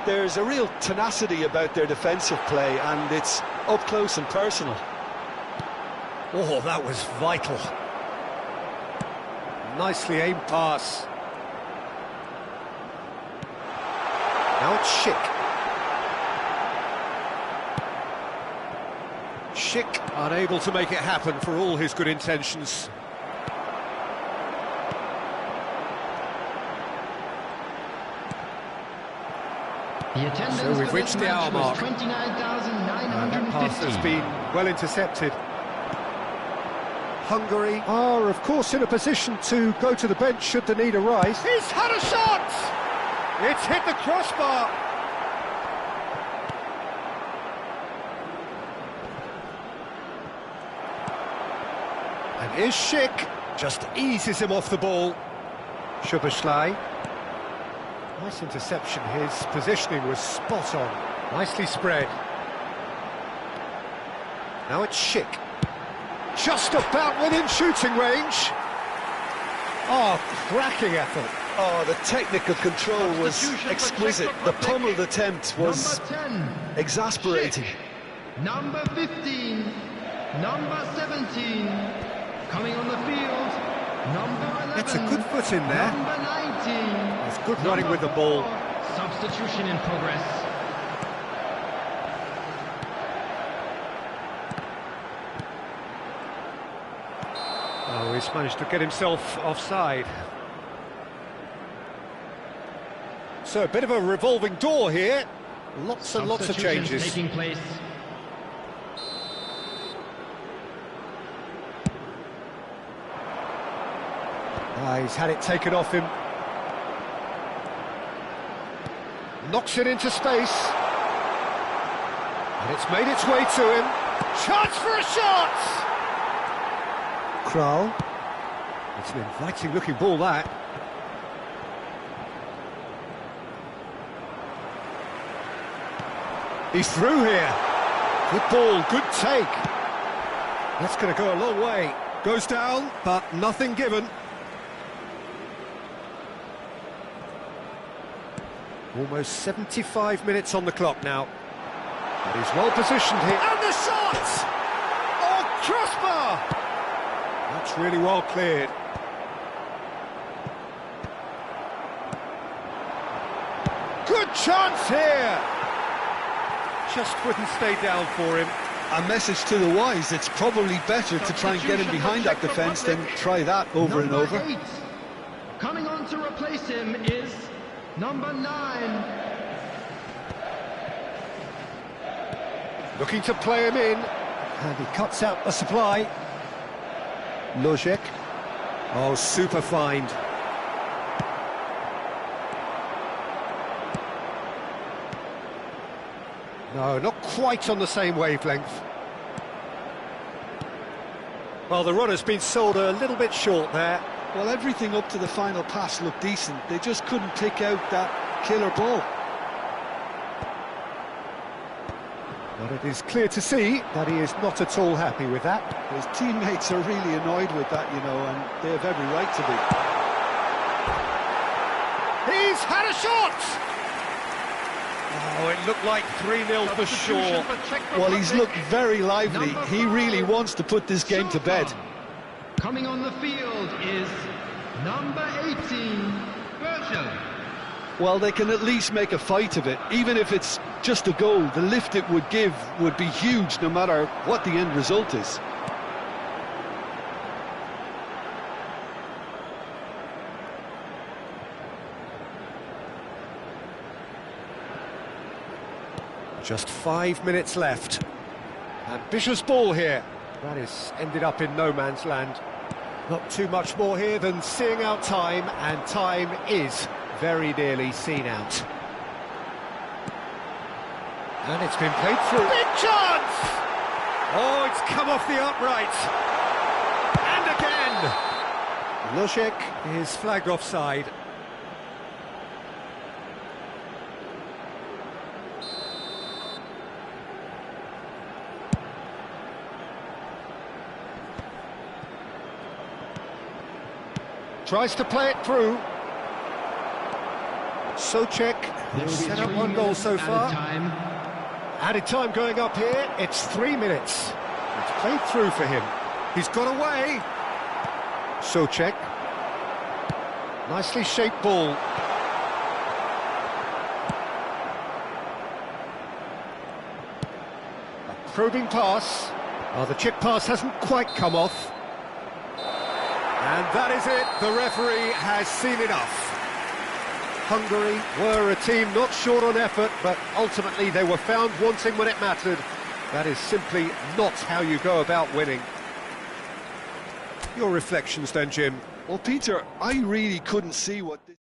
There's a real tenacity about their defensive play and it's up close and personal. Oh, that was vital. Nicely aimed pass. Now it's Schick. Schick unable to make it happen for all his good intentions. So we've reached the hour mark. That pass has been well intercepted. Hungary are, of course, in a position to go to the bench should the need arise. He's had a shot! It's hit the crossbar! And here's Schick, just eases him off the ball. Szoboszlai. Nice interception, his positioning was spot on. Nicely spread. Now it's Schick. Just about within shooting range. Oh, cracking effort. Oh, the technical control was exquisite. The pummeled attempt was exasperating. Number 15, number 17, coming on the field, number 11. That's a good foot in there. Number 19. It's good running with the ball. Substitution in progress. Oh, he's managed to get himself offside. So a bit of a revolving door here. Lots and lots of changes. Taking place. He's had it taken off him. Knocks it into space. And it's made its way to him. Chance for a shot! Kral. It's an inviting looking ball, that. He's through here. Good ball, good take. That's going to go a long way. Goes down, but nothing given. Almost 75 minutes on the clock now. But he's well positioned here. And the shot! Oh, crossbar! That's really well cleared. Good chance here! Just wouldn't stay down for him. A message to the wise, it's probably better to try and get him behind that defence than try that over and over. Number 8. Coming on to replace him is number 9. Looking to play him in. And he cuts out the supply. Lojek. Oh, super find. No, not quite on the same wavelength. Well, the runner's been sold a little bit short there. Well, everything up to the final pass looked decent. They just couldn't pick out that killer ball. But it is clear to see that he is not at all happy with that. His teammates are really annoyed with that, you know, and they have every right to be. He's had a shot! Oh, it looked like 3-0 for sure. Well, he's looked very lively. He really wants to put this game to bed. Coming on the field is number 18, Berger. Well, they can at least make a fight of it. Even if it's just a goal, the lift it would give would be huge no matter what the end result is. Just 5 minutes left. Ambitious ball here. That is ended up in no man's land. Not too much more here than seeing out time, and time is very nearly seen out. And it's been played through. Big chance! Oh, it's come off the upright. And again! Lojek is flagged offside. Tries to play it through. Socek has set up 1 goal so far. Added time going up here. It's 3 minutes. It's played through for him. He's got away. Socek. Nicely shaped ball. A probing pass. Oh, the chip pass hasn't quite come off. And that is it, the referee has seen enough. Hungary were a team not short on effort, but ultimately they were found wanting when it mattered. That is simply not how you go about winning. Your reflections then, Jim? Well, Peter, I really couldn't see what this...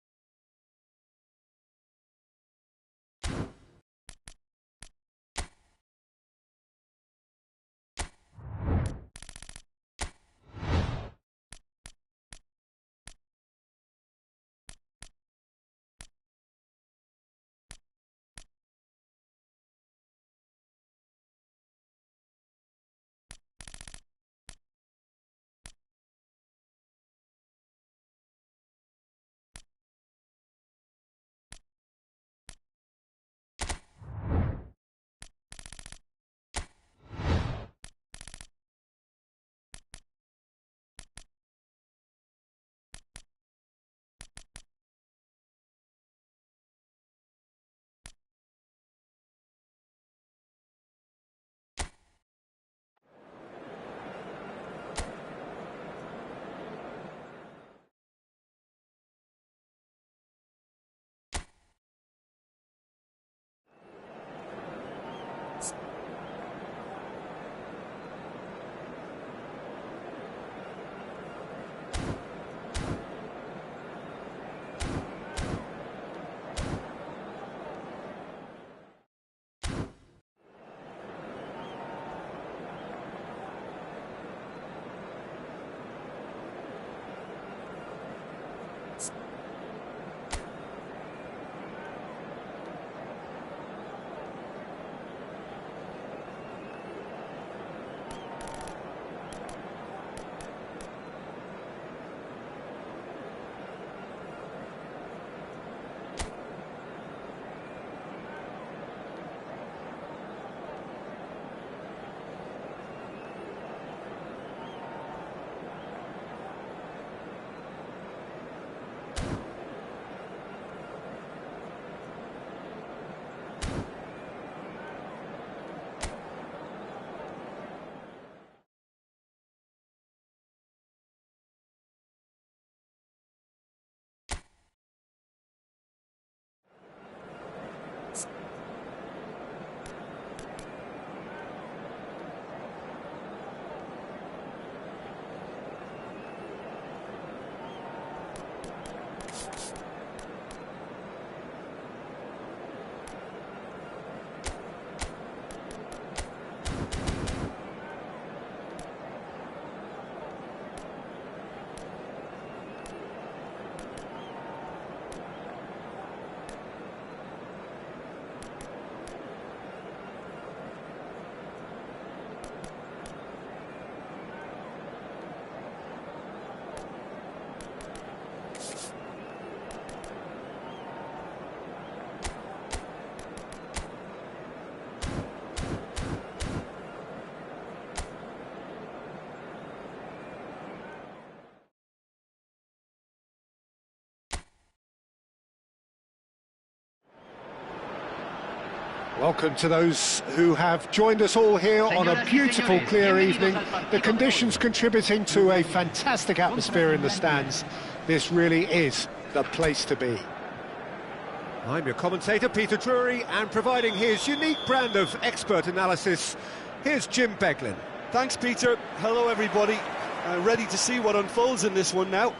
Welcome to those who have joined us all here on a beautiful, clear evening. The conditions contributing to a fantastic atmosphere in the stands. This really is the place to be. I'm your commentator, Peter Drury, and providing his unique brand of expert analysis, here's Jim Beglin. Thanks, Peter. Hello, everybody. Ready to see what unfolds in this one now.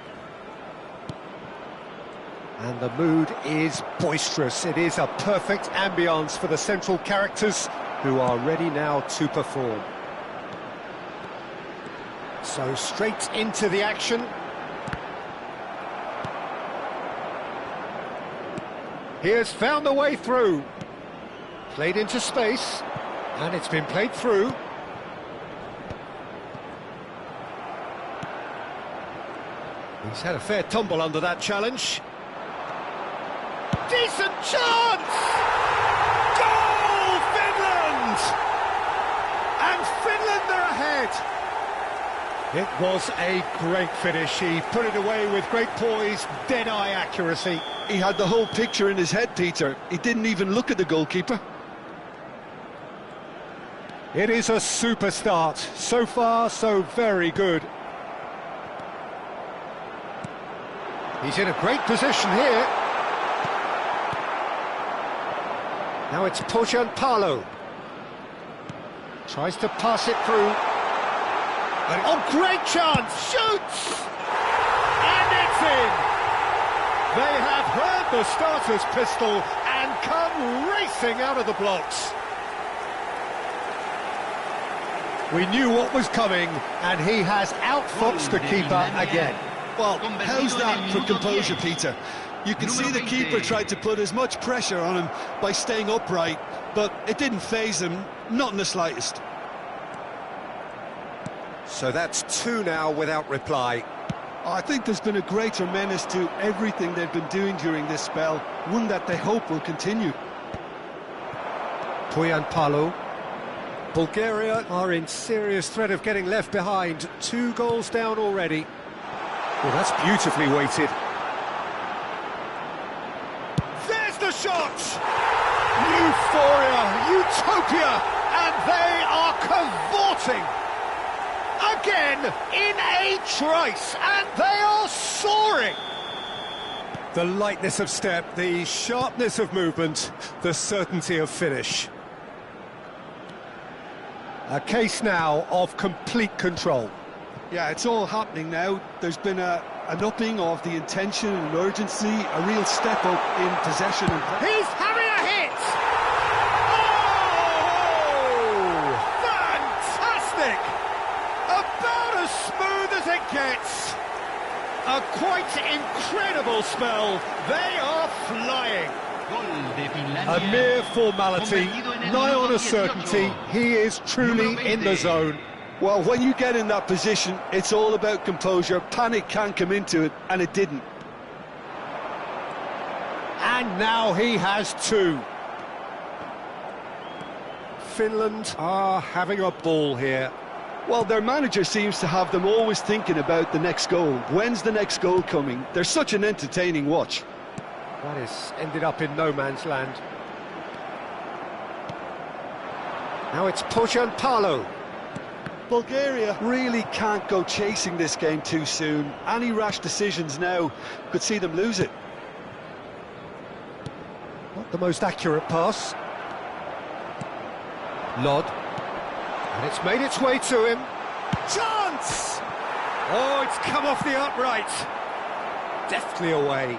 And the mood is boisterous. It is a perfect ambience for the central characters who are ready now to perform. So straight into the action. He has found the way through. Played into space, and it's been played through. He's had a fair tumble under that challenge. Decent chance! Goal, Finland! And Finland are ahead! It was a great finish. He put it away with great poise, dead-eye accuracy. He had the whole picture in his head, Peter. He didn't even look at the goalkeeper. It is a super start. So far, so very good. He's in a great position here. Now it's Pojanpalo. Tries to pass it through. Oh, great chance! Shoots! And it's in! They have heard the starter's pistol and come racing out of the blocks. We knew what was coming, and he has outfoxed the keeper again. Well, how's that for composure, Peter? You can see the keeper tried to put as much pressure on him by staying upright, but it didn't faze him, not in the slightest. So that's two now without reply. I think there's been a greater menace to everything they've been doing during this spell, one that they hope will continue. Pojanpalo. Bulgaria are in serious threat of getting left behind. 2 goals down already. Well, that's beautifully weighted. There's the shot! Euphoria, utopia, and they are cavorting! Again, in a trice, and they are soaring! The lightness of step, the sharpness of movement, the certainty of finish. A case now of complete control. Yeah, it's all happening now. There's been an upping of the intention and urgency, a real step up in possession and play. He's having a hit! Oh! Fantastic! About as smooth as it gets. A quite incredible spell. They are flying. A mere formality, nigh on a certainty. He is truly in the zone. Well, when you get in that position, it's all about composure. Panic can come into it, and it didn't. And now he has 2. Finland are having a ball here. Well, their manager seems to have them always thinking about the next goal. When's the next goal coming? They're such an entertaining watch. That has ended up in no man's land. Now it's Pojanpalo. Bulgaria really can't go chasing this game too soon. Any rash decisions now could see them lose it. Not the most accurate pass. Lod. And it's made its way to him. Chance! Oh, it's come off the upright. Deftly away.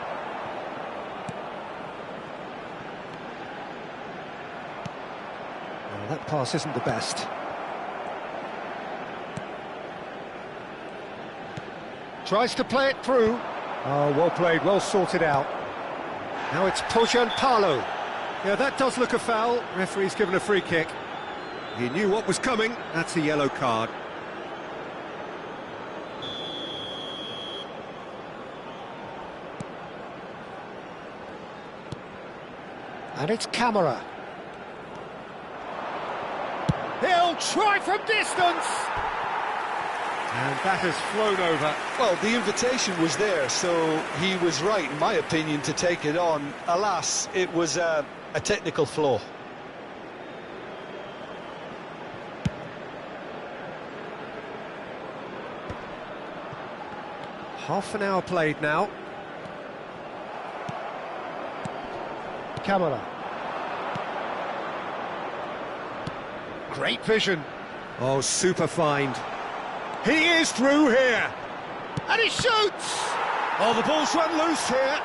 Well, that pass isn't the best. Tries to play it through. Oh, well played, well sorted out. Now it's Pojanpalo. Yeah, that does look a foul. Referee's given a free kick. He knew what was coming. That's a yellow card. And it's Camera. He'll try from distance. And that has flown over. Well, the invitation was there, so he was right, in my opinion, to take it on. Alas, it was a technical flaw. Half an hour played now. Camera. Great vision. Oh, super find. He is through here. And he shoots! Oh, the ball's run loose here.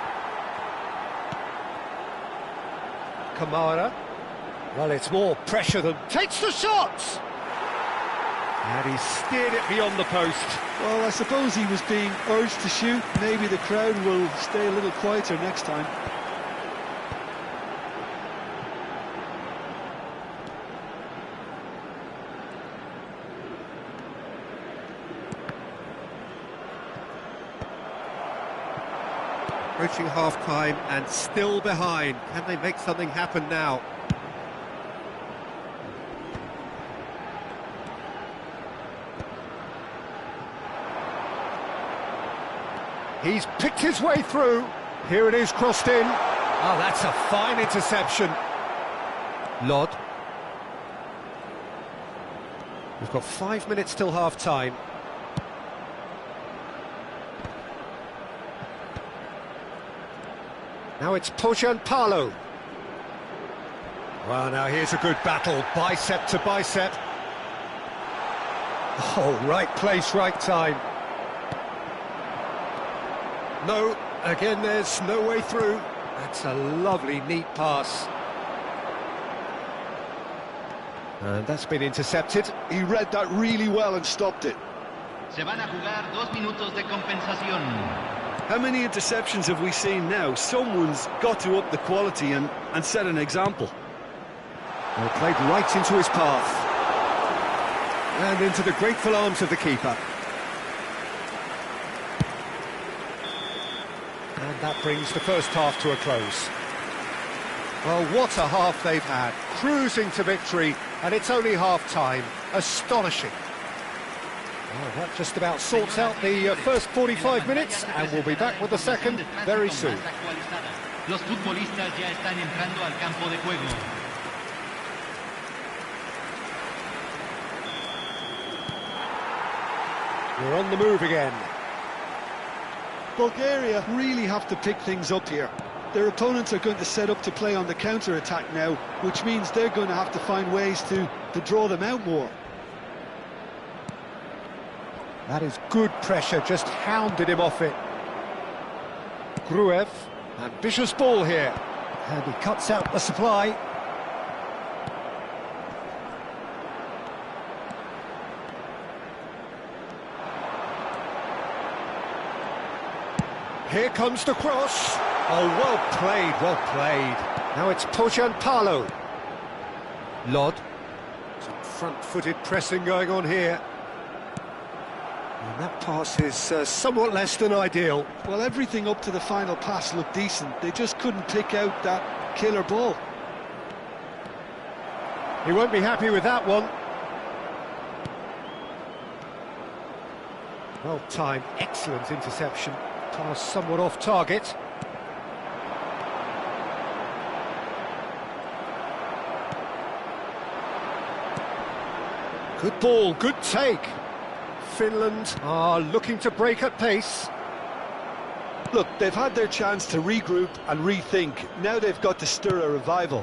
Kamara. Well, it's more pressure than... Takes the shot! And he steered it beyond the post. Well, I suppose he was being urged to shoot. Maybe the crowd will stay a little quieter next time. Approaching half-time and still behind. Can they make something happen now? He's picked his way through. Here it is, crossed in. Oh, that's a fine interception. Lod. We've got 5 minutes till half-time. Now it's Palo. Well, now here's a good battle, bicep to bicep. Oh, right place, right time. No, again, there's no way through. That's a lovely, neat pass. And that's been intercepted. He read that really well and stopped it. Se van a jugar 2 minutos de compensación. How many interceptions have we seen now? Someone's got to up the quality and set an example. Well, played right into his path. And into the grateful arms of the keeper. And that brings the first half to a close. Well, what a half they've had. Cruising to victory, and it's only half-time. Astonishing. Well, that just about sorts out the first 45 minutes, and we'll be back with the second very soon. Los futbolistas ya están entrando al campo de juego. We're on the move again. Bulgaria really have to pick things up here. Their opponents are going to set up to play on the counter-attack now, which means they're going to have to find ways to draw them out more. That is good pressure, just hounded him off it. Gruev, ambitious ball here. And he cuts out the supply. Here comes the cross. Oh, well played, well played. Now it's Palo. Lod. Some front-footed pressing going on here. And that pass is somewhat less than ideal. Well, everything up to the final pass looked decent. They just couldn't pick out that killer ball. He won't be happy with that one. Well timed, excellent interception. Pass somewhat off target. Good ball, good take. Finland are looking to break at pace. Look, they've had their chance to regroup and rethink. Now they've got to stir a revival.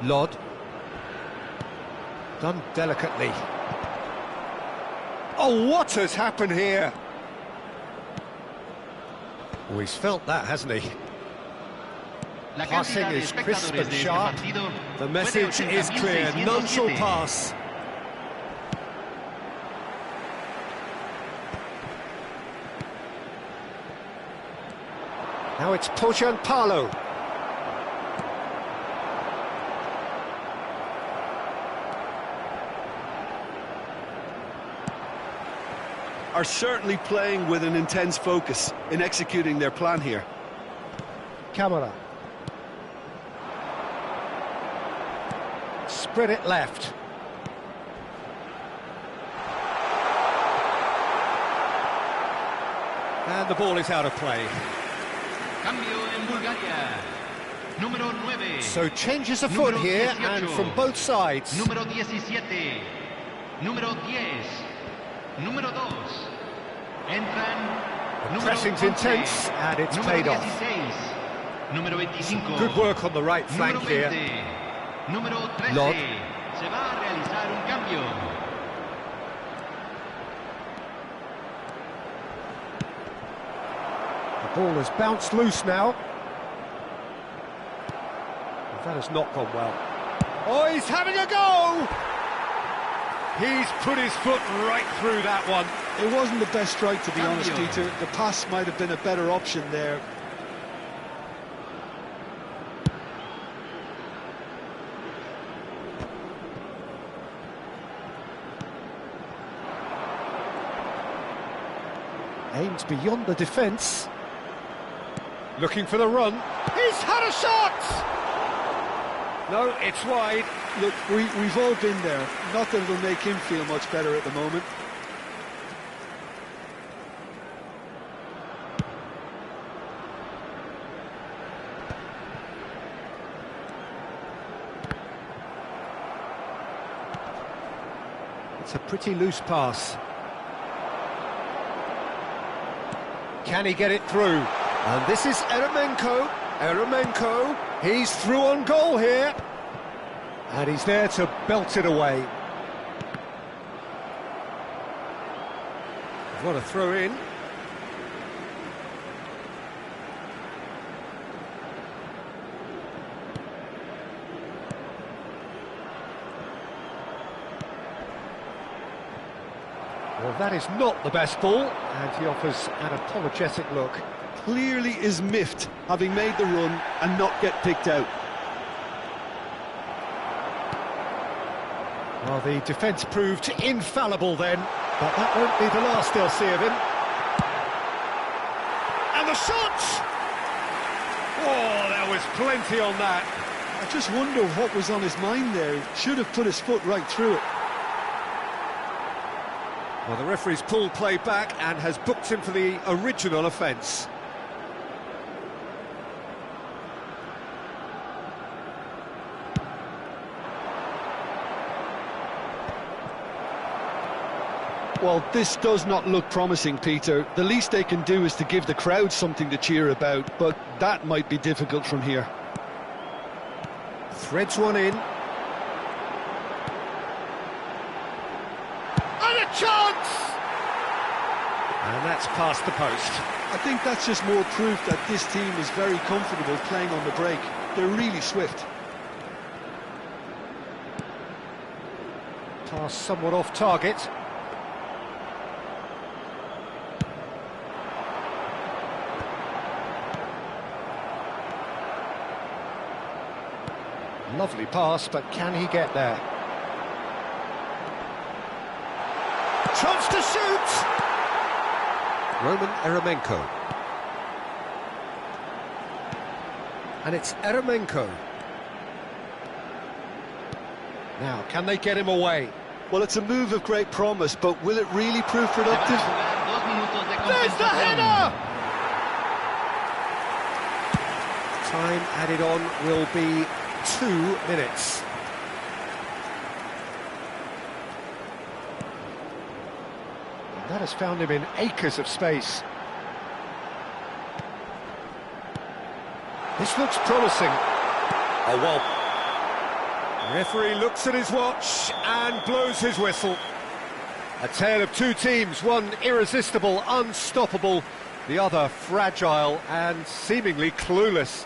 Lod. Done delicately. Oh, what has happened here? Oh, he's felt that, hasn't he? Passing is crisp and sharp. The message is clear, none shall pass. Now it's Palo. Are certainly playing with an intense focus in executing their plan here. Camera. Spread it left. And the ball is out of play. Cambio en Bulgaria. Número 9. So changes afoot here, and from both sides. Número 17. Número 10. Número 2. Entran. The Número pressing's 11, intense, and it's número paid off. 16, número 25. Good work on the right flank número here. 20, número 13. Lod. Se va a realizar un cambio. The ball has bounced loose now. That has not gone well. Oh, he's having a go! He's put his foot right through that one. It wasn't the best strike, to be honest, Cambio. Peter. The pass might have been a better option there. Aims beyond the defence. Looking for the run. He's had a shot! No, it's wide. Look, we've all been there. Not that it'll make him feel much better at the moment. It's a pretty loose pass. Can he get it through? And this is Eremenko. Eremenko, he's through on goal here. And he's there to belt it away. What a throw in. Well, that is not the best ball, and he offers an apologetic look. Clearly is miffed, having made the run and not get picked out. Well, the defence proved infallible then, but that won't be the last they'll see of him. And the shot! Oh, there was plenty on that. I just wonder what was on his mind there. He should have put his foot right through it. Well, the referee's pulled play back and has booked him for the original offence. Well, this does not look promising, Peter. The least they can do is to give the crowd something to cheer about, but that might be difficult from here. Threads one in. And a chance! And that's past the post. I think that's just more proof that this team is very comfortable playing on the break. They're really swift. Pass somewhat off target. Lovely pass, but can he get there? Chance to shoot! Roman Eremenko. And it's Eremenko. Now, can they get him away? Well, it's a move of great promise, but will it really prove Se van productive? a jugar 2 minutos de There's the compensación. header! Time added on will be 2 minutes. And that has found him in acres of space. This looks promising. Oh, well. Referee looks at his watch and blows his whistle. A tale of two teams, one irresistible, unstoppable, the other fragile and seemingly clueless.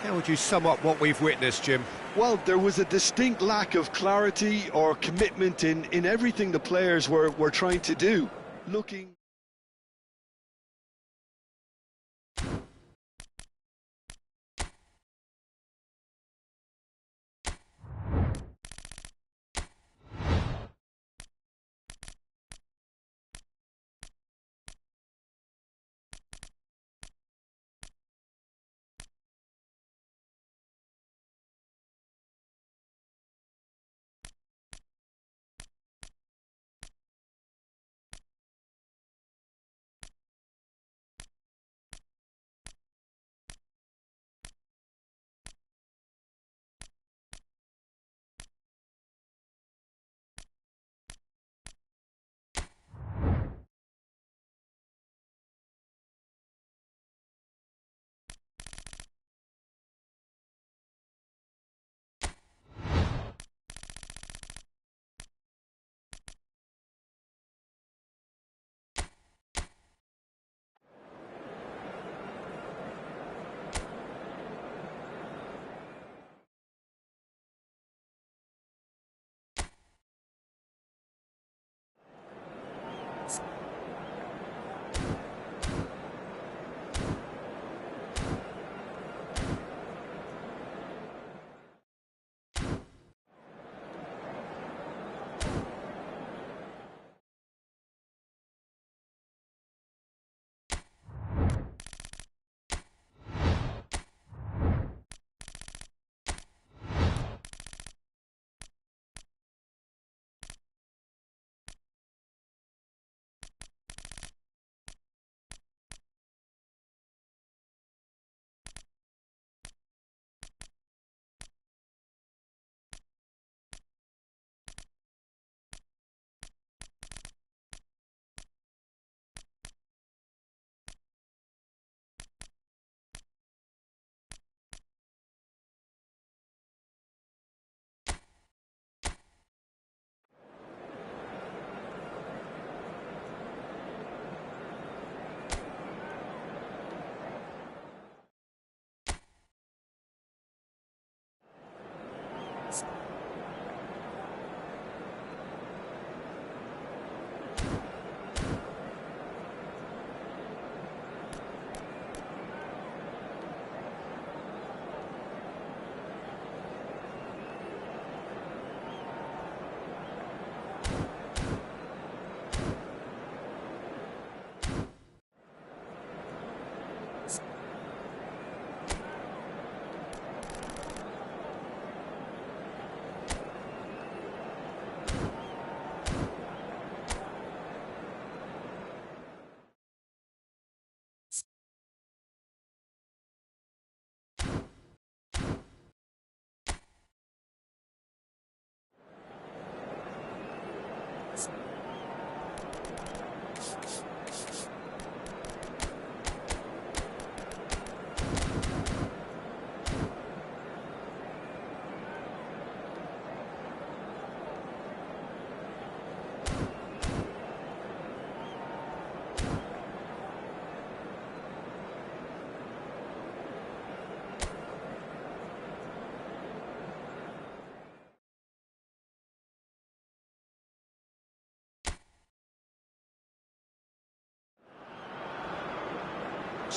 How would you sum up what we've witnessed, Jim? Well, there was a distinct lack of clarity or commitment in everything the players were trying to do. Looking...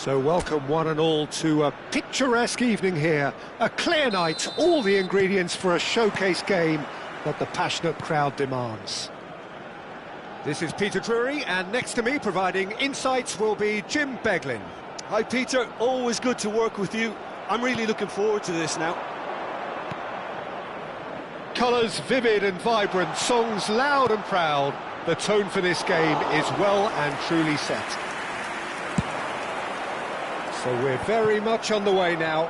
So welcome one and all to a picturesque evening here. A clear night, all the ingredients for a showcase game that the passionate crowd demands. This is Peter Drury, and next to me providing insights will be Jim Beglin. Hi Peter, always good to work with you. I'm really looking forward to this now. Colours vivid and vibrant, songs loud and proud. The tone for this game is well and truly set. So we're very much on the way now.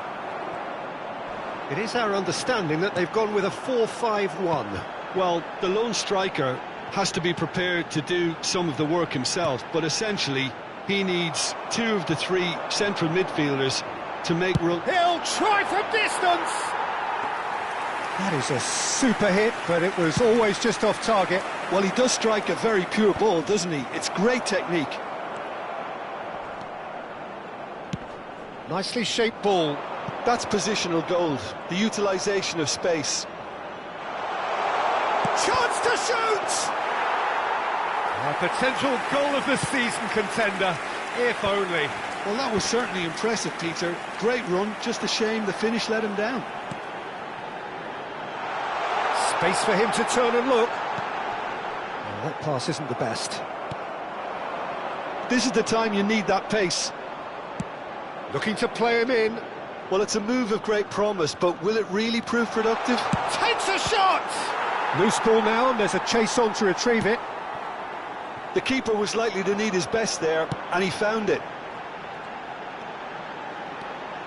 It is our understanding that they've gone with a 4-5-1. Well, the lone striker has to be prepared to do some of the work himself, but essentially he needs two of the three central midfielders to make room. He'll try from distance! That is a super hit, but it was always just off target. Well, he does strike a very pure ball, doesn't he? It's great technique. Nicely shaped ball. That's positional gold, the utilisation of space. Chance to shoot! A potential goal of the season contender, if only. Well, that was certainly impressive, Peter. Great run, just a shame the finish let him down. Space for him to turn and look. Well, that pass isn't the best. This is the time you need that pace. Looking to play him in. Well, it's a move of great promise, but will it really prove productive? Takes a shot! Loose ball now, and there's a chase on to retrieve it. The keeper was likely to need his best there, and he found it.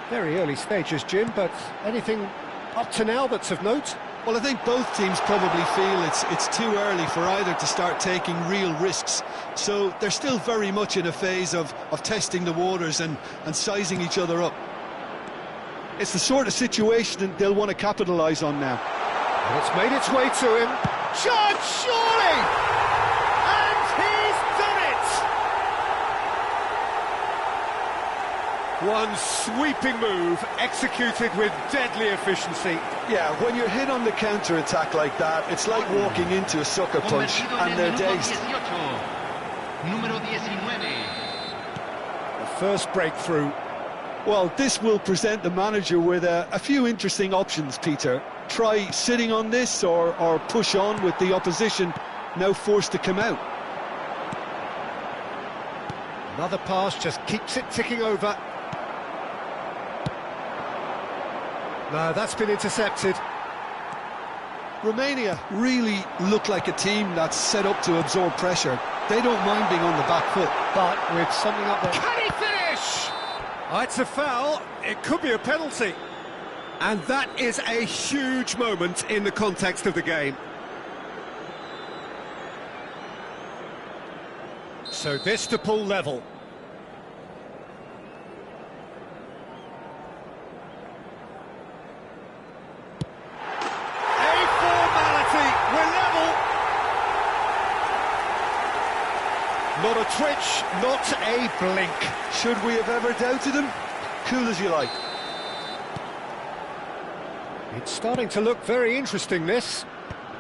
Very early stages, Jim, but anything up to now that's of note? Well, I think both teams probably feel it's too early for either to start taking real risks. So they're still very much in a phase of testing the waters and sizing each other up. It's the sort of situation that they'll want to capitalise on now. And it's made its way to him. Shot, surely! And he's done it! One sweeping move, executed with deadly efficiency. Yeah, when you're hit on the counter-attack like that, it's like walking into a sucker punch and they're dazed. Número 19. The first breakthrough. Well, this will present the manager with a few interesting options, Peter. Try sitting on this or push on with the opposition now forced to come out. Another pass just keeps it ticking over. No, that's been intercepted. Romania really look like a team that's set up to absorb pressure. They don't mind being on the back foot. But with something up there... Can he finish? It's a foul. It could be a penalty. And that is a huge moment in the context of the game. So this to pull level. Not a twitch, not a blink. Should we have ever doubted him? Cool as you like. It's starting to look very interesting, this.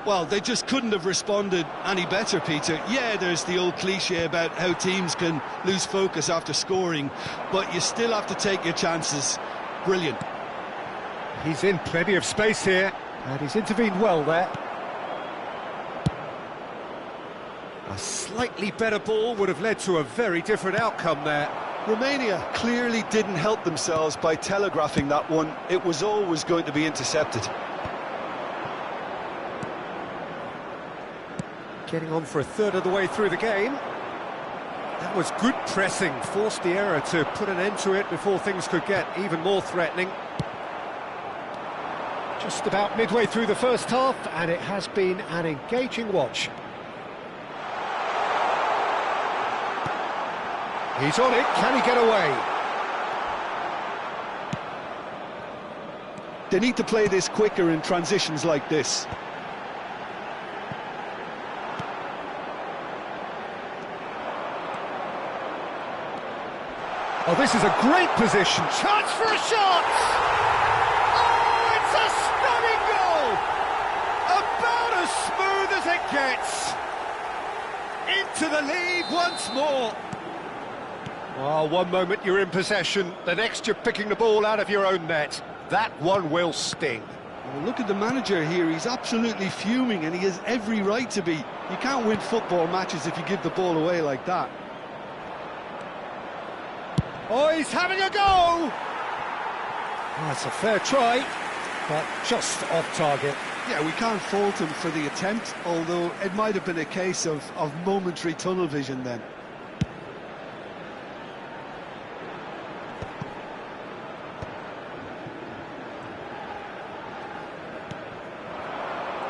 Well, they just couldn't have responded any better, Peter. Yeah, there's the old cliche about how teams can lose focus after scoring, but you still have to take your chances. Brilliant. He's in plenty of space here, and he's intervened well there. A slightly better ball would have led to a very different outcome there. Romania clearly didn't help themselves by telegraphing that one. It was always going to be intercepted. Getting on for a third of the way through the game. That was good pressing, forced the error to put an end to it before things could get even more threatening. Just about midway through the first half, and it has been an engaging watch. He's on it, can he get away? They need to play this quicker in transitions like this. Oh, this is a great position. Chance for a shot! Oh, it's a stunning goal! About as smooth as it gets! Into the lead once more. Well, one moment you're in possession, the next you're picking the ball out of your own net. That one will sting. Well, look at the manager here, he's absolutely fuming and he has every right to be. You can't win football matches if you give the ball away like that. Oh, he's having a go! That's a fair try, but just off target. Yeah, we can't fault him for the attempt, although it might have been a case of momentary tunnel vision then.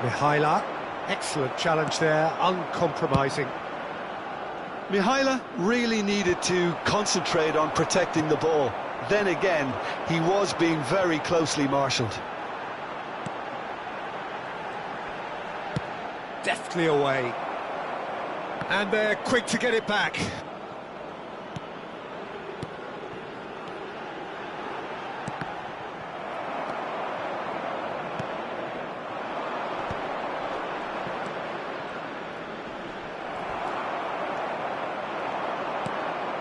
Mihaila, excellent challenge there, uncompromising. Mihaila really needed to concentrate on protecting the ball. Then again, he was being very closely marshalled. Deftly away. And they're quick to get it back.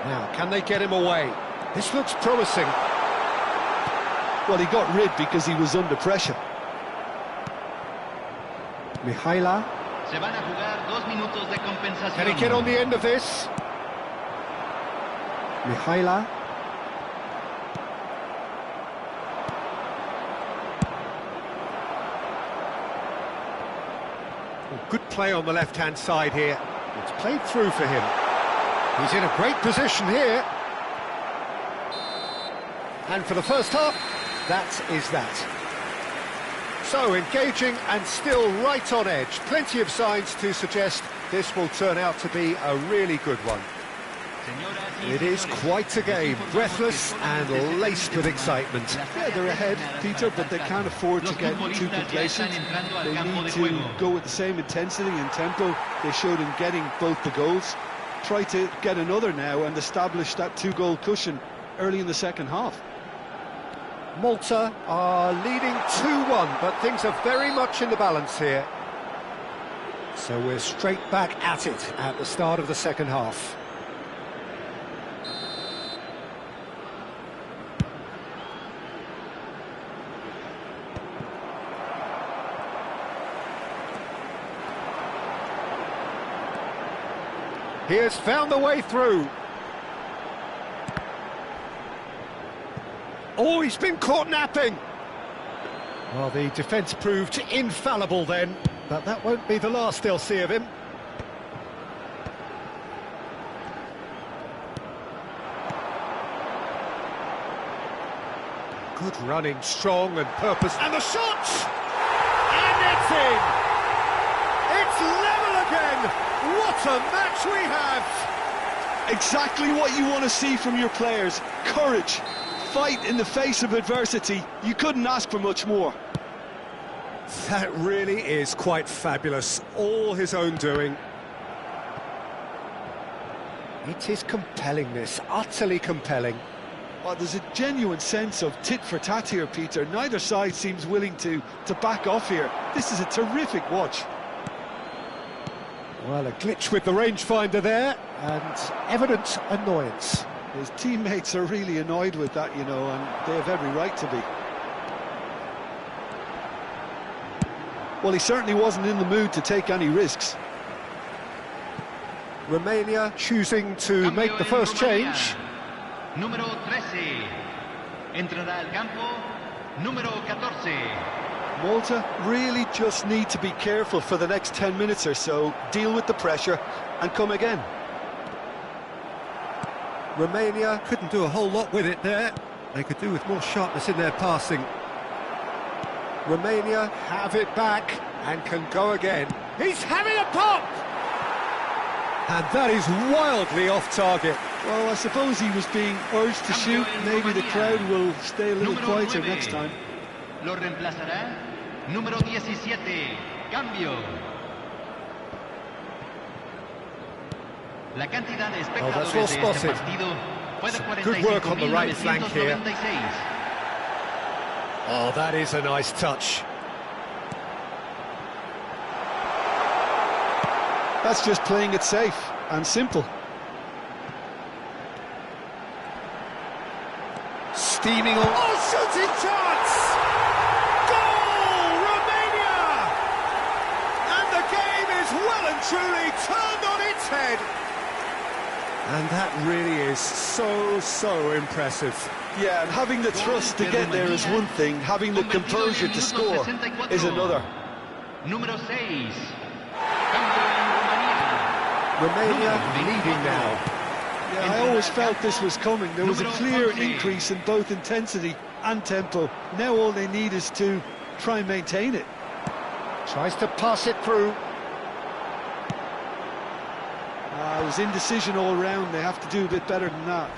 Now, can they get him away? This looks promising. Well, he got rid because he was under pressure. Mihaila. Se van a jugar 2 minutos de compensación. Can he get on the end of this? Mihaila. Good play on the left-hand side here. It's played through for him. He's in a great position here. And for the first half, that is that. So, engaging and still right on edge. Plenty of signs to suggest this will turn out to be a really good one. It is quite a game, breathless and laced with excitement. Yeah, they're ahead, Peter, but they can't afford to get too complacent. They need to go with the same intensity and tempo they showed in getting both the goals. Try to get another now and establish that 2-goal cushion early in the second half. Malta are leading 2-1, but things are very much in the balance here. So we're straight back at it at the start of the second half. He has found the way through. Oh, he's been caught napping. Well, the defence proved infallible then, but that won't be the last they'll see of him. Good running, strong and purpose. And the shot! And it's in! It's level again! What a match we have! Exactly what you want to see from your players. Courage. Fight in the face of adversity. You couldn't ask for much more. That really is quite fabulous. All his own doing. It is compelling, this. Utterly compelling. Well, there's a genuine sense of tit for tat here, Peter. Neither side seems willing to back off here. This is a terrific watch. Well, a glitch with the rangefinder there, and evident annoyance. His teammates are really annoyed with that, you know, and they have every right to be. Well, he certainly wasn't in the mood to take any risks. Romania choosing to make the first change. Número 13. Entrará al campo. Número 14. Malta really just need to be careful for the next 10 minutes or so, deal with the pressure and come again. Romania couldn't do a whole lot with it there. They could do with more sharpness in their passing. Romania have it back and can go again. He's having a pop! And that is wildly off target. Well, I suppose he was being urged to shoot. Maybe the crowd will stay a little quieter next time. Lo reemplazará número 17. Cambio. La cantidad de espectadores de este partido fue de 45.996. Good work on the right flank here. Oh, that is a nice touch. That's just playing it safe and simple. steaming on. Oh, shooting chance! Goal, Romania! And the game is well and truly turned on its head. And that really is so impressive. Yeah, and having the trust to get there is one thing, having the composure to score is another. Número 6. Romania leading now. Yeah, I always felt this was coming. There was a clear increase in both intensity and tempo. Now all they need is to try and maintain it. Tries to pass it through. It was indecision all round. They have to do a bit better than that.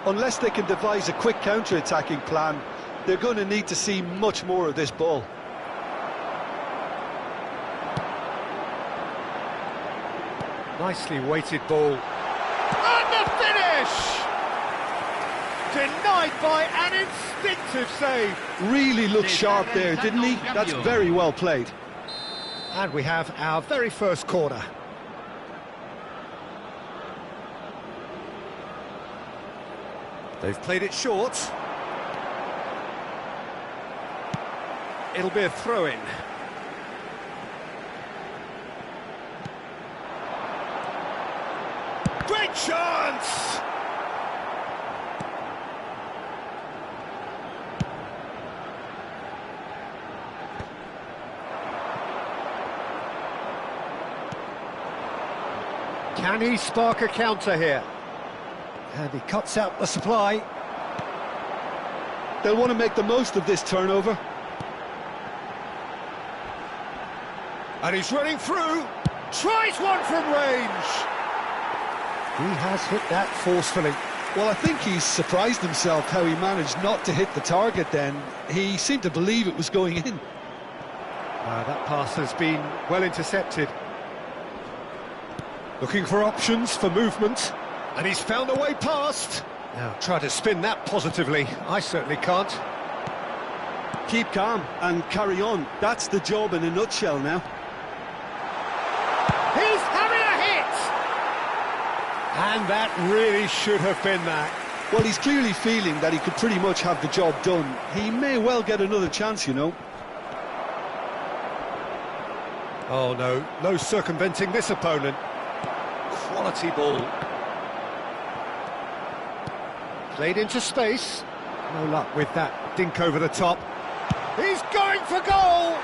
Unless they can devise a quick counter-attacking plan, they're going to need to see much more of this ball. Nicely weighted ball. And the finish! Denied by an instinctive save. Really looked sharp there, didn't he? That's very well played. And we have our very first corner. They've played it short. It'll be a throw-in. Great chance! Can he spark a counter here? And he cuts out the supply. They'll want to make the most of this turnover. And he's running through. Tries one from range. He has hit that forcefully. Well, I think he's surprised himself how he managed not to hit the target then. He seemed to believe it was going in. That pass has been well intercepted. Looking for options for movement. And he's found a way past. Now, try to spin that positively. I certainly can't. Keep calm and carry on. That's the job in a nutshell now. He's having a hit! And that really should have been that. Well, he's clearly feeling that he could pretty much have the job done. He may well get another chance, you know. Oh, no circumventing this opponent. Quality ball. Played into space. No luck with that dink over the top. He's going for goal!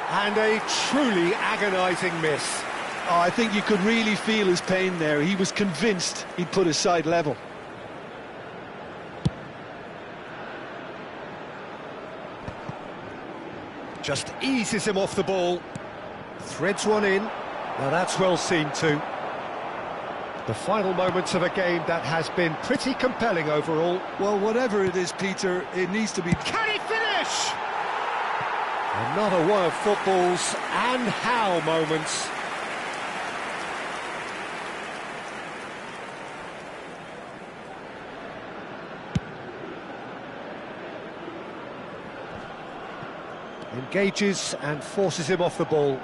And a truly agonising miss. Oh, I think you could really feel his pain there. He was convinced he'd put his side level. Just eases him off the ball. Threads one in. Now that's well seen too. The final moments of a game that has been pretty compelling overall. Well, whatever it is, Peter, it needs to be... Can he finish? Another one of football's and how moments. Engages and forces him off the ball.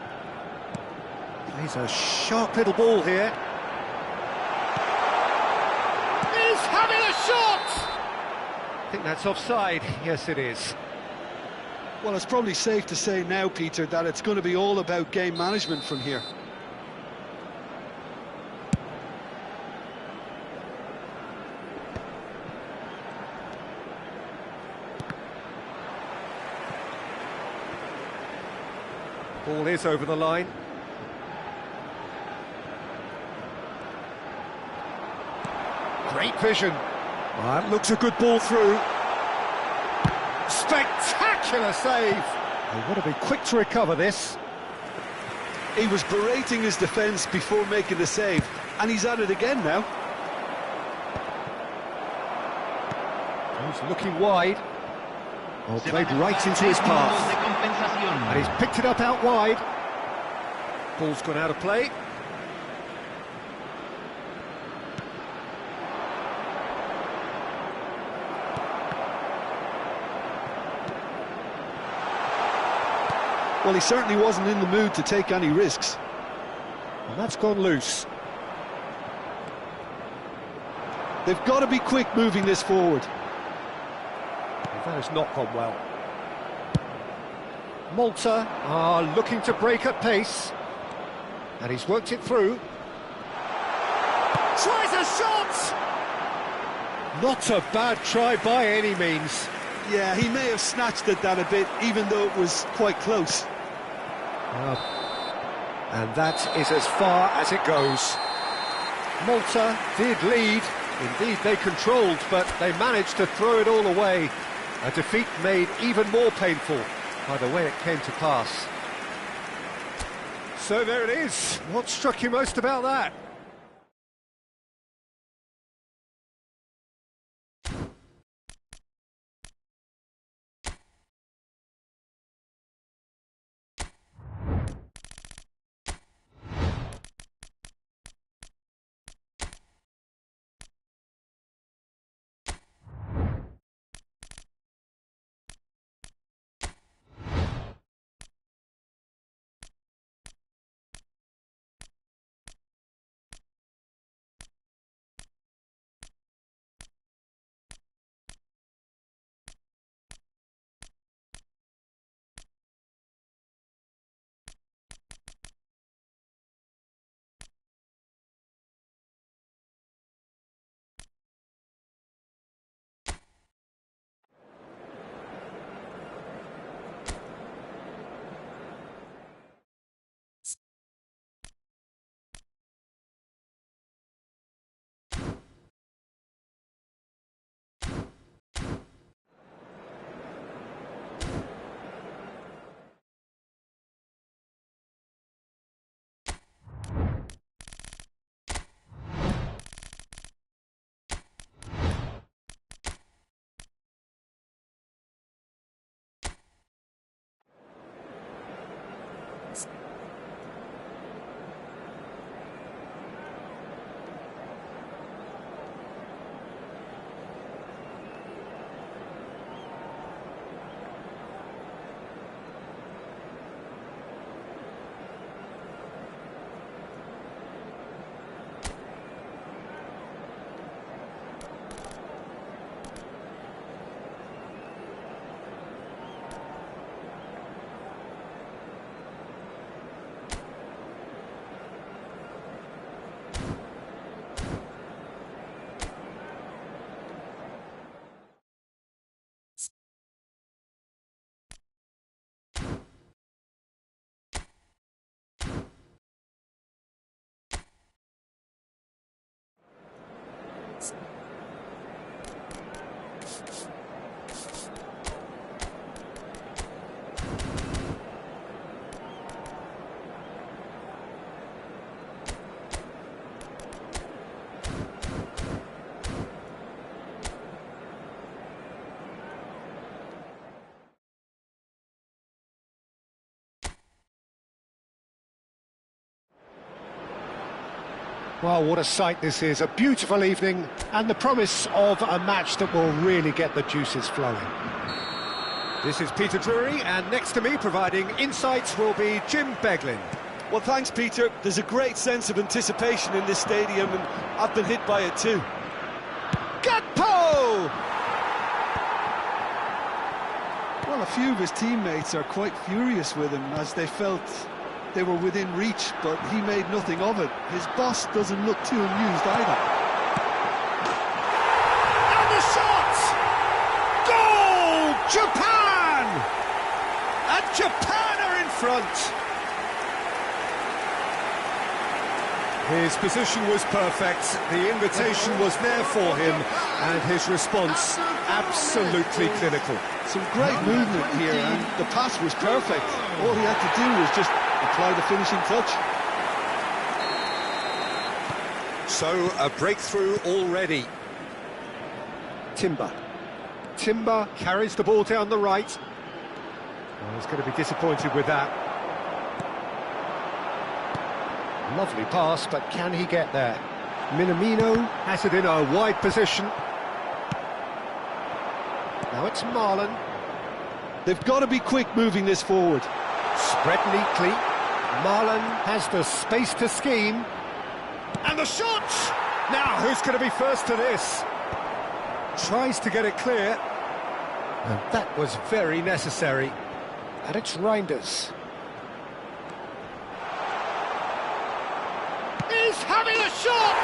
Plays a sharp little ball here. He's having a shot! I think that's offside. Yes, it is. Well, it's probably safe to say now, Peter, that it's going to be all about game management from here. Ball is over the line. Great vision. That looks a good ball through. Spectacular save! They want to be quick to recover this. He was berating his defence before making the save, and he's at it again now. He's looking wide. Oh, played right into his path. And he's picked it up out wide. Ball's gone out of play. Well, he certainly wasn't in the mood to take any risks. And that's gone loose. They've got to be quick moving this forward. That has not gone well. Malta are looking to break at pace. And he's worked it through. Tries a shot! Not a bad try by any means. Yeah, he may have snatched at that a bit, even though it was quite close. And that is as far as it goes. Malta did lead. Indeed, they controlled, but they managed to throw it all away. A defeat made even more painful by the way it came to pass. So there it is. What struck you most about that? Well, what a sight this is. A beautiful evening and the promise of a match that will really get the juices flowing. This is Peter Drury, and next to me providing insights will be Jim Beglin. Well, thanks, Peter. There's a great sense of anticipation in this stadium, and I've been hit by it too. Gakpo! Well, a few of his teammates are quite furious with him as they felt they were within reach, but he made nothing of it. His boss doesn't look too amused either. And the shot! Goal! Japan! And Japan are in front. His position was perfect, the invitation was there for him, and his response absolutely clinical. Some great movement here, and the pass was perfect. All he had to do was just apply the finishing touch. So, a breakthrough already. Timber carries the ball down the right. Oh, he's going to be disappointed with that. Lovely pass, but can he get there? Minamino has it in a wide position. Now it's Marlon. They've got to be quick moving this forward. Spread neatly. Marlon has the space to scheme. And the shot! Now, who's going to be first to this? Tries to get it clear. And that was very necessary. And it's Reinders. He's having a shot!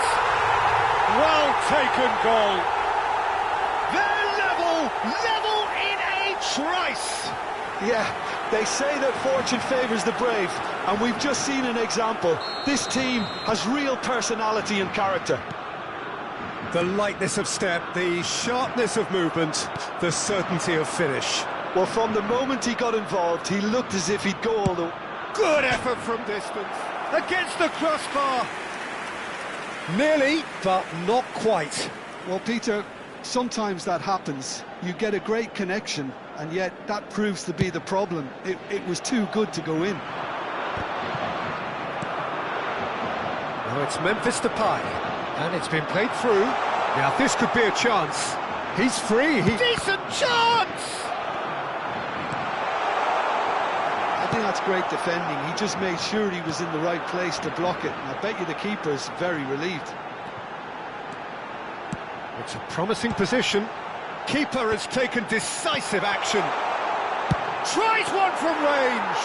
Well taken goal. They're level in a trice. Yeah, they say that fortune favours the brave, and we've just seen an example. This team has real personality and character. The lightness of step, the sharpness of movement, the certainty of finish. Well, from the moment he got involved, he looked as if he'd go all the... Good effort from distance. Against the crossbar. Nearly, but not quite. Well, Peter, sometimes that happens. You get a great connection, and yet that proves to be the problem. It was too good to go in. Now it's Memphis Depay, and it's been played through. Now this could be a chance. He's free. Decent chance! I think that's great defending. He just made sure he was in the right place to block it, and I bet you the keeper's very relieved. It's a promising position. Keeper has taken decisive action. Tries one from range.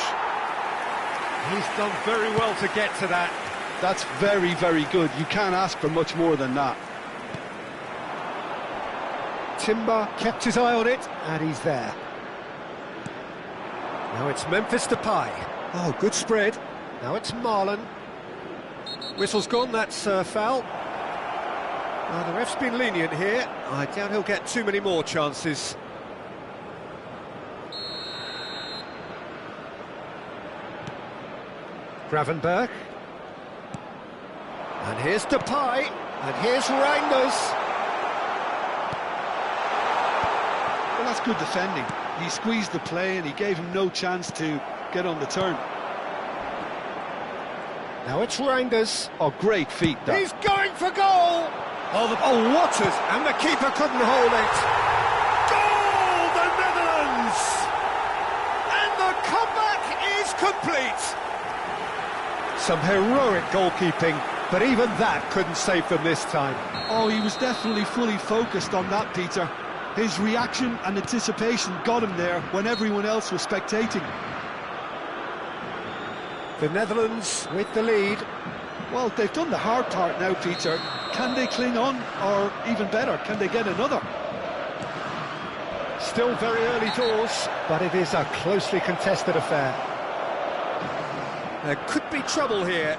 He's done very well to get to that. That's very, very good. You can't ask for much more than that. Timber kept his eye on it, and he's there. Now it's Memphis Depay. Oh, good spread. Now it's Marlon. Whistle's gone, that's foul. Well, the ref's been lenient here. I doubt he'll get too many more chances. Gravenberch. And here's Depay. And here's Reinders. Well, that's good defending. He squeezed the play and he gave him no chance to get on the turn. Now it's Reinders. Oh, great feet, that. He's going for goal! Oh, Waters, and the keeper couldn't hold it. Goal, the Netherlands! And the comeback is complete. Some heroic goalkeeping, but even that couldn't save them this time. Oh, he was definitely fully focused on that, Peter. His reaction and anticipation got him there when everyone else was spectating. The Netherlands with the lead. Well, they've done the hard part now, Peter. Can they cling on, or even better, can they get another? Still very early doors, but it is a closely contested affair. There could be trouble here,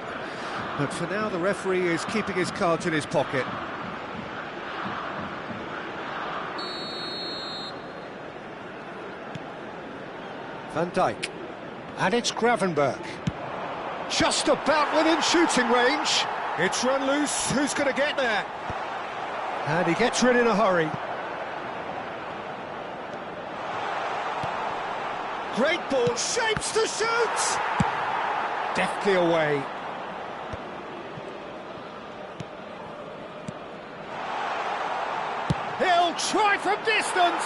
but for now the referee is keeping his cards in his pocket. Van Dijk. And it's Gravenberch. Just about within shooting range. It's run loose. Who's going to get there? And he gets rid in a hurry. Great ball. Shapes to shoot. Deftly away. He'll try from distance.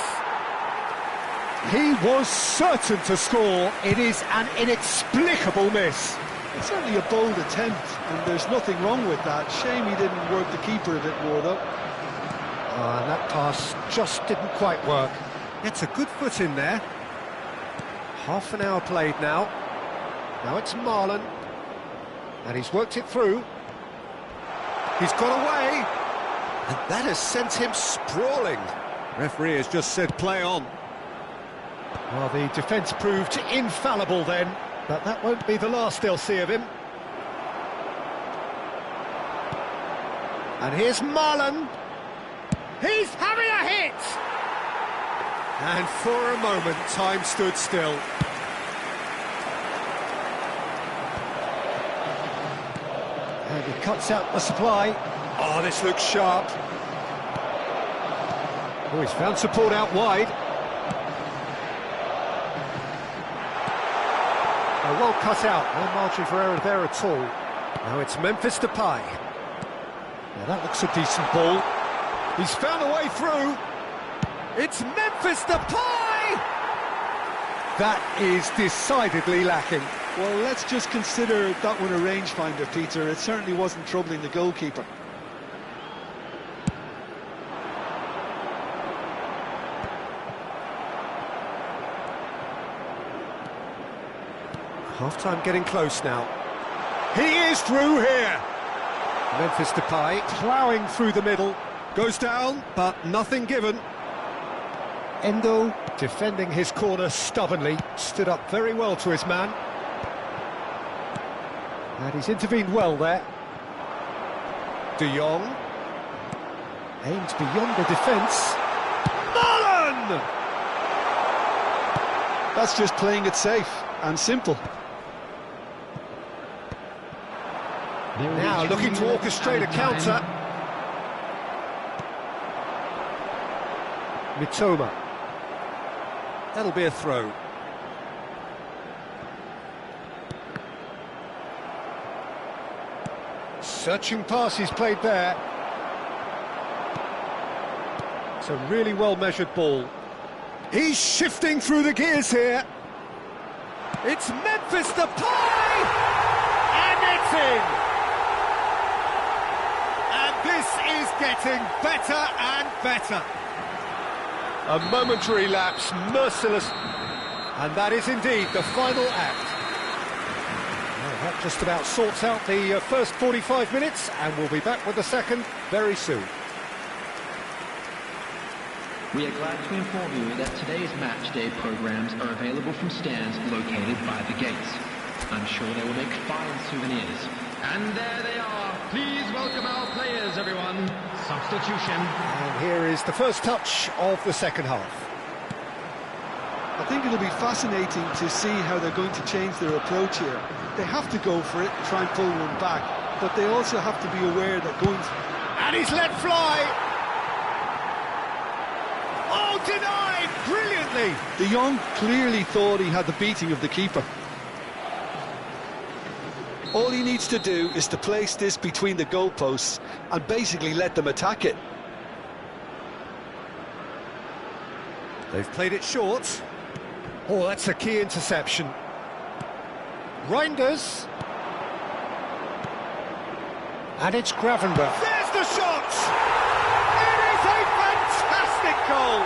He was certain to score. It is an inexplicable miss. It's certainly a bold attempt, and there's nothing wrong with that. Shame he didn't work the keeper a bit more, though. And that pass just didn't quite work. It's a good foot in there. Half an hour played now. Now it's Marlon. And he's worked it through. He's got away. And that has sent him sprawling. Referee has just said play on. Well, the defence proved infallible then, but that won't be the last they'll see of him. And here's Marlon. He's having a hit! And for a moment, time stood still. And he cuts out the supply. Oh, this looks sharp. Oh, he's found support out wide. Well cut out, no margin for error there at all. Now it's Memphis Depay. Now that looks a decent ball. He's found a way through. It's Memphis Depay! That is decidedly lacking. Well, let's just consider that one a rangefinder, Peter. It certainly wasn't troubling the goalkeeper. Half-time getting close now. He is through here. Memphis Depay ploughing through the middle. Goes down, but nothing given. Endo defending his corner stubbornly. Stood up very well to his man. And he's intervened well there. De Jong. Aims beyond the defence. Mullen! That's just playing it safe and simple. Now looking to orchestrate a counter. Mitoma. That'll be a throw. Searching pass he's played there. It's a really well-measured ball. He's shifting through the gears here. It's Memphis Depay! And it's in! And this is getting better and better. A momentary lapse, merciless. And that is indeed the final act. Well, that just about sorts out the first 45 minutes, and we'll be back with the second very soon. We are glad to inform you that today's match day programs are available from stands located by the gates. I'm sure they will make fine souvenirs. And there they are. Please welcome our players, everyone. Substitution. And here is the first touch of the second half. I think it'll be fascinating to see how they're going to change their approach here. They have to go for it, try and pull one back, but they also have to be aware that going... And he's let fly! Oh, denied brilliantly! De Jong clearly thought he had the beating of the keeper. All he needs to do is to place this between the goalposts and basically let them attack it. They've played it short. Oh, that's a key interception. Reinders. And it's Gravenberch. There's the shot! It is a fantastic goal!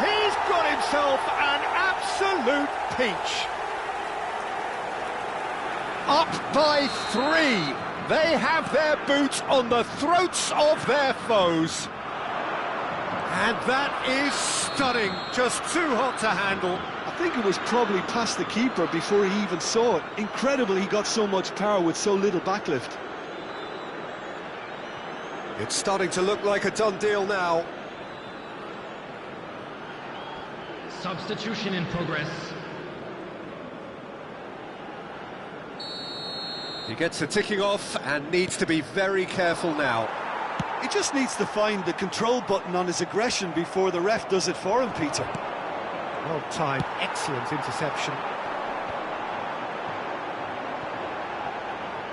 He's got himself an absolute peach. Up by 3. They have their boots on the throats of their foes. And that is stunning. Just too hot to handle. I think it was probably past the keeper before he even saw it. Incredible he got so much power with so little backlift. It's starting to look like a done deal now. Substitution in progress. He gets a ticking off and needs to be very careful now. He just needs to find the control button on his aggression before the ref does it for him, Peter. Well timed, excellent interception.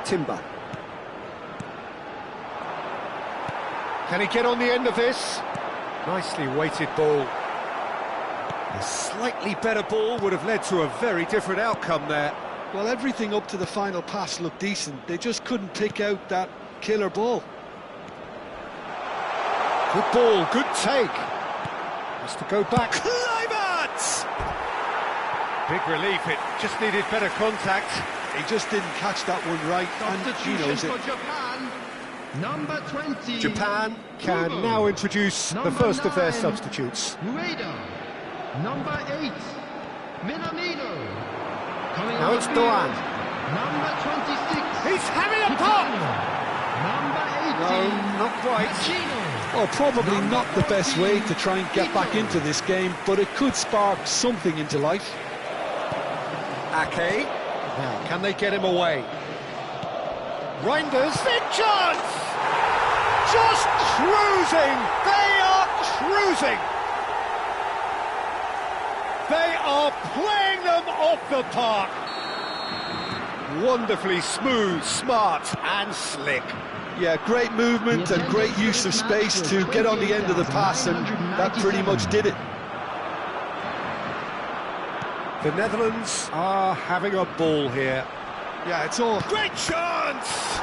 Timber. Can he get on the end of this? Nicely weighted ball. A slightly better ball would have led to a very different outcome there. Well, everything up to the final pass looked decent. They just couldn't pick out that killer ball. Good ball, good take. Has to go back. Kluivert! Big relief, it just needed better contact. He just didn't catch that one right, and he knows it. For Japan, number 20. Japan can Kubo. now introduce the Number first of their 9, substitutes. Ueda. Number 8, Minamino. Coming Now on it's the field, Doan. Number 26. He's having a pop! Number 18. No, not quite. Machino. Well, probably not the best way to try and get back into this game, but it could spark something into life. Ake. Now, can they get him away? Reinders. Big chance! Just cruising! They are cruising! They are playing them off the park. Wonderfully smooth, smart and slick. Yeah, great movement and great use of space to get on the end of the pass, and that pretty much did it. The Netherlands are having a ball here. Yeah, it's all... Great chance!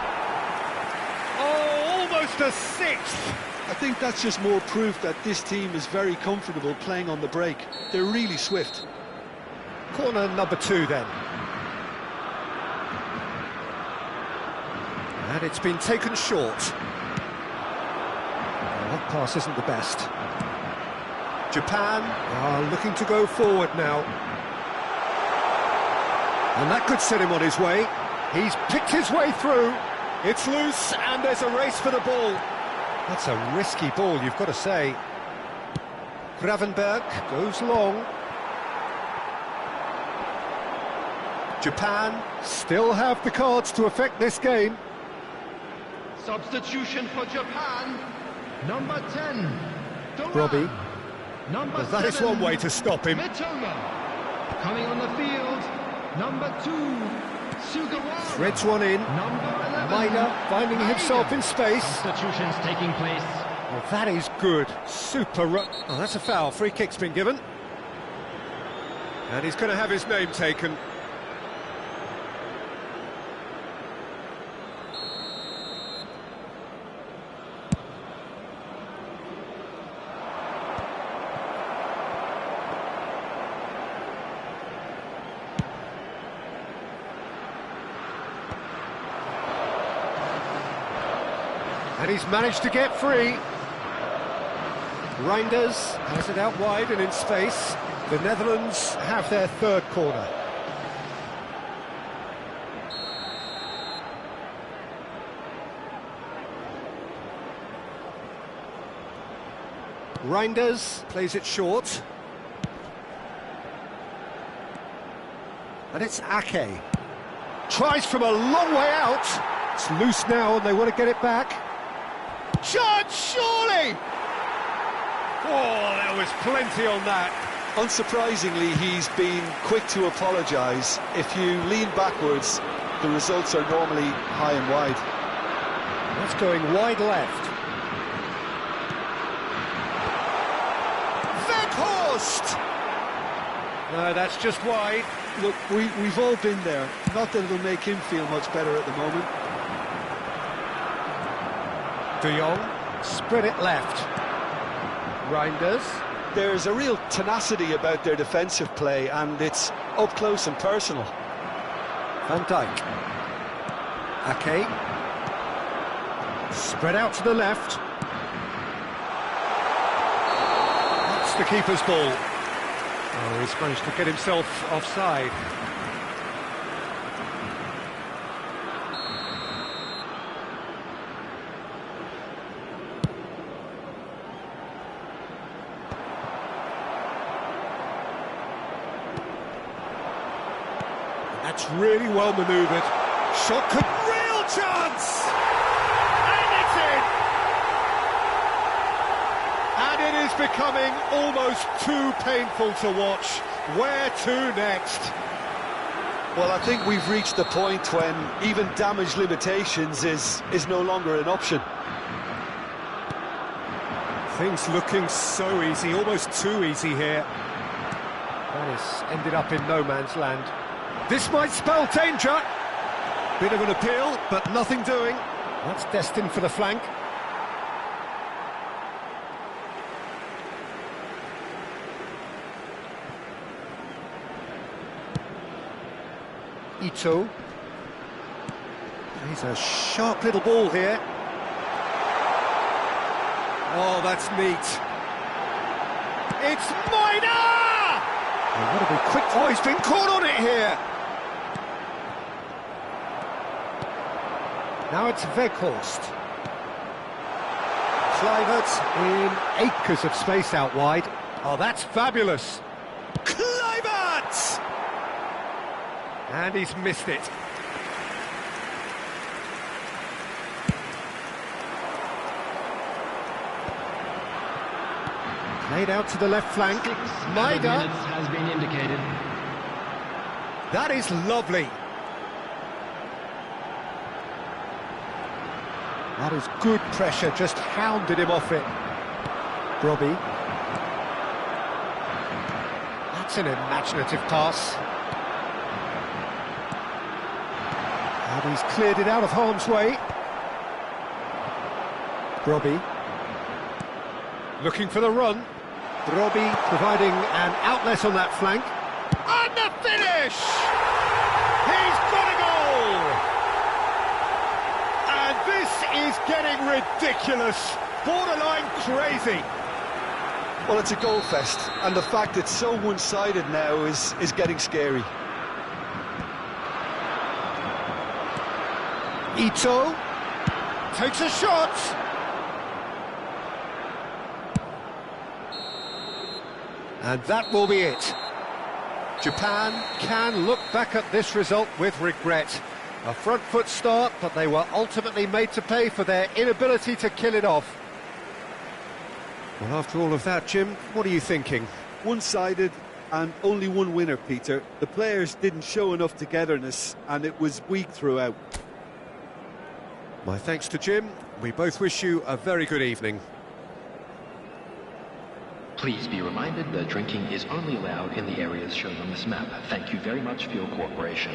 Oh, almost a sixth! I think that's just more proof that this team is very comfortable playing on the break. They're really swift. Corner number 2 then. And it's been taken short. That pass isn't the best. Japan are looking to go forward now. And that could set him on his way. He's picked his way through. It's loose, and there's a race for the ball. That's a risky ball, you've got to say. Gravenberg goes long. Japan still have the cards to affect this game. Substitution for Japan. Number 10, Doran. Robbie. Number Well, that is 7, one way to stop him. Mitoma. Coming on the field, number 2, Sugawara. Threads one in. Number 11, Maida finding himself in space. Substitutions taking place. Well, that is good. Super. Oh, that's a foul. Free kick's been given. And he's going to have his name taken. And he's managed to get free. Reinders has it out wide and in space. The Netherlands have their third corner. Reinders plays it short. And it's Ake. Tries from a long way out. It's loose now and they want to get it back. Chance, surely! Oh, there was plenty on that. Unsurprisingly, he's been quick to apologise. If you lean backwards, the results are normally high and wide. That's going wide left. Weghorst! No, that's just wide. Look, we've all been there. Not that it'll make him feel much better at the moment. De Jong, spread it left. Reinders. There's a real tenacity about their defensive play, and it's up close and personal. Van Dijk. Ake. Spread out to the left. That's the keeper's ball. Oh, he's managed to get himself offside. That's really well manoeuvred. Shot could... Real chance! And it's in! And it is becoming almost too painful to watch. Where to next? Well, I think we've reached the point when even damage limitations is no longer an option. Things looking so easy, almost too easy here. That has ended up in no man's land. This might spell danger. Bit of an appeal, but nothing doing. That's destined for the flank. Ito. He's a sharp little ball here. Oh, that's neat. It's Maida! Oh, what a big quick... Oh, he's been caught on it here! Now it's Weghorst. Kluivert in acres of space out wide. Oh, that's fabulous. Kluivert! And he's missed it. Played out to the left flank. Maida. Has been indicated. That is lovely. That is good pressure, just hounded him off it. Robbie. That's an imaginative pass. And he's cleared it out of harm's way. Robbie. Looking for the run. Robbie providing an outlet on that flank. And the finish! He's got a goal! This is getting ridiculous, borderline crazy. Well, it's a goal fest, and the fact it's so one-sided now is getting scary. Ito takes a shot. And that will be it. Japan can look back at this result with regret. A front foot start, but they were ultimately made to pay for their inability to kill it off. Well, after all of that, Jim, what are you thinking? One-sided and only one winner, Peter. The players didn't show enough togetherness, and it was weak throughout. My thanks to Jim. We both wish you a very good evening. Please be reminded that drinking is only allowed in the areas shown on this map. Thank you very much for your cooperation.